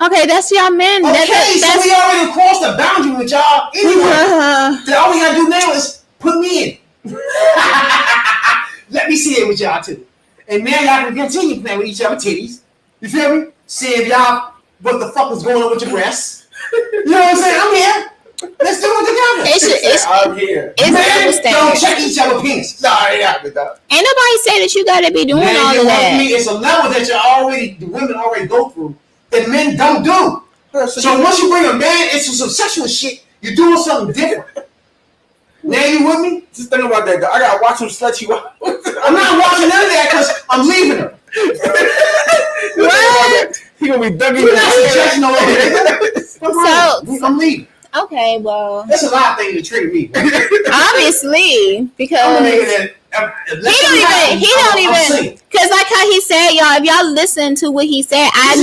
Okay, that's y'all men. Okay, so we already crossed the boundary with y'all anyway. Then all we gotta do now is put me in. Let me see it with y'all too. And now y'all can continue playing with each other titties. You feel me? See if y'all what the fuck is going on with your breasts. You know what I'm saying? I'm here. Let's do it together. I'm here. It's double Men standard. don't check each other's penis. No, it ain't happening, dog. Ain't nobody say that you gotta be doing Man, all you of want that. me? It's a level that the women already go through that men don't do. So once you bring a man into some sexual shit, you're doing something different. Now you with me? Just think about that, dog. I gotta watch him slut you out. I'm not watching none of that because I'm leaving her. What? He gonna be ducking You're your not suggesting no other. I'm leaving. Okay, well, That's a lot of things that trigger me. obviously, I'm a because nigga that he don't even, because like how he said, y'all, if y'all listen to what he said, I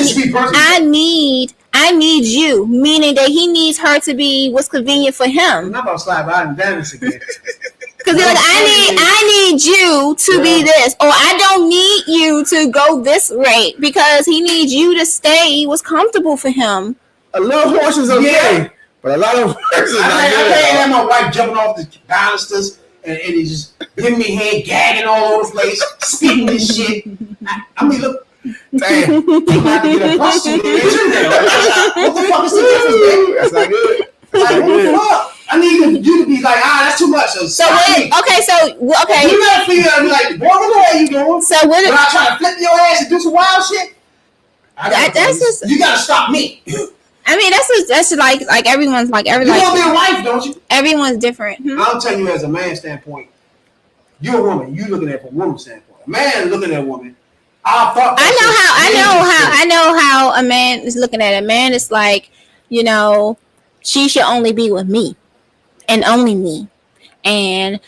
need you, meaning that he needs her to be what's convenient for I'm him. not about to slide by and down this again. Because like, I need you to be this, or I don't need you to go this rate, because he needs you to stay what's comfortable for him. A little horse is okay, Yeah. but a lot of horses I not can't have good. my wife jumping off the balusters and it's just giving me head, gagging all over the place, spitting this shit. I mean, look, Damn, I'm about to get a prostitute in there. What the fuck is the difference, man? that's not good. Like, what the fuck? I need you to be like, that's too much. So Okay, okay. You gotta figure out, be like, boy, what the hell you doing? So what? When I try to flip your ass and do some wild shit, That's just. you gotta stop me. I mean, that's like everyone's like You want to be everyone's a wife, don't you? everyone's different. I'll tell you as a man standpoint, you're a woman. You looking at it from a woman's standpoint. A man looking at a woman. I know how a man is looking at it. A man is like, she should only be with me and only me, and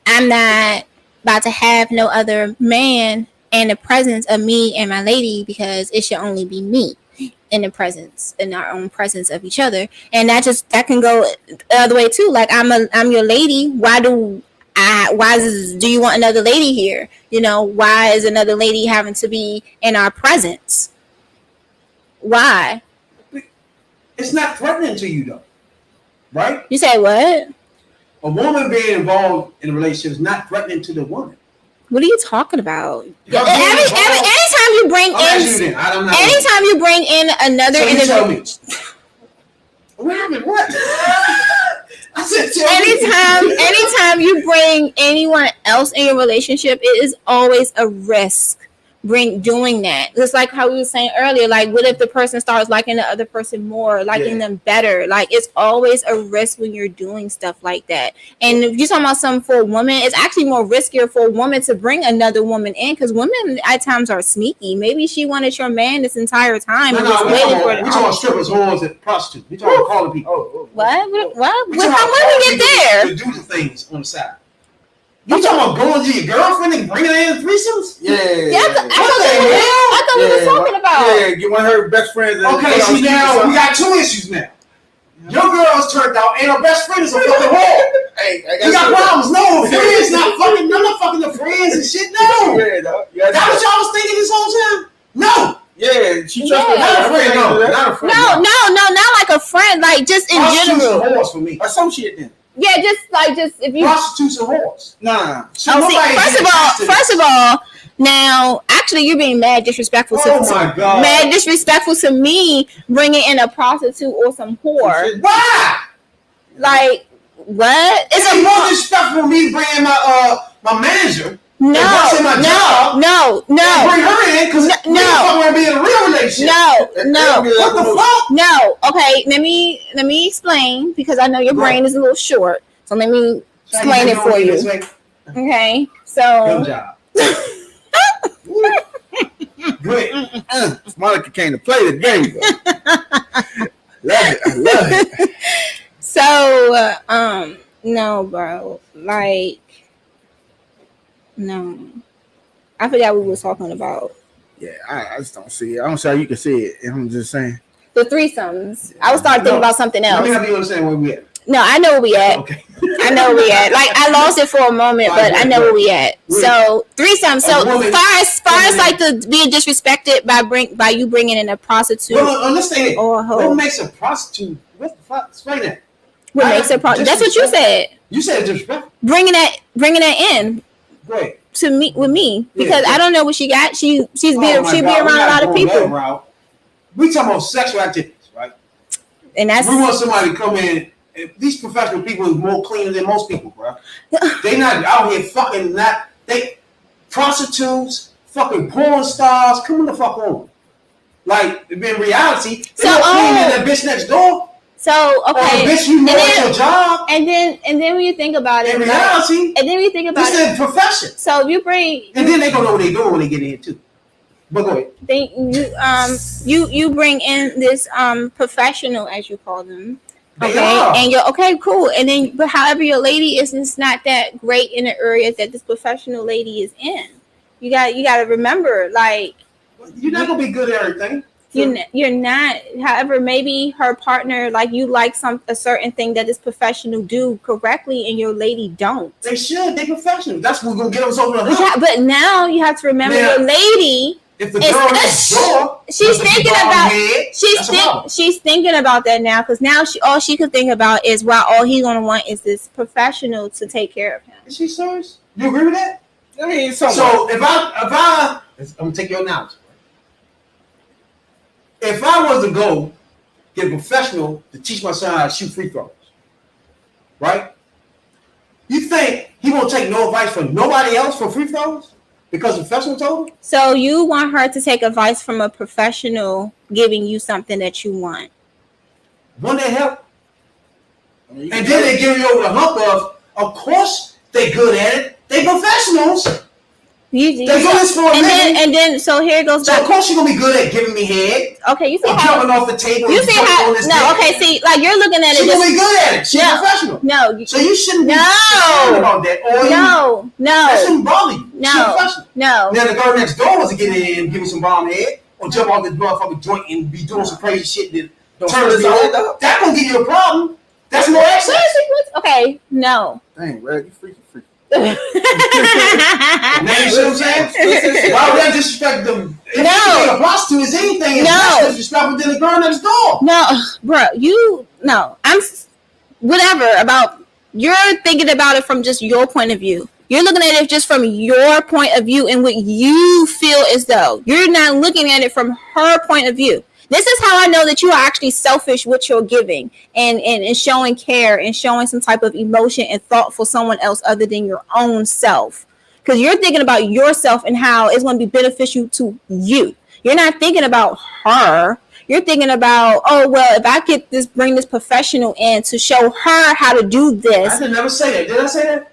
I'm not about to have no other man in the presence of me and my lady, because it should only be me in our own presence of each other. And that can go the other way too. Like, I'm your lady. Why do you want another lady here? Why is another lady having to be in our presence? Why? It's not threatening to you though, right? You say what? A woman being involved in a relationship is not threatening to the woman. What are you anytime you bring in another So you individual, tell me. What? I said tell me. anytime you bring anyone else in your relationship, it is always a risk. Doing that. It's like how we were saying earlier. Like, what if the person starts liking the other person more, liking them better? Like, it's always a risk when you're doing stuff like that. And if you're talking about something for a woman, it's actually more riskier for a woman to bring another woman in, because women at times are sneaky. Maybe she wanted your man this entire time and was waiting for it. We talking strippers, whores, and prostitutes. We talking calling people. What? How We when talking we get there? to do the things on the side. You talking about going to your girlfriend and bringing her in threesomes? Yeah. I thought we were talking about. Yeah, get one of her best friends. Okay, see now we got two issues now. Your girl's turned out, and her best friend is a fucking whore. Hey, You got problems. No, friends not fucking. I'm not fucking the friends and shit. No. Yeah, dog. That what y'all was thinking this whole time? No. Yeah, she trusts Yeah. me. Not a friend. No, not a friend. No, not like a friend. Like, just in Prostitutes general. and whores for me. Associate then. Yeah, just if you. Prostitutes and whores. Nah. So Oh, see, nobody first of all, now actually you're being mad disrespectful Oh my God. mad disrespectful to me bringing in a prostitute or some whore. Why? Like, what? It's It's more disrespectful for me bringing my manager. no, in my job. no, And bring her in because we want to be in a real relationship. no. What the fuck? No. Okay, let me explain, because I know your brain is a little short. So let me explain it for you. Okay, Good so job. Good. Monica came to play the game. Love it. I love it. so no, bro, like no, I forgot what we was talking about. Yeah, I just don't see it. I don't see how you can see it. I'm just saying. The threesomes. I was starting thinking about something Let else. me help you understand where we at. No, I know where we at. Okay. I know where we at. Like I lost it for a moment, but I know where we at. So threesome. So far as like the being disrespected by you bringing in a prostitute Well, understand. or a hoe. What makes a prostitute? What the fuck? Explain that. What makes a prostitute? That's what you said. You said disrespect. Bringing that in Go ahead. to meet with me because Yeah. I don't know what she got. She's be Oh my she be God, around we're a not lot of going that people, route. We talking about sexual activities, right? and that's We want somebody to come in. These professional people is more cleaner than most people, bro. They not out here fucking they prostitutes, fucking porn stars. Come on the fuck on. Like in reality, they So, more clean than that bitch next door. so Or the okay. bitch you know at your job. And then when you think about it, In like, reality, and then when you think about this it, is a profession. so if you bring And then they gonna know what they doing when they get in too. But go ahead. you bring in this professional, as you call them, They okay, are. and you're okay, cool, and then but however your lady is just not that great in the area that this professional lady is in. You got to remember, like You're not gonna be good at everything. you're not. However, maybe her partner, like you like a certain thing that this professional do correctly, and your lady don't. They should. They professional. That's what's gonna get us over the But, hump. but now you have to remember Yeah. your lady. If the It's- girl next door, she's doesn't thinking bob about- head, that's a problem. She's thinking about that now because now all she could think about is all he's gonna want is this professional to take care of him. Is she serious? You agree with that? I mean, So if I, I'm gonna take your analogy. If I was to go get a professional to teach my son how to shoot free throws, right? You think he won't take no advice from nobody else for free throws because the professional told him? So you want her to take advice from a professional giving you something that you want. Wouldn't that help? And then they give you over the hump of course they good at it. They professionals. They do this for a living. And then so here goes So of back. course you're gonna be good at giving me head Okay, you see or how jumping off the table. you and see jumping how on this no. thing. Okay, see, like you're looking at it. She's gonna be good at it. She's No. professional. No, So you shouldn't be No. concerned about that. Or no, that no, shouldn't bother you. She's no, professional. no. Now the girl next door wants to get in and give me some bomb head or jump off this motherfucking joint and be doing some crazy shit that turns us on. That gonna give you a problem. That's more access. Okay, no. Dang, Red, you freaky. Now you see what I'm saying? Why would I disrespect them? If No. you think a prostitute is anything, it's No. less disrespectful than the girl next door. No, bro, I'm whatever about you're thinking about it from just your point of view. You're looking at it just from your point of view and what you feel as though you're not looking at it from her point of view. This is how I know that you are actually selfish with your giving and showing care and showing some type of emotion and thought for someone else other than your own self. Because you're thinking about yourself and how it's going to be beneficial to you. You're not thinking about her. You're thinking about, oh, well, if I bring this professional in to show her how to do this. I did never say that. Did I say that?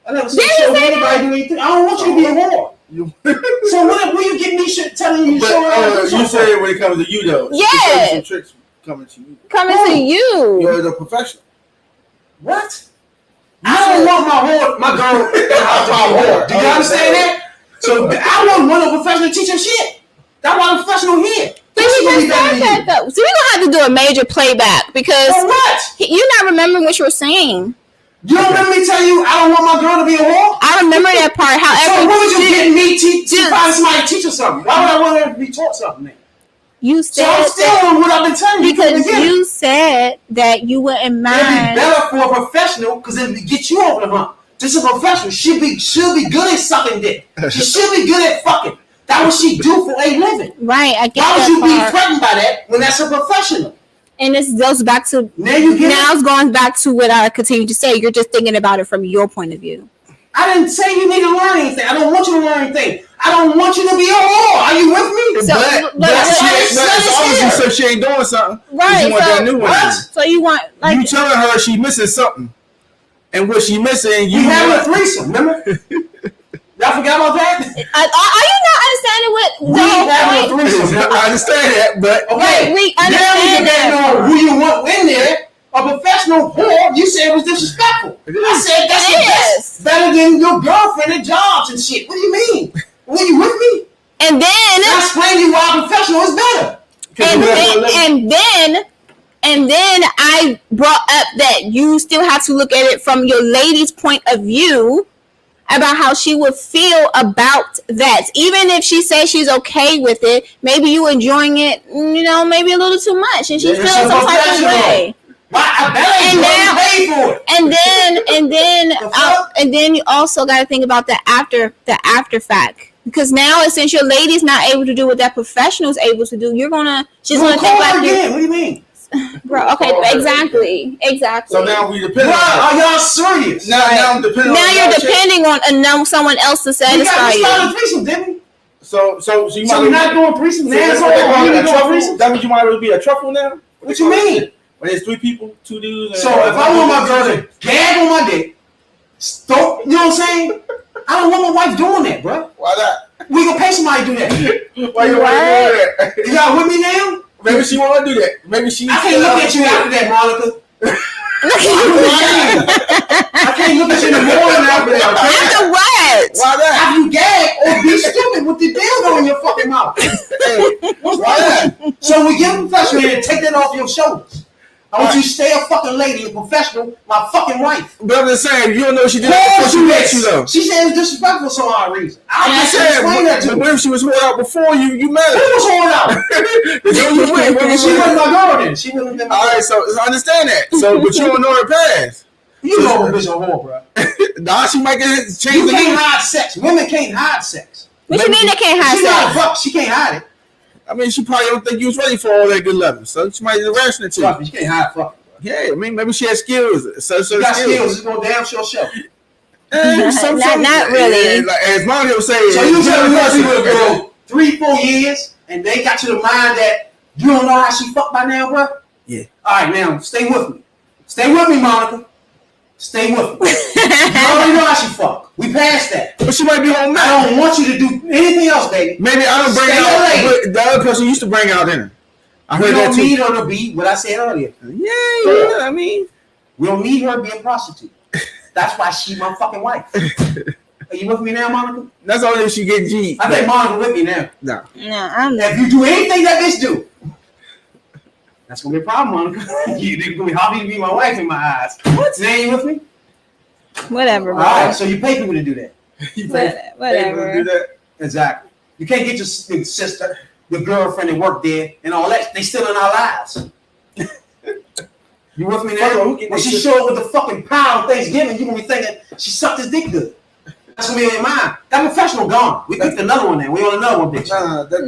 I never said Did you show say anybody do anything. I don't want you to be a whore. So when you get me shit telling you to show her how to do You something? say it when it comes to you though. Yeah. You say some tricks coming to you. Coming to you. You're the professional. What? I don't want my girl to be a whore. Do you understand that? So I wouldn't want a professional to teach her shit. That's why I'm professional here. See, we just said that though. So we're gonna have to do a major playback because For what? you're not remembering what you were saying. You don't let me tell you I don't want my girl to be a whore? I remember that part. So However, what would you get me to Dude. find somebody to teach her something? Why would I want her to be taught something then? you So I'm said still on what I've been telling you from the because beginning. you said that you wouldn't It'd be mind. better for a professional because it would get you over the hump. This is a professional. Should be good at sucking dick. She should be good at fucking. That's what she do for a living. Right, I get Why would that you be part. threatened by that when that's a professional? And this goes back to Now you get now it? it's going back to what I continue to say. You're just thinking about it from your point of view. I didn't say you need to learn anything. I don't want you to learn anything. I don't want you to be a whore. Are you with me? So, It's always you say she ain't doing something. Right, You want so- that new one. What? So you want You telling her she missing something. And what she missing, You having a threesome, remember? Y'all forgot about that? Are you not understanding what We the whole having a point? threesome. I understand that, but Okay, we now we understand debating that. on who you want in there. A professional whore, you said it was disrespectful. I said that's It the best. is. Better than your girlfriend at jobs and shit. What do you mean? Were you with me? And then I explained to you why professional is better. and then I brought up that you still have to look at it from your lady's point of view about how she would feel about that. Even if she says she's okay with it, maybe you enjoying it, maybe a little too much, and she's Yeah, feeling it's some type of professional. way. Why? I better pay for it. And then you also got to think about the after fact. Because now, since your lady's not able to do what that professional's able to do, she's gonna think like you. What do you mean? Bro, okay, exactly. So now we depend Bro, on are y'all serious? Now I'm depending Now on you're y'all depending on someone else to We satisfy you. started threesome, didn't we? So you So we're not doing threesome. So Now that's it's what they over. call We it, a doing truffle? threesome. That means you might as well be a truffle now? What you mean? When there's 3 people, 2 dudes. So if I want my girl to gag on my dick, you know what I'm saying? I don't want my wife doing that, bro. Why not? We gonna pay somebody to do that. Why you want to do that? Y'all with me now? Maybe she want to do that. Maybe she. I can't look at you after that, Monica. I can't look at you in the morning after that. Okay? After what? Why that? Have you gag or be stupid with the dildo in your fucking mouth? What's wrong with you? So we get a professional and take that off your shoulders. I want you to stay a fucking lady, a professional, my fucking wife. But I'm just saying, you don't know what she did Of before course she you met is. you though. She said it was disrespectful for some odd reason. I'm I just can't saying, explain that to but you. what if she was holding out before you met Who her? was holding out? She wasn't my girl then. She wasn't my All right, so I understand that. So, but you don't know her past. You know a bitch a whore, bro. Nah, she might get changed You can't again. hide sex. Women can't hide sex. What you mean they can't She hide not a sex? fuck. She can't hide it. I mean, she probably don't think you was ready for all that good loving, so she might be rational to you. Fuck, she can't hide fuck. Yeah, I mean, maybe she has skills. So She got skills. It's gonna damn sure show. Not really. Yeah, like, as Monica was saying. So you tell me what she would go 3-4 years and they got to the mind that you don't know how she fucked by now, bro? Yeah. All right, now stay with me. Stay with me, Monica. Stay with me. You already know how she fucked. We passed that. But she might be home now. I don't want you to do anything else, baby. Maybe I don't bring Stay out late. what the other person used to bring out in her. I We heard that don't too. need her to be what I said earlier. Yeah, I mean. We don't need her to be a prostitute. That's why she's my fucking wife. Are you with me now, Monica? That's only if she get G. I think Monica with me now. No. No, I'm not. If you do anything that bitch do, that's gonna be a problem, Monica. You're gonna be happy to be my wife in my eyes. What? Now you with me? Whatever, All bro. right, so you pay people to do that. Whatever. Do that. Exactly. You can't get your sister, your girlfriend, and work there and all that. They still in our lives. You with me Fuck her, now? who get When they she shit? show up with the fucking pie on Thanksgiving, you gonna be thinking she sucked his dick good. That's gonna be in your mind. That professional gone. We picked another one then. We on another one, bitch.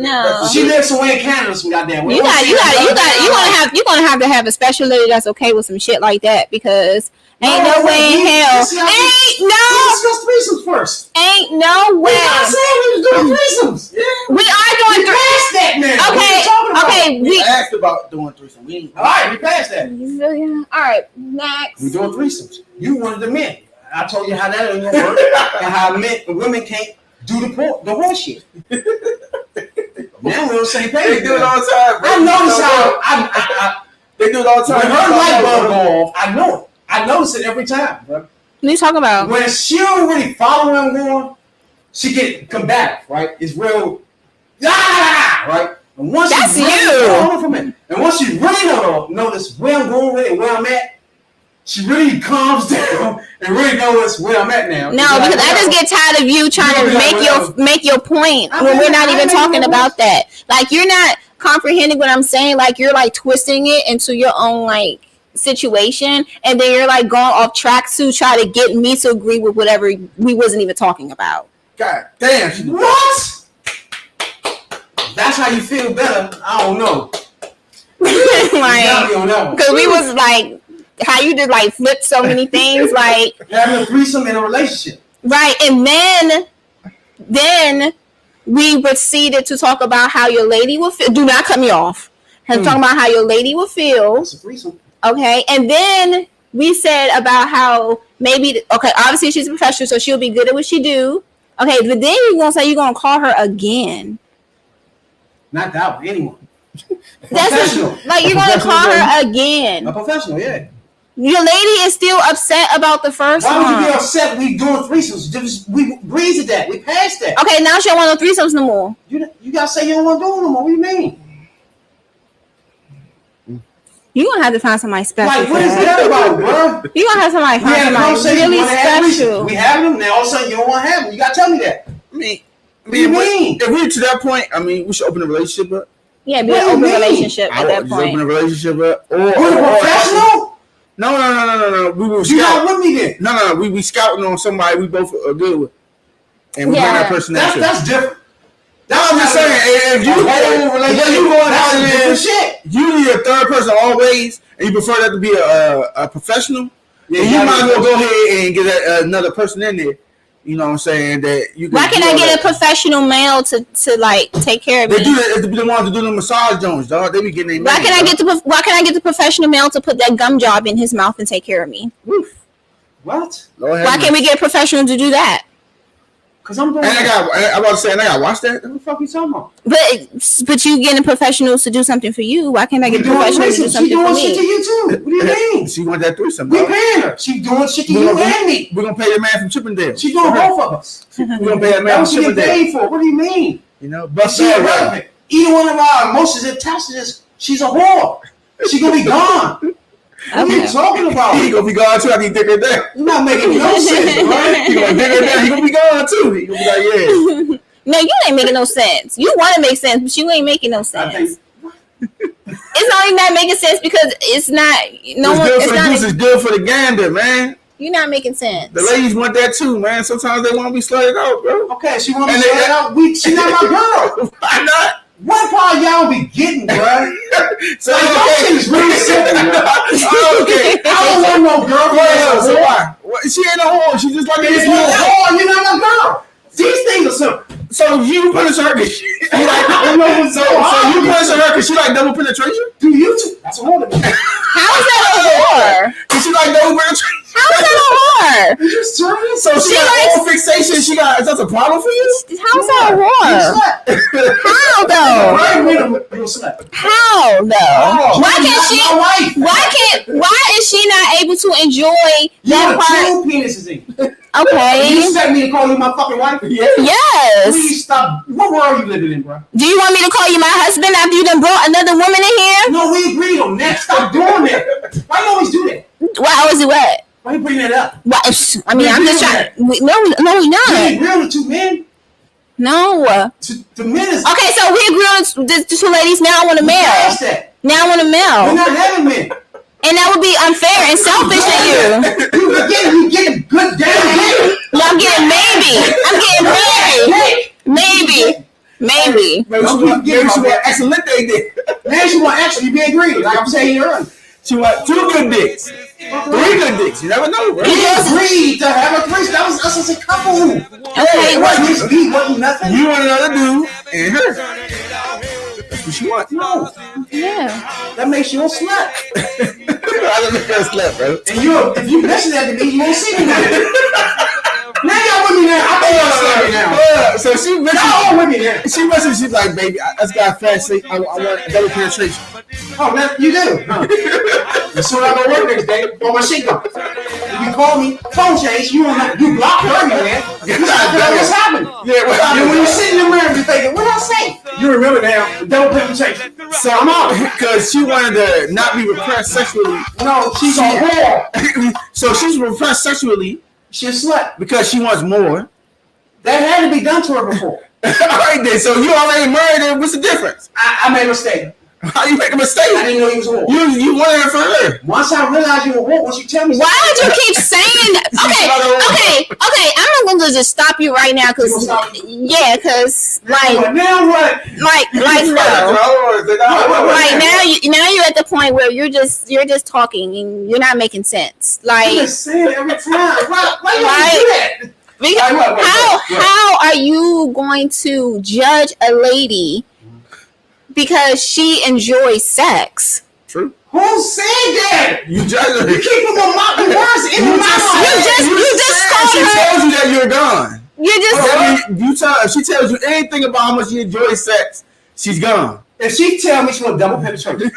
No. She lives somewhere in Canada, some goddamn. You're gonna have a special lady that's okay with some shit like that, because ain't no way in hell. Discuss threesomes first. Ain't no way. I said we was doing threesomes. Yeah. We are doing Past that now. What are you talking about? Okay. We asked about doing threesome. We ain't. All right, we passed that. All right. Next. We doing threesomes. You wanted the men. I told you how that ain't gonna work, and how women can't do the horse shit. Now we're on the same page. They do it all the time. I notice how They do it all the when time. her light bulb go off, I know it. I notice it every time, bro. What are you talking about? When she don't really follow where I'm going, she get combative, right? It's real, right? And once That's she really, you. hold on for a minute. And once she really notice where I'm going with it, where I'm at, she really calms down and really knows where I'm at now. No, because I just get tired of you trying to make your point when we're not even talking about that. Like, you're not comprehending what I'm saying. Like, you're like twisting it into your own like situation, and then you're like going off track to try to get me to agree with whatever we wasn't even talking about. God damn. What? That's how you feel better. I don't know. You got me on that one. Because we was like, how you just like flipped so many things, like Having a threesome in a relationship. right, and then we proceeded to talk about how your lady will feel. Do not cut me off. And talking about how your lady will feel. It's a threesome. Okay, and then we said about how maybe okay. Obviously, she's a professional, so she'll be good at what she do. Okay, but then you're gonna say you're gonna call her again. Not that one, anyone. That's Professional. like you're gonna call her again. A professional, yeah. Your lady is still upset about the first Why would you be one. upset? We doing threesomes. We breezed that. We passed that. Okay, now she don't want no threesomes no more. You gotta say you don't want to do it no more. What do you mean? You gonna have to find somebody special. Like, for what is that about, bro? You gonna have somebody We had a find conversation. somebody You really want to have threesomes. special. We have them. Now all of a sudden you don't want to have them. You gotta tell me that. I mean, What do you mean? if we're to that point, I mean, we should open a relationship up. Yeah, be What an do you open mean? relationship I at would that just open a point. relationship up. You're a professional? No. We were You not scouting. with me then. No. We scouting on somebody we both are good with, and we bring Yeah. that person That's different. That's I'm just not saying, if you a whole relationship. you going That's out some of different this, shit. you need a third person always, and you prefer that to be a professional. Yeah, And you might as well go ahead and get another person in there. You know what I'm saying? That you. Why can't I get a professional male to like take care of me? They do that. They want to do the massage joints, dog. They be getting their Why can I get the Why can I get the professional male to put that gum job in his mouth and take care of me? What? Why can't we get a professional to do that? Because I'm doing And I'm about to say, and I got to watch that. What the fuck you talking about? But you getting professionals to do something for you. Why can't I get a professional to do She something doing for shit to me? you too. What do you mean? She want that threesome. We dog. paying her. She doing shit to you and me. We're gonna pay the man from Chippendale. She doing both of us. We're gonna pay that man That's from what she get Chippendale. paid for. What do you mean? You know, But but she irrelevant. Either one of our emotions attached to this, she's a whore. She gonna be gone. What are you talking about? he gonna be gone too. I can dig her down. You're not making no sense, bro. He gonna dig her down. He gonna be gone too. He gonna be like, yeah. No, you ain't making no sense. You want to make sense, but you ain't making no I sense. think It's not even not making sense because it's not. No It's one. good It's for the not. goose. It's good for the gander, man. You're not making sense. The ladies want that too, man. Sometimes they want to be slutted out, bro. okay, she want me And to they- say out. She not my girl. Why not? What part y'all be getting, bro? So Like, that shit is really simple, bro. okay. I don't want no girl. So why? She ain't a whore. She just like If this you're a whore. whore, you're not my girl. These things are simple. So you punish her because she like so you punish her because she like double penetration? Do you too? That's a whore to me. How is that a whore? Cause she like double penetration. How is that a whore? Are you serious? So she She got likes- all fixation. She got is that a problem for you? How is that a whore? How though? Right with him, you slut. How though? Oh, Why you're can't not she? my wife. Why is she not able to enjoy You that got part? two penises in you. Okay. You expect me to call you my fucking wife? Yeah. Yes. Please stop. What world are you living in, bro? Do you want me to call you my husband after you done brought another woman in here? No, we agreed on that. Stop doing that. Why you always do that? Why was it what? Why you bring that up? Why, I mean, We I'm just agree on trying. that. No, we You not. ain't real to two men. No. To men is Okay, so we agree on the two ladies. Now I want a male. past that. Now I want a We're male, not having men. and that would be unfair and selfish of you. You get good down. No, I'm getting maybe. I'm getting maybe. Maybe she want excellent they did. Man, she want actually be agreed. Like I'm saying earlier. She want 2 good dicks. 3 good dicks. You never know, bro. We agreed to have a threesome. That was us as a couple. Okay, It wasn't me, wasn't nothing. You want another dude and her. That's what she wants. No, Yeah. that makes you a slut. I don't think that's left, bro. And if you mention that to me, you won't see me now. Now y'all with me now. I think y'all see me now. So she Y'all mentioned, all with me now. she's like, baby, I just got fast. I want double penetration. Oh, now you do. Huh? As soon as I go work next day, all my shit gone. If you call me, phone change, you don't know. You block her, man. You not know what's happening. Yeah, what And when you happened? sit in the mirror, you're thinking, what did I say? You remember now, double penetration. So I'm out. Because she wanted to not be repressed sexually. No, she's a whore. So she's repressed sexually She's a slut. because she wants more. That had to be done to her before. All right then. So you already married her. What's the difference? I made a mistake. How you make a I mistake? didn't know he was a whore. You wanted her for her. Once I realized you were a whore, once you tell me Why would you keep saying that? Okay. I'm gonna just stop you right now, cause You gonna stop? cause But now what? no. Like now you're at the point where you're just talking and you're not making sense. I'm Like just saying it every time. Why you Right. do that? because Wait. how are you going to judge a lady because she enjoys sex? True. Who said that? You judge her. You keep putting my words in my mouth. You just called She her. told you that you're gone. You just. If she tells you anything about how much you enjoy sex, she's gone. If she tell me she want double penetration,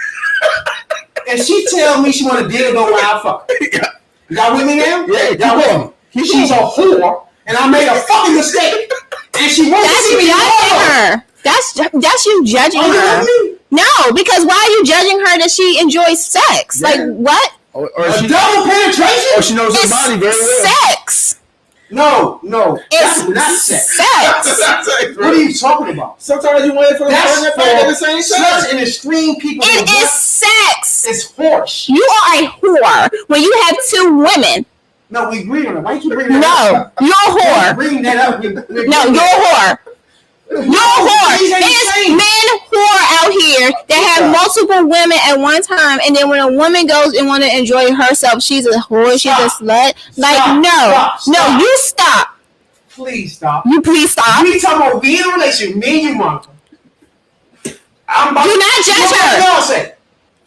if she tell me she want to dildo while I fuck her, y'all with me now? Yeah, y'all with me? She's a whore, and I made a fucking mistake, and she wants to That's see me judging whore. her. That's you judging Are you her. with me? No, because why are you judging her that she enjoys sex? Yeah. Like what? Or A she, double penetration? or she knows her body very well. Sex. No, It's that's not sex. sex. What are you talking about? Sometimes you want it for the That's front and back at the same time. such an extreme people. It is sex. It's horse. You are a whore when you have two women. No, we agree on it. Why you keep bringing that up? No, you're a whore. Bring that up. No, you're a whore. You're a whore. These ain't There's same. men whore out here that have multiple women at one time, and then when a woman goes and want to enjoy herself, she's a whore, she's a slut. Like, Stop. no, you stop. Please stop. You please stop. We talking about being in a relationship, me and you, Monica. I'm about Do not judge her. Fiance.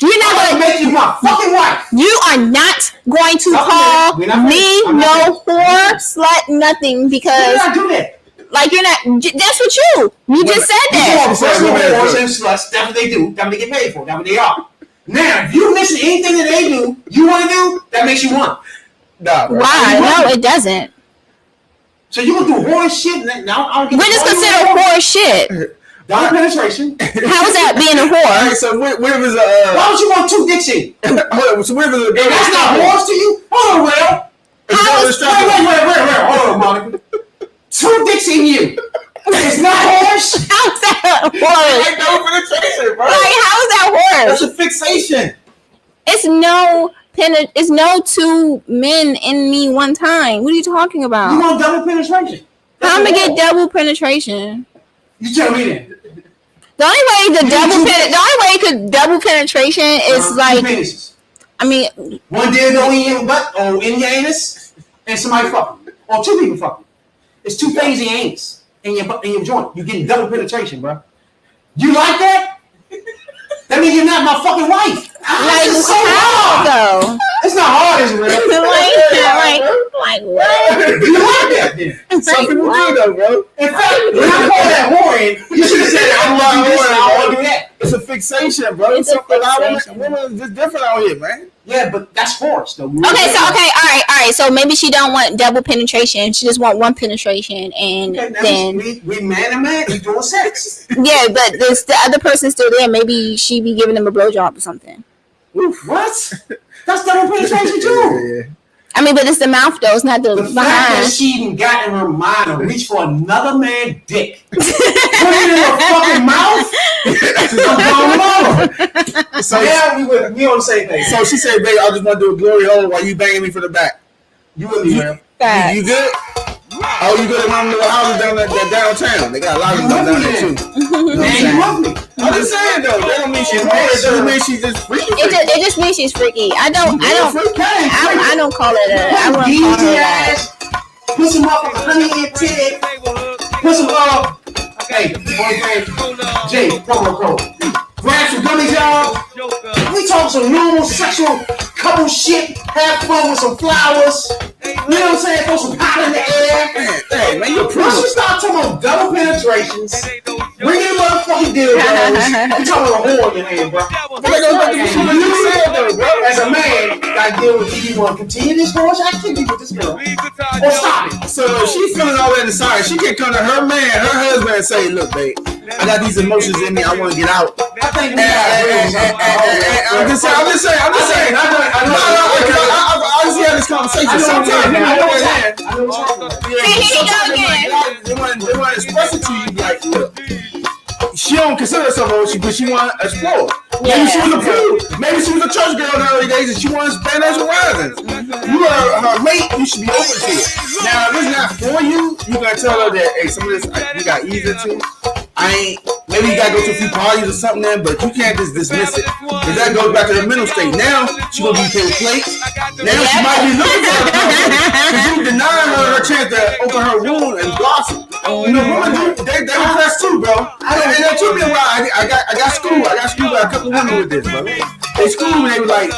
You're not I'm gonna. gonna make you my fucking wife. You are not going to Stop call it. We're not me gonna- I'm not no whore, slut, nothing Why because did I do that? like you're not. That's what you just said You that. want She said personal women are whores good. and sluts. That's what they do. That's what they get paid for. That's what they are. Now, if you missing anything that they do, you want to do, that makes you want. Nah, bro. Why? No, it doesn't. So you gonna do whore shit? Now I don't get What is considered whore shit? double penetration. How is that being a All right, whore? so what if it's Why don't you want two dicks in? hold on, so what if it's a girl? And that's not horse to you? Hold on, Will. How is Wait. Hold on, Monica. Two dicks in you. It's not horse. how's that Like horse? double penetration, bro. Like how's that That's horse? a fixation. It's no two men in me one time. What are you talking You about? want double penetration? How I'm gonna get double penetration? You tell me then. The only way you could double penetration is Two like penises. I mean One dildo in your butt or in your anus, and somebody fucking, or two people fucking. It's two things in your anus and your butt and your joint. You getting double penetration, bro. You like that? That means you're not my fucking wife. like It's so how hard. though? It's not hard, is it, real? like what? You like that then? Some people do though, bro. In fact, when I called that whoring, you should have said, I don't want to do this and I don't want to do that. It's a fixation, bro. It's a fixation. Women are just different out here, man. Yeah, but that's horse, though. Okay, all right. So maybe she don't want double penetration. She just want one penetration, and Okay, now then we man to man, we doing sex. yeah, but the other person's still there. Maybe she be giving them a blowjob or something. Oof, what? That's double penetration too. Yeah. I mean, but it's the mouth though. It's not the The fact that behind. she even got in her mind to reach for another man's dick, put it in her fucking mouth, So, yeah, we on the same page. so she said, babe, I just want to do a glory hole while you banging me from the back. You and me, man. You good? Oh, you good at my little houses down there downtown? They got a lot of them down there too. Man, you love me. I'm just saying though, that don't mean she's married. That doesn't mean she's just freaky. It just means she's freaky. I don't call it I wouldn't call her that. ass. Put some up honey and tit. Put some hey, boyfriend, Jay, promo code. Grab some gummies, y'all. We talk some normal sexual couple shit. Have fun with some flowers. You know what I'm saying? Throw some pot in the air. Hey, man, you're Once pretty. you start talking about double penetrations, bring in motherfucking dildos. You talking about a whore in your hand, bro. But that goes back to what you just said though, bro. As a man, I deal with you want to continue this horse activity with this girl or stop it. So if she feeling all that inside, she can come to her man, her husband, and say, "Look, babe, I got these emotions in me. I want to get out." I think we I'm just saying. I just had this conversation. Sometimes I know what's they want to express it to you, like, look, she don't consider herself a whore, but she want to explore. Maybe she was a prude. Maybe she was a church girl in the early days, and she wants to expand her horizons. You are her mate. You should be open to it. Now, if it's not for you, you gotta tell her that, hey, some of this you got ease into. Maybe you gotta go to a few parties or something then, but you can't just dismiss it. Because that goes back to the mental state. Now, she gonna be paid plates. Now, she might be looking for her because you denying her chance to open her wound and blossom. You know, women, they impressed too, bro. And that took me a while. I got schooled. I got schooled by a couple of women with this, bro. they school and they were like,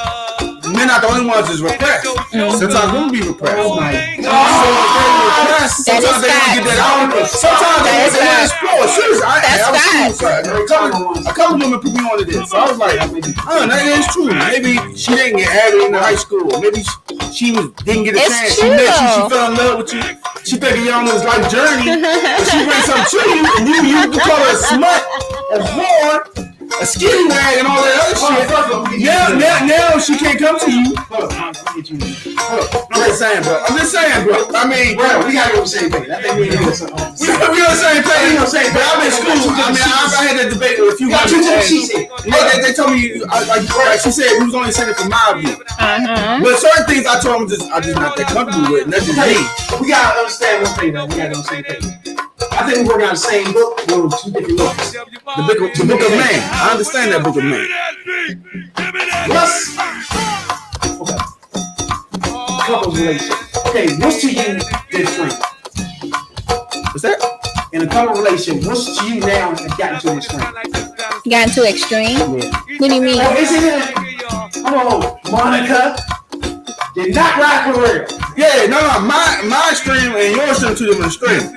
men not the only ones that's repressed. Sometimes women be repressed. Oh my So if they repressed, sometimes they don't get that out. Sometimes they want to explore. Seriously, I was a couple women put me onto this. So I was like, that is true. Maybe she didn't have it in high school. Maybe she didn't get a chance. She met you, she fell in love with you. She thinking you're on this life journey, but she brings something to you, and you call her a smut, a whore, a skinny rag, and all that other shit. Now she can't come to you. I'm just saying, bro. I mean, bro, we gotta go the same thing. I think we on the same thing. We on the same thing. But I'm in school. I had that debate with a few guys. They told me, like she said, we was only sending for my view. But certain things I told them I just not that comfortable with. And that's just me. We gotta understand one thing, though. We gotta understand the same thing. I think we're working on the same book. We're on two different books. The book of man. I understand that book of man. Plus, couples relationship. Okay, what's to you this strength? What's that? In a couple relationship, what's to you now has gotten to this strength? Gotten too extreme? What do you mean? Oh, isn't it? Oh, Monica did not ride for real. Yeah, no. My extreme and your extreme two different extremes.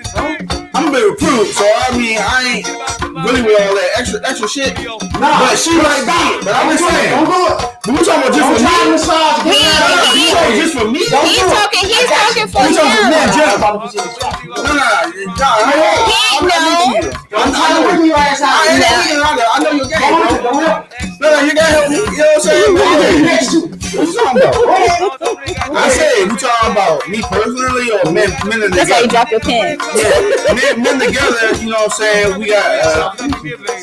I'm a bit reproved, so I mean, I ain't really with all that extra shit. Nah, but she might be. But I'm just saying. Don't do it. But we talking about just for me. Just for me. He's talking for him. I know your game, bro. No, you gotta help me. You know what I'm saying? What you talking about? I said, we talking about me personally or men together? That's how you drop your pen. Yeah, men together, you know what I'm saying? We got,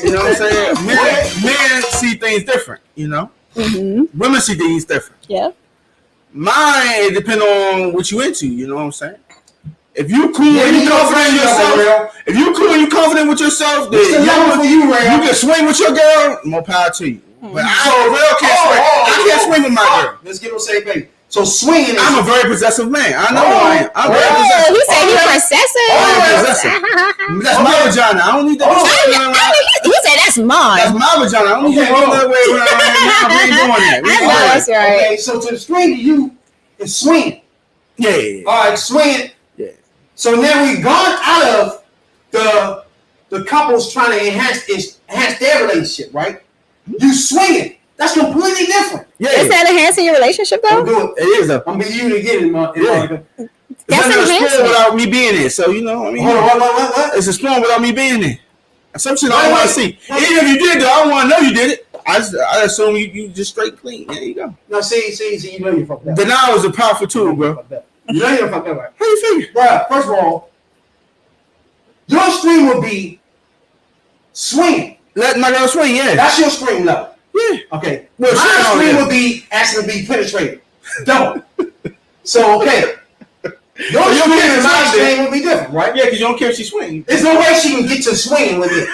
you know what I'm saying? Men see things different, you know? Mm-hmm. Women see things different. Yeah. Mine depend on what you into, you know what I'm saying? If you cool and you confident in yourself, if you cool and you confident with yourself, then you can swing with your girl, more power to you. But I can't swing with my girl. Let's get on the same page. So swinging. I'm a very possessive man. I know I am. I'm very possessive. He said he's possessive. That's my vagina. I don't need that. He said that's mine. That's my vagina. I don't need to go that way. We ain't doing that. I know that's right. Okay, so to the string to you is swinging. Yeah. All right, swinging. Yeah. So now we've gone out of the couples trying to enhance their relationship, right? You swinging. That's completely different. Yeah. Is that enhancing your relationship though? Don't do it. It is though. I'm being you to get it, Monica. It's an exploring without me being there. So you know, I mean, what? It's exploring without me being there. Some shit I don't want to see. Even if you did, though, I don't want to know you did it. I assume you just straight clean. There you go. No, see, you know you fucked up. Denial is a powerful tool, bro. You know you fucked up, right? How you figure? Bro, first of all, your stream would be swinging. Let my girl swing, yeah. That's your stream level. Yeah. Okay. Well, my stream would be asking to be penetrated. Double. So, okay. Your stream and my stream would be different, right? Yeah, because you don't care if she swings. There's no way she can get to swinging with it.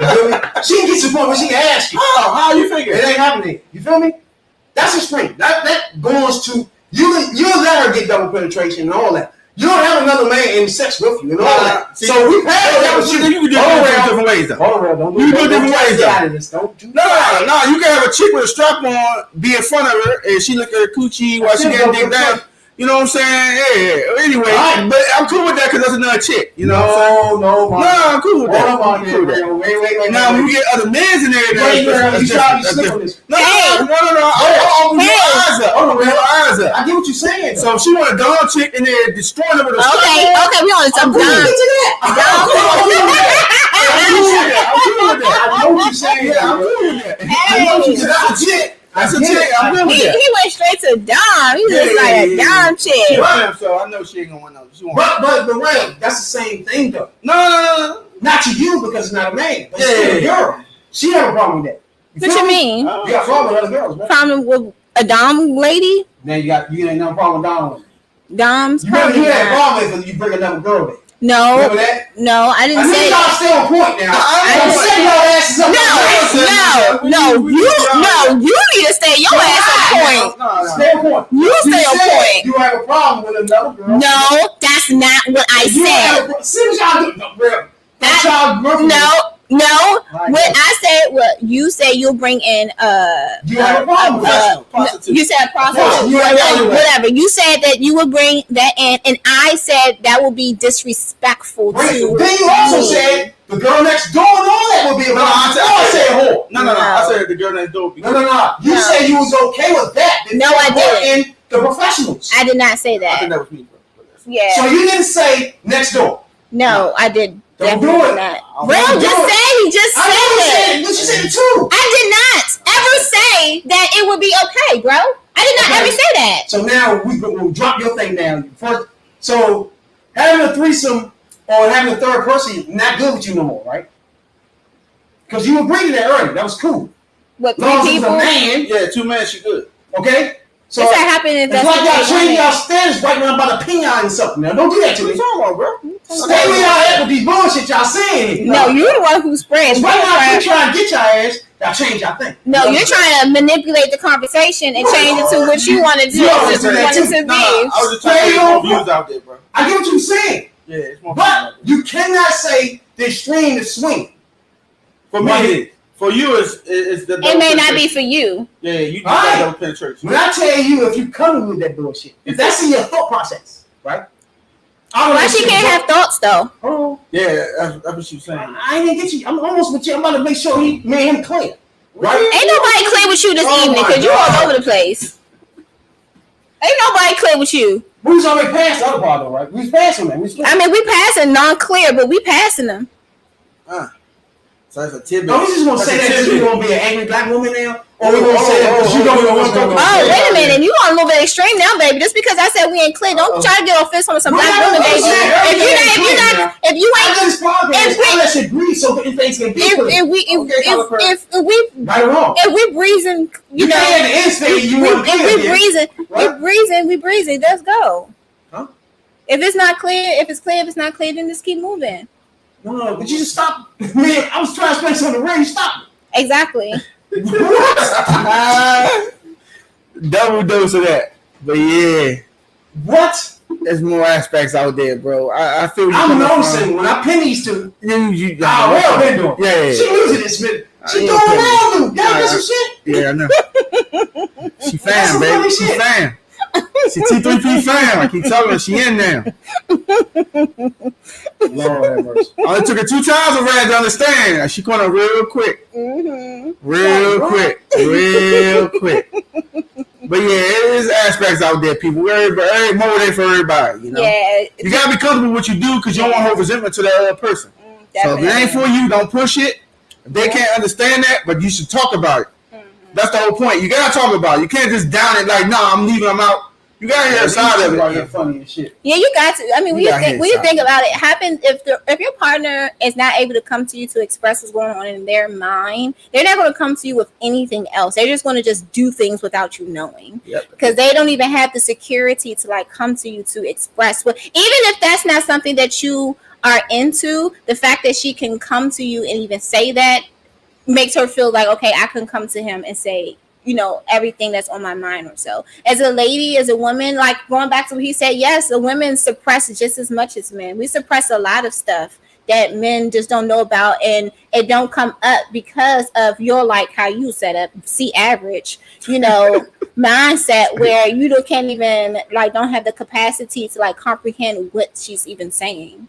You feel me? She can get to the point where she can ask you. Oh, how you figure? It ain't happening. You feel me? That's a stream. That goes to you'll let her get double penetration and all that. You don't have another man in sex with you and all that. See, so we passed that with you. You can do it different ways, though. You can do different ways, though. No. You can have a chick with a strap on, be in front of her, and she look at her coochie while she getting dick down. You know what I'm saying? Yeah. Anyway, but I'm cool with that because that's another chick. You know what I'm saying? No, I'm cool with that. Wait. Now, when we get other men's in there, that's different. No. Your eyes up. I get what you're saying. So if she want a dog chick in there destroying her with a strap. Okay, we on some dog. I'm cool with that. I know what you're saying. I'm cool with that. I know what you're saying. That's a chick. That's a chick. I'm good with that. He went straight to Dom. He's just like a Dom chick. Yeah, so I know she ain't gonna want no. But Ray, that's the same thing though. No. Not to you because it's not a man. But it's a girl. She have a problem with that. What you mean? You got a problem with other girls, man. Problem with a Dom lady? Now you ain't no problem with Dom. Dom's You probably had a problem with it. You bring another girl in. No. Remember that? No, I didn't say y'all that. stay on point now. I didn't say your asses up. No. You need to stay your ass on point. Stay on point. You stay on point. You have a problem with another girl. No, that's not what I said. See what y'all do. No. What I said, what you said, you'll bring in You have a problem with that. you said prostitute, whatever. You said that you would bring that in, and I said that will be disrespectful to. Then you also said the girl next door and all that would be a problem. I said whore. No. I said the girl next door. No. You said you was okay with that. No, I didn't. In the professionals. I did not say that. I think that was me, bro. Yeah. So you didn't say next door. No, I did. Don't do definitely it. not. Bro, he just said it. But you said it too. I did not ever say that it would be okay, bro. I did not ever say that. So now we'll drop your thing down. First, so having a threesome or having a third person not good with you no more, right? Because you agreed to that earlier. That was cool. What, As long as three it's a people? man, Yeah, 2 men, she good. okay? So What's that happen if it's that's like y'all the treating case? y'all standards right now about a peon and something. Now, don't do that to What me. you talking about, bro? Stay where y'all at with these bullshit y'all saying. No, you're the one who spreads. Right now, if you trying to get your ass, y'all change y'all thing. No, you're trying to manipulate the conversation and change it to what you want to do. You What always you do that want it too. to No, be. I was just trying to get more views out there, bro. I get what you're saying. Yeah, it's more views But out there. you cannot say the extreme to swing. For me, it is. For you, it's the It may not be for you. Yeah, you just All right. got double penetration. When I tell you, if you come with that bullshit, if that's in your thought process, right? Why she can't have thoughts though? Oh, Yeah, that's what she was saying. I ain't gonna get you. I'm almost with you. I'm about to make sure me and him clear. Right? Ain't nobody clear with you this Oh evening my because you all God. over the place. Ain't nobody clear with you. We was already past the other part, though, right? We was passing that. I mean, we passing non-clear, but we passing them. So that's a tidbit. No, we just gonna That's say a that because tidbit. we gonna be an angry black woman now, or we gonna say that because you don't know what's going on. Oh, wait a minute. You on a little bit extreme now, baby. Just because I said we ain't clear, don't try to get off this on some We're black not women, gonna baby. say everything If you I ain't, just podcast. if we- Let's agree so that things can be clear. Right or wrong. if we breezing, you know, can't at the end say you want to if we breezing, let's go. Huh? If it's not clear, if it's not clear, then just keep moving. No, but you just stop. Man, I was trying to explain something to Ray. You stopped Exactly. me. What? Double dose of that. But yeah, What? there's more aspects out there, bro. I feel you I'm coming from- noticing when I pin these two. You, Well been doing. Yeah. She losing this minute. She I doing ain't well, dude. Y'all get some shit. Yeah, I know. She That's fan, some baby. funny She shit. fan. She T3P fan. I keep telling her she in now. Lord have mercy. Only took her 2 times already to understand. She going real quick. Mm-hmm. Real quick. But yeah, it is aspects out there, people. Every motivated for everybody, you know. Yeah. You gotta be comfortable with what you do because you don't want to hold resentment to that other person. So if it ain't for you, don't push it. If they can't understand that, but you should talk about it. That's the whole point. You gotta talk about it. You can't just down it like, nah, I'm leaving, I'm out. You gotta hear a side of it. Funny as shit. Yeah, you got to. I mean, when you got think about it, happens if your partner is not able to come to you to express what's going on in their mind, they're not going to come to you with anything else. They're just going to just do things without you knowing, because they don't even have the security to like come to you to express what. Even if that's not something that you are into, the fact that she can come to you and even say that makes her feel like, okay, I can come to him and say, you know, everything that's on my mind or so. As a lady, as a woman, like going back to what he said, yes, the women suppress just as much as men. We suppress a lot of stuff that men just don't know about, and it don't come up because of your, like how you set up, see average, you know, mindset where you can't even like don't have the capacity to like comprehend what she's even saying.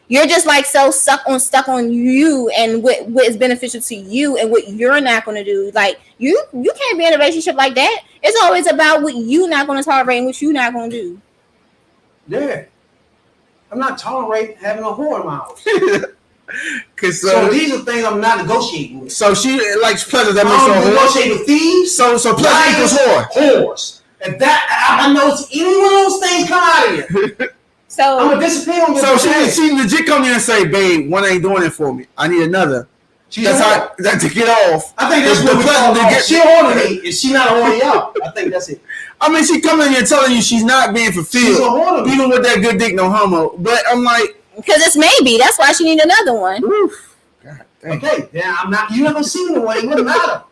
You're just like so stuck on you and what is beneficial to you and what you're not going to do. Like you can't be in a relationship like that. It's always about what you're not going to tolerate and what you're not going to do. Yeah. I'm not tolerating having a whore in my house. Cause So these are things I'm not negotiating with. so she likes pleasure that I makes don't her whore. negotiate with thieves, So pleasure equals whore. whores. And that I know any one of those things come out of here. So I'm gonna disappear on this. So she legit come here and say, babe, one ain't doing it for me. I need another. She's That's a how whore. that to get off. I think that's The what we pleasure call to her. get- She horny me, and she not a horny y'all. I think that's it. I mean, she coming here telling you she's not being She's a fulfilled, horny me. even with that good dick, no homo. But I'm like, because it's maybe that's why she need another one. oof. God damn. Okay, then I'm not. You never seen the way. It wouldn't matter.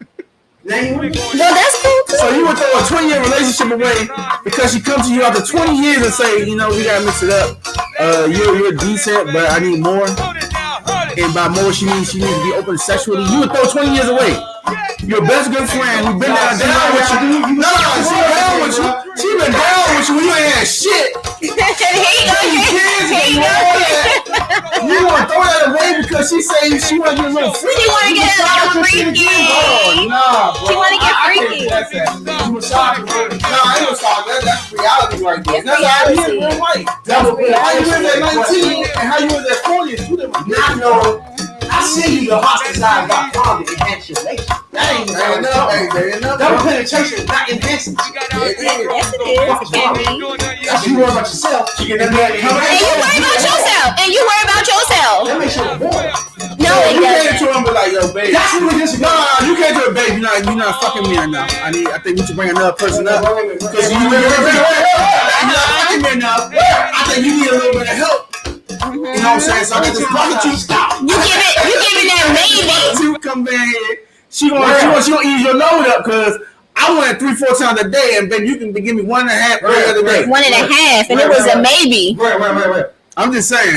Now you want Well, that's cool too. So you would throw a 20-year relationship away because she comes to you after 20 years and say, you know, we gotta mix it up. You're decent, but I need more. And by more, she needs to be open sexually. You would throw 20 years away. Your best good friend who been down with you. No, she down with you. She been down with you when you ain't had shit. You want to throw that away because she say she want to get a little freaky. She want to get a little freaky. Oh, nah, bro. She want to get freaky. You massage her. Nah, I ain't massage. That's reality right there. That's how you in real life. How you was at 19 and how you was at 40 is two different. I know. I see you the hostage I got from the encapsulation. That ain't enough. Double penetration is not enhancing. Yes, it is. That's you worry about yourself. You get in there and you worry about yourself. that makes you a boy. No, it You doesn't. can't to him be like, yo, baby. That's what we disagree. No, you can't do it, baby. You're not fucking me enough. I think we should bring another person up. Because you're not fucking me enough. I think you need a little bit of help. You know what I'm saying? So I get this prostitute stop. You giving that maybe. Prostitute come down here. She gonna ease your load up because I want it 3-4 times a day, and baby, you can give me 1.5 every other day. 1.5, and it was a maybe. Right. I'm just saying.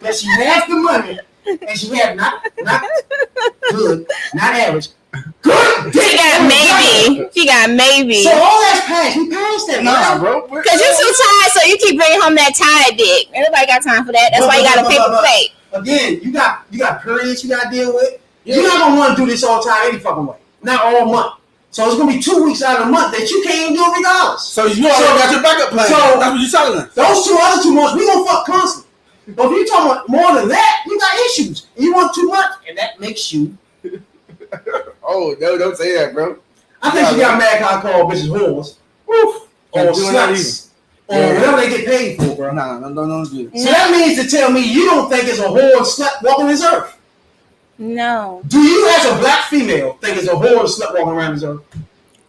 That she has the money and she have not good, not average. Good. She got maybe. So all that's past. We passed that. Nah, bro. Because you're too tired, so you keep bringing home that tired dick. Everybody got time for that. That's why you got a paper plate. Again, you got periods you got to deal with. You're not gonna want to do this all the time any fucking way. Not all month. So it's gonna be 2 weeks out of the month that you can't even do it regardless. So you already got your backup plan. So that's what you're telling us. Those other 2 months, we gonna fuck constantly. But if you talking about more than that, you got issues. And you want too much, and that makes you. Oh, no, don't say that, bro. I think she got mad because I called bitches whores. Woof. Or sluts. Or whatever they get paid for, bro. Nah, don't do it. So that means to tell me you don't think it's a whore and slut walking this earth. No. Do you, as a black female, think it's a whore and slut walking around this earth?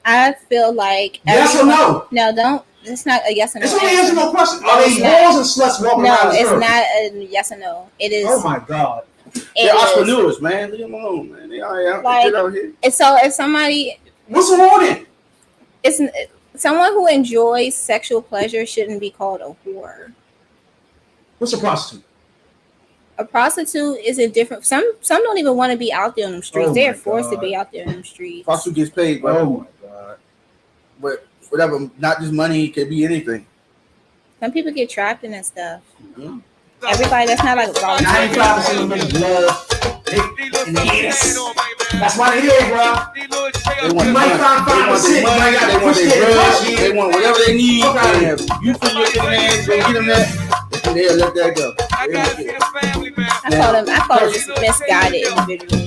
I feel like. Yes or no? No, don't. It's not a yes or no. It's only yes or no question. Are they whores and sluts walking around this earth? No, it's not a yes or no. It is. Oh my God. They're entrepreneurs, man. Leave them alone, man. They all out here. And so if somebody. What's the whore then? It's someone who enjoys sexual pleasure shouldn't be called a whore. What's a prostitute? A prostitute is a different. Some don't even want to be out there on the streets. Oh They're my forced God. to be out there on the streets. Prostitute gets paid, bro. Oh my God. But whatever, not just money, it could be anything. Some people get trapped in that stuff. Mm-hmm. Everybody, that's not like 95% of them love and yes. That's why they're here, bro. They want You might find 5%. their money, they want their drugs, they want whatever they need. And if you put your hands, go get them that, and they'll let that go. I call them just misguided individuals.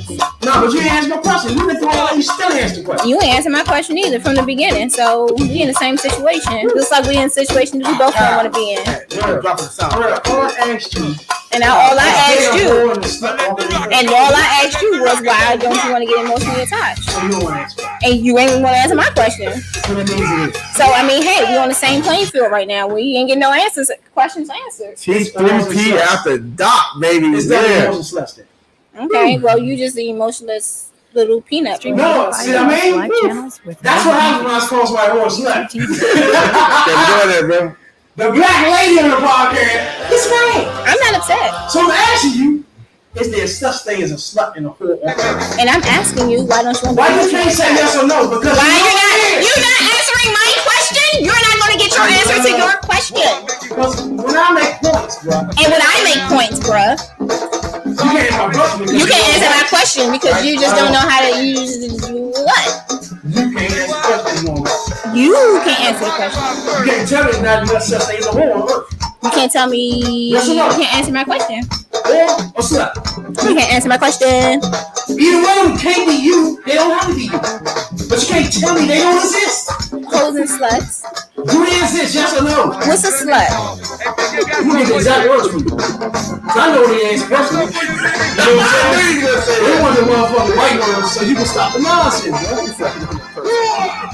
No, but you ain't answer no question. You been through all that, you still answer the question. You ain't answer my question either from the beginning. So we in the same situation. Looks like we in a situation that we both don't want to be in. Drop the sound. All I asked you. And all I asked you, and all I asked you was, why don't you want to get emotionally attached? So you don't want to answer. And you ain't want to answer my question. So that means it is. So I mean, hey, we on the same playing field right now. We ain't getting no answers, questions answered. It's 3P after dark, baby. It's definitely emotionless less than. Okay, well, you just the emotionless little peanut. No, see what I mean? That's what happens when I call somebody horse slut. bro. The black lady in the podcast is right. I'm not upset. So I'm asking you, is there such thing as a slut and a whore on earth? And I'm asking you, why don't you want Why you can't say yes or no? Because why you're not answering my question? You're not going to get your answer to your question. Because when I make points, bro. And when I make points, bruh, you can't answer my question because you just don't know how to use what? You can't answer the question. You can't answer the question. You can't tell me it's not just such thing as a whore on earth. You can't tell me. Yes or no? You can't answer my question. Whore or slut? You can't answer my question. Either one of them can't be you. They don't have to be you. But you can't tell me they don't exist. Hoes and sluts. Do they exist? Yes or no? What's a slut? You get the exact words from me. I know they ain't personally. You know what I'm saying? They want the motherfucking white words so you can stop the nonsense, bro.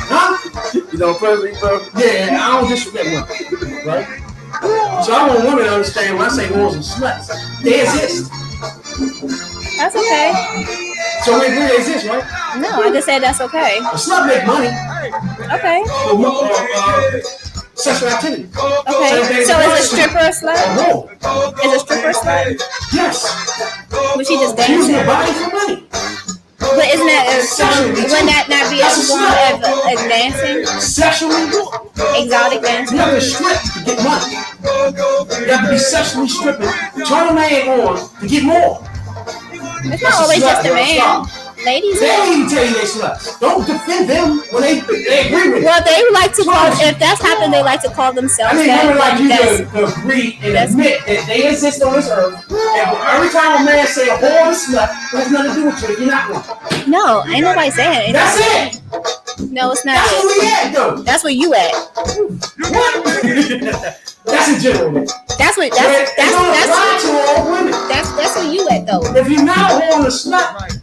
Huh? You know, personally, bro? Yeah, I don't disrespect women, right? So I want women to understand when I say whores and sluts, they exist. That's okay. So we agree they exist, right? No, I just said that's okay. A slut make money. Okay. sexual activity. Okay. So is a stripper a slut? No. Is a stripper a slut? Yes. Was she just Use dancing? your body for money. But isn't that wouldn't that not be a form of dancing? Sexually, Exotic dancing? you have to strip to get money. You have to be sexually stripping. Turn a man on to get more. It's not always just a man. Ladies. They don't even tell you they sluts. Don't defend them when they agree with you. Well, they like to call, if that's happened, they like to call themselves I mean, that. women like you That's- to agree and admit that they exist on this earth. And every time a man say a whore or a slut, it has nothing to do with you if you're not one. No, ain't nobody saying it. That's it. No, it's not. That's where we at, though. That's where you at. What? That's in general. That's what. But it don't apply to all women. That's where you at though. If you're not a whore or a slut,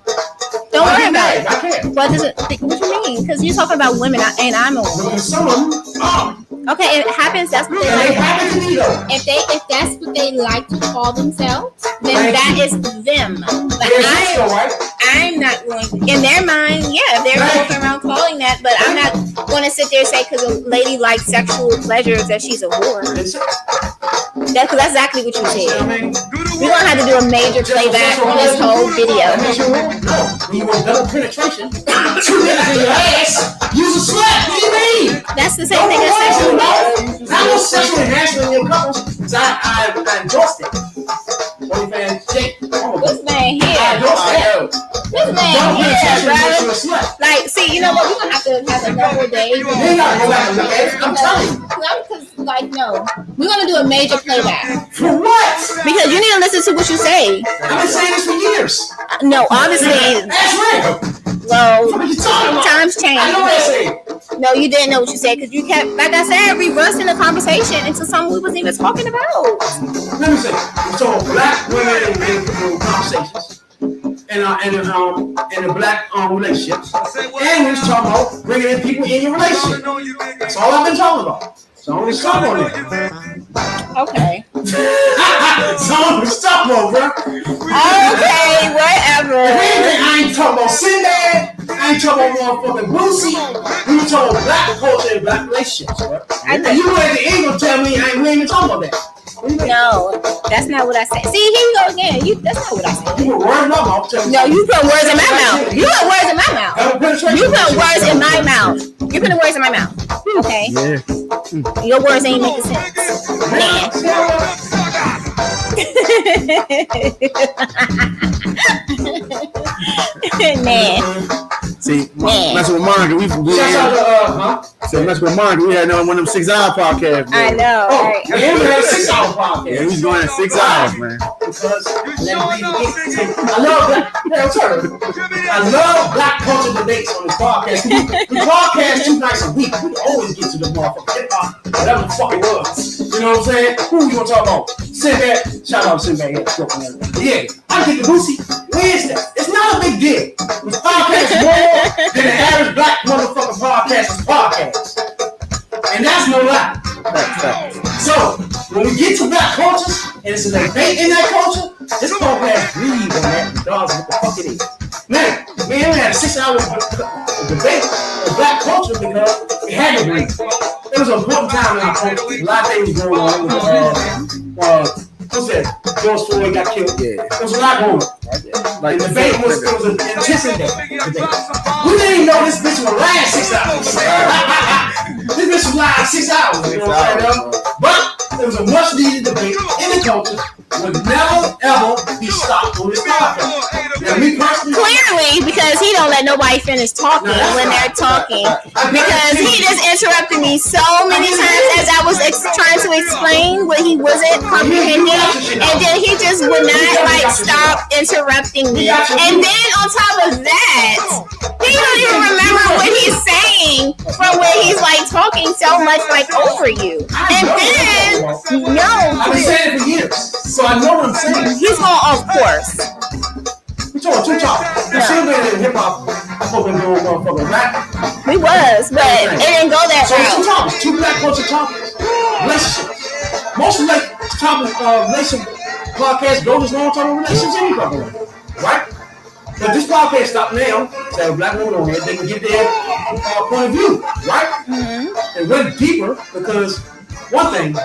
Don't I worry get about mad. it. I can't. What does it? What you mean? Because you're talking about women, and I'm a woman. Because some of them are. Okay, it happens. That's what they And they like. happen to me, though. If that's what they like to call themselves, then Thank that you. is them. But Yes, that's all right. I'm not going. In their mind, yeah, they're Right. going around calling that. But I'm not going to sit there and say because a lady likes sexual pleasures that she's a whore. That's exactly what you said. We're gonna have to do a major playback on this whole video. That makes you a whore? No. When you want double penetration, 2 minutes in your ass, use a slut. What do you mean? That's the same thing as sexual. Not no sexual enhancement in your couples. Because I endorsed it. OnlyFans, Jake. This man I here, endorsed that. this man Double here, penetration makes you brother. a slut. Like, see, you know what? We're gonna have to have another day. You ain't gotta go back and look at it. I'm telling you. Because, like, no, we're gonna do a major playback For what? because you need to listen to what you say. I've been saying this for years. No, obviously, That's real. well, What are you talking about? times I know what I change. say. No, you didn't know what you said because you kept, like I said, reversing the conversation into something we wasn't even talking about. Let me say. So black women in conversations. In the black relationships. And we was talking about bringing in people in your relationship. That's all I've been talking about. So I'm gonna stop on that. Okay. So I'm gonna stop on, bro. Okay, whatever. I ain't talking about Sinbad. I ain't talking about motherfucking Boosie. We talking about black culture and black relationships, bro. And you at the end gonna tell me we ain't even talking about that. What do you mean? No, that's not what I said. See, here you go again. That's not what I said. You put words in my mouth. Tell me No, you put words in my mouth. You put words in my mouth. Double penetration. You put words in my mouth. You put words in my mouth. Okay. Yeah. Your words ain't making sense. Man. Man. See, Man. messing with Monica, we Shouts out to so messing with Monica, we had one of them 6 hour podcasts. I Man. know. Oh, Right? we had a 6-hour podcast. Yeah, we was going at 6 hours, man. Because I love black. Yeah, sorry. I love black culture debates on this podcast. We podcast 2 nights a week. We always get to the motherfucking hip hop, whatever the fuck it was. You know what I'm saying? Who you gonna talk about? Sinbad. Shout out to Sinbad. Yeah, I get the Boosie. Where is that? It's not a big deal. We podcast more than the average black motherfucking podcast. And that's no lie. So, when we get to black cultures, and it's a debate in that culture, this podcast breathes on that regardless of what the fuck it is. Now, we only had a 6-hour debate on black culture because it had to breathe. It was an important time in our culture. A lot of things going on with what's that? George Floyd got killed. Yeah. There was a lot going on. Like The debate was an intense debate. We didn't even know this bitch would last 6 hours. This bitch was last 6 hours. You know what I'm saying? But there was a much needed debate in the culture would never ever be stopped on this podcast. Now, me personally, Clearly, because he don't let nobody finish talking when they're talking. Because he just interrupted me so many times as I was trying to explain what he wasn't comprehending, and then he just would not stop interrupting me. And then on top of that, he don't even remember what he's saying from where he's talking so much over you. And then I've been saying it for years, so I know what I'm saying. he's going, of course. We talking 2 topics. We should have been in hip hop. I'm supposed to be doing motherfucking rap. We was, but it didn't go that So it's 2 route. topics, 2 black culture topics. Relationships. Most topics relationship podcasts go as long time relationships anyway. Right? But this podcast stop now. So black women on here, they can get their point of view, right? And went deeper because one thing,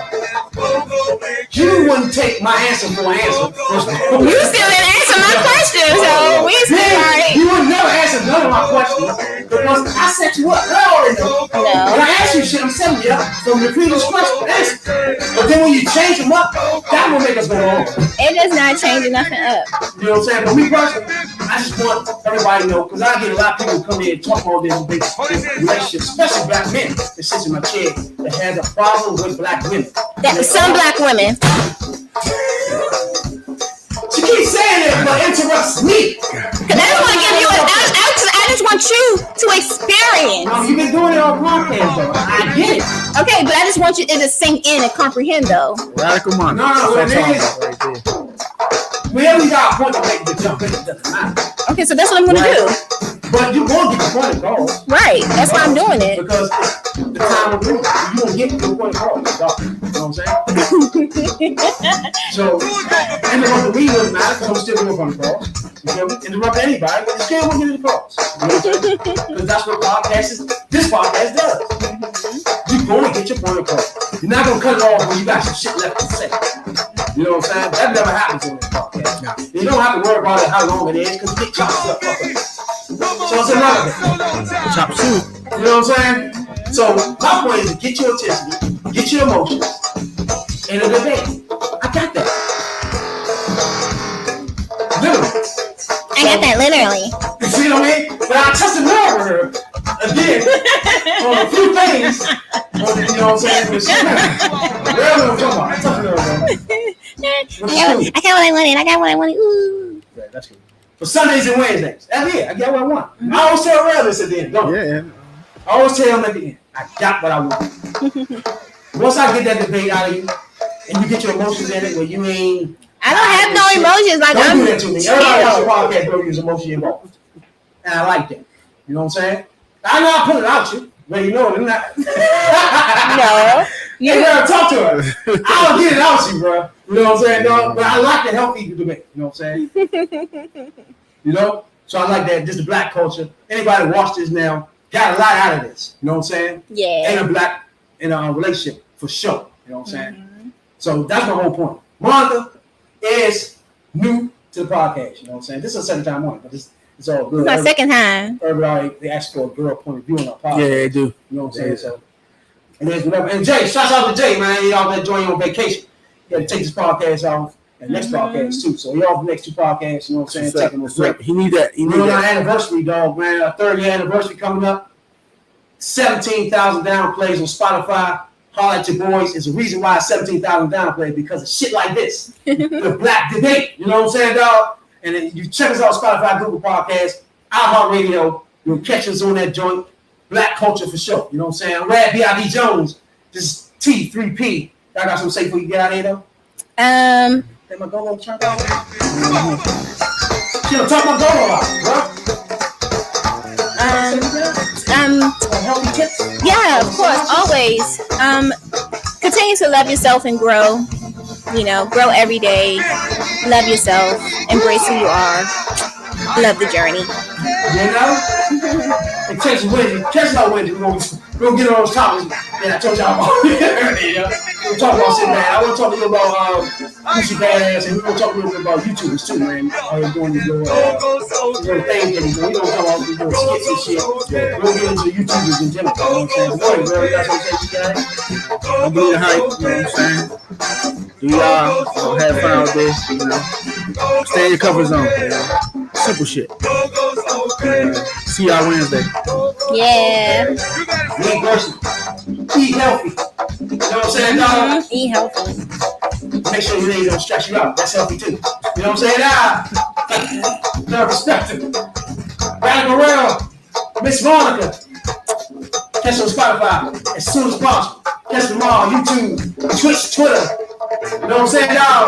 you wouldn't take my answer for an answer. First of all. You still didn't answer my question, so we still right. You would never answer none of my questions because I set you up. I already know. No. When I ask you shit, I'm setting you up from the previous question. Answer. But then when you change them up, that will make us go wrong. It does not change nothing up. You know what I'm saying? But me personally, I just want everybody to know because I get a lot of people who come here and talk all this big relationship, especially black men that sits in my chair that has a problem with black women. Some black women. She keeps saying it, but interrupts me. Cause I just want to give you I just want you to experience. No, you've been doing it on podcast, though. I get it. Okay, but I just want you to sink in and comprehend, though. Radical mind. No, what it is. Whenever you got a point to make to jump in, it doesn't matter. Okay, so that's what I'm gonna do. But you won't get the point across. Right, that's why I'm doing it. Because it's the time of doing it. You won't get the point across. You know what I'm saying? So, interrupt me doesn't matter because I'm still going to come across. You feel me? Interrupt anybody, but you still won't get it across. You know what I'm saying? Because that's what this podcast does. You're going to get your point across. You're not going to cut it off when you got some shit left to say. You know what I'm saying? That never happens on this podcast. No. You don't have to worry about it, how long it is, because you get chopped stuff up. So it's another thing. Chop suey. You know what I'm saying? So my point is to get your attention, get your emotions in a debate. I got that. Literally. I got that literally. You see what I mean? But I touched the nerve with her again on a few things. You know what I'm saying? But she, whatever I'm talking about, I touched the nerve with her. I got what I wanted. I got what I wanted. Ooh. Yeah, that's good. For Sundays and Wednesdays. That's it. I got what I want. I always tell Rails at the end, don't I? Yeah. I always tell them at the end, I got what I want. Once I get that debate out of you, and you get your emotions in it, where you ain't. I don't have no emotions. Like Don't I'm do that to me. Everybody else on the podcast don't use emotion involved. And I like that. You know what I'm saying? I know I put it out you, but you know it. I'm not. no. You never talk to her. I'll get it out you, bro. You know what I'm saying? No, but I like the healthy debate. You know what I'm saying? You know? So I like that. Just the black culture. Anybody watch this now got a lot out of this. You know what I'm saying? Yeah. And a black in a relationship for sure. You know what I'm saying? So that's my whole point. Monica is new to the podcast. You know what I'm saying? This is a second time on, but it's all good. It's my second time. Everybody, they ask for a girl point of view on our podcast. Yeah, they do. You know what I'm saying? So, and there's whatever. And Jay, shout out to Jay, man. Y'all been enjoying on vacation. You got to take this podcast off and next podcast too. So y'all the next two podcasts. You know what I'm saying? Taking a break. He need that. He need We're on our that. anniversary, dog, man. Our 30th anniversary coming up. 17,000 downplays on Spotify. Holla at your boys. There's a reason why it's 17,000 downplays because of shit like this. The black debate. You know what I'm saying, dog? And then you check us out Spotify, Google Podcasts, iHeartRadio. You'll catch us on that joint. Black culture for sure. You know what I'm saying? I'm Rad B.I.D. Jones. This is T3P. Y'all got something to say before you get out of here, though? Am I going to talk about it? Talk about Go-Go a lot, healthy tips? Yeah, of course, always. Continue to love yourself and grow. You know, grow every day. Love yourself. Embrace who you are. Love the journey. You know? And Texas Wednesday. Texas out Wednesday. We're gonna get on those topics that I told y'all about earlier. We'll talk about shit, man. I want to talk a little about Gucci Badass, and we're gonna talk a little bit about YouTubers too, man. They're doing these little things that we don't talk about these little skits and shit. We'll get into YouTubers in general. You know what I'm saying? Good morning, bro. That's what I'm saying, you guys. Don't believe the hype. You know what I'm saying? Do y'all have fun out there? You know, stay in your comfort zone. You know? Simple shit. See y'all Wednesday. Yeah. Eat person. Eat healthy. You know what I'm saying, dog? Eat healthy. Make sure your legs don't stress you out. That's healthy too. You know what I'm saying? Third perspective. Radical Rail. Miss Monica. Catch on Spotify as soon as possible. Catch them all. YouTube, Twitch, Twitter. You know what I'm saying, dog?